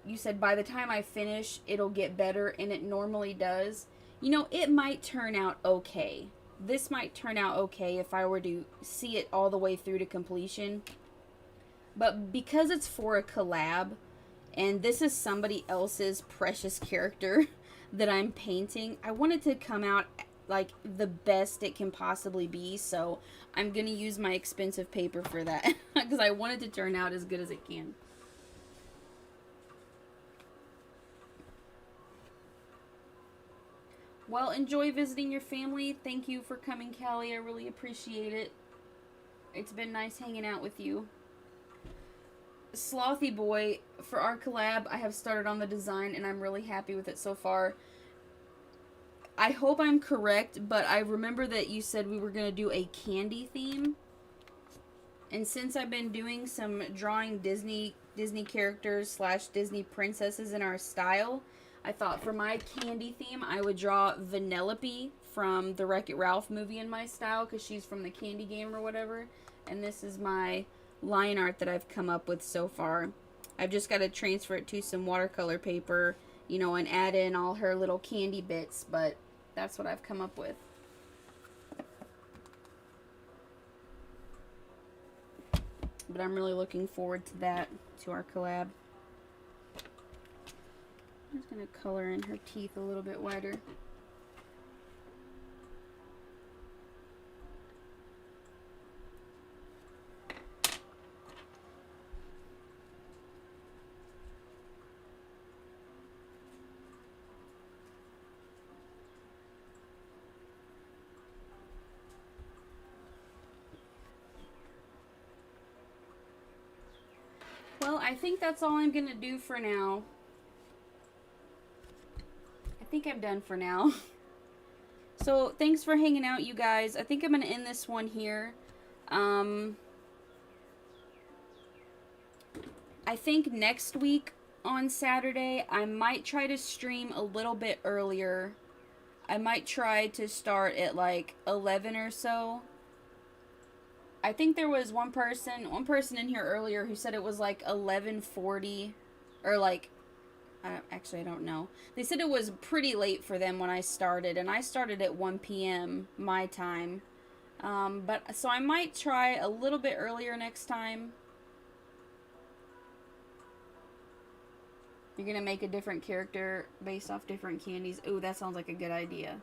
you said by the time I finish it'll get better, and it normally does, it might turn out okay. This might turn out okay if I were to see it all the way through to completion. But because it's for a collab, and this is somebody else's precious character, that I'm painting, I want it to come out like the best it can possibly be, so I'm gonna use my expensive paper for that because I want it to turn out as good as it can. Well, enjoy visiting your family. Thank you for coming, Callie. I really appreciate it. It's been nice hanging out with you. Slothy Boy, for our collab, I have started on the design and I'm really happy with it so far. I hope I'm correct, but I remember that you said we were going to do a candy theme. And since I've been doing some drawing Disney characters / Disney princesses in our style, I thought for my candy theme, I would draw Vanellope from the Wreck-It Ralph movie in my style, because she's from the candy game or whatever. And this is my line art that I've come up with so far. I've just got to transfer it to some watercolor paper, you know, and add in all her little candy bits, but that's what I've come up with. But I'm really looking forward to that, to our collab. I'm just going to color in her teeth a little bit wider. Well, I think that's all I'm going to do for now. I think I'm done for now. So, thanks for hanging out, you guys. I think I'm going to end this one here. I think next week on Saturday, I might try to stream a little bit earlier. I might try to start at like 11 or so. I think there was one person in here earlier who said it was like 11:40 or like, actually I don't know. They said it was pretty late for them when I started, and I started at 1 p.m. my time. But so I might try a little bit earlier next time. You're gonna make a different character based off different candies. Ooh, that sounds like a good idea.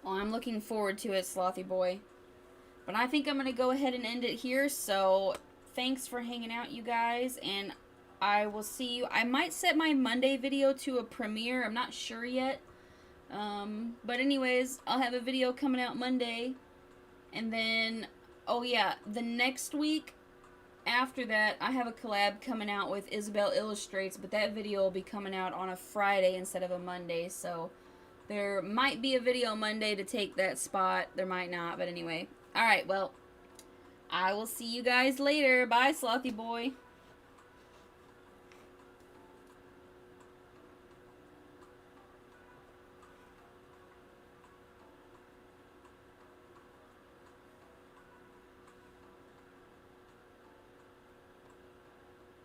Well, I'm looking forward to it, Slothy Boy. But I think I'm going to go ahead and end it here. So, thanks for hanging out, you guys. And I will see you. I might set my Monday video to a premiere. I'm not sure yet. But anyways, I'll have a video coming out Monday. And then, oh yeah, the next week after that, I have a collab coming out with Isabel Illustrates. But that video will be coming out on a Friday instead of a Monday. So, there might be a video Monday to take that spot. There might not, but anyway. Alright, well, I will see you guys later. Bye, Slothy Boy.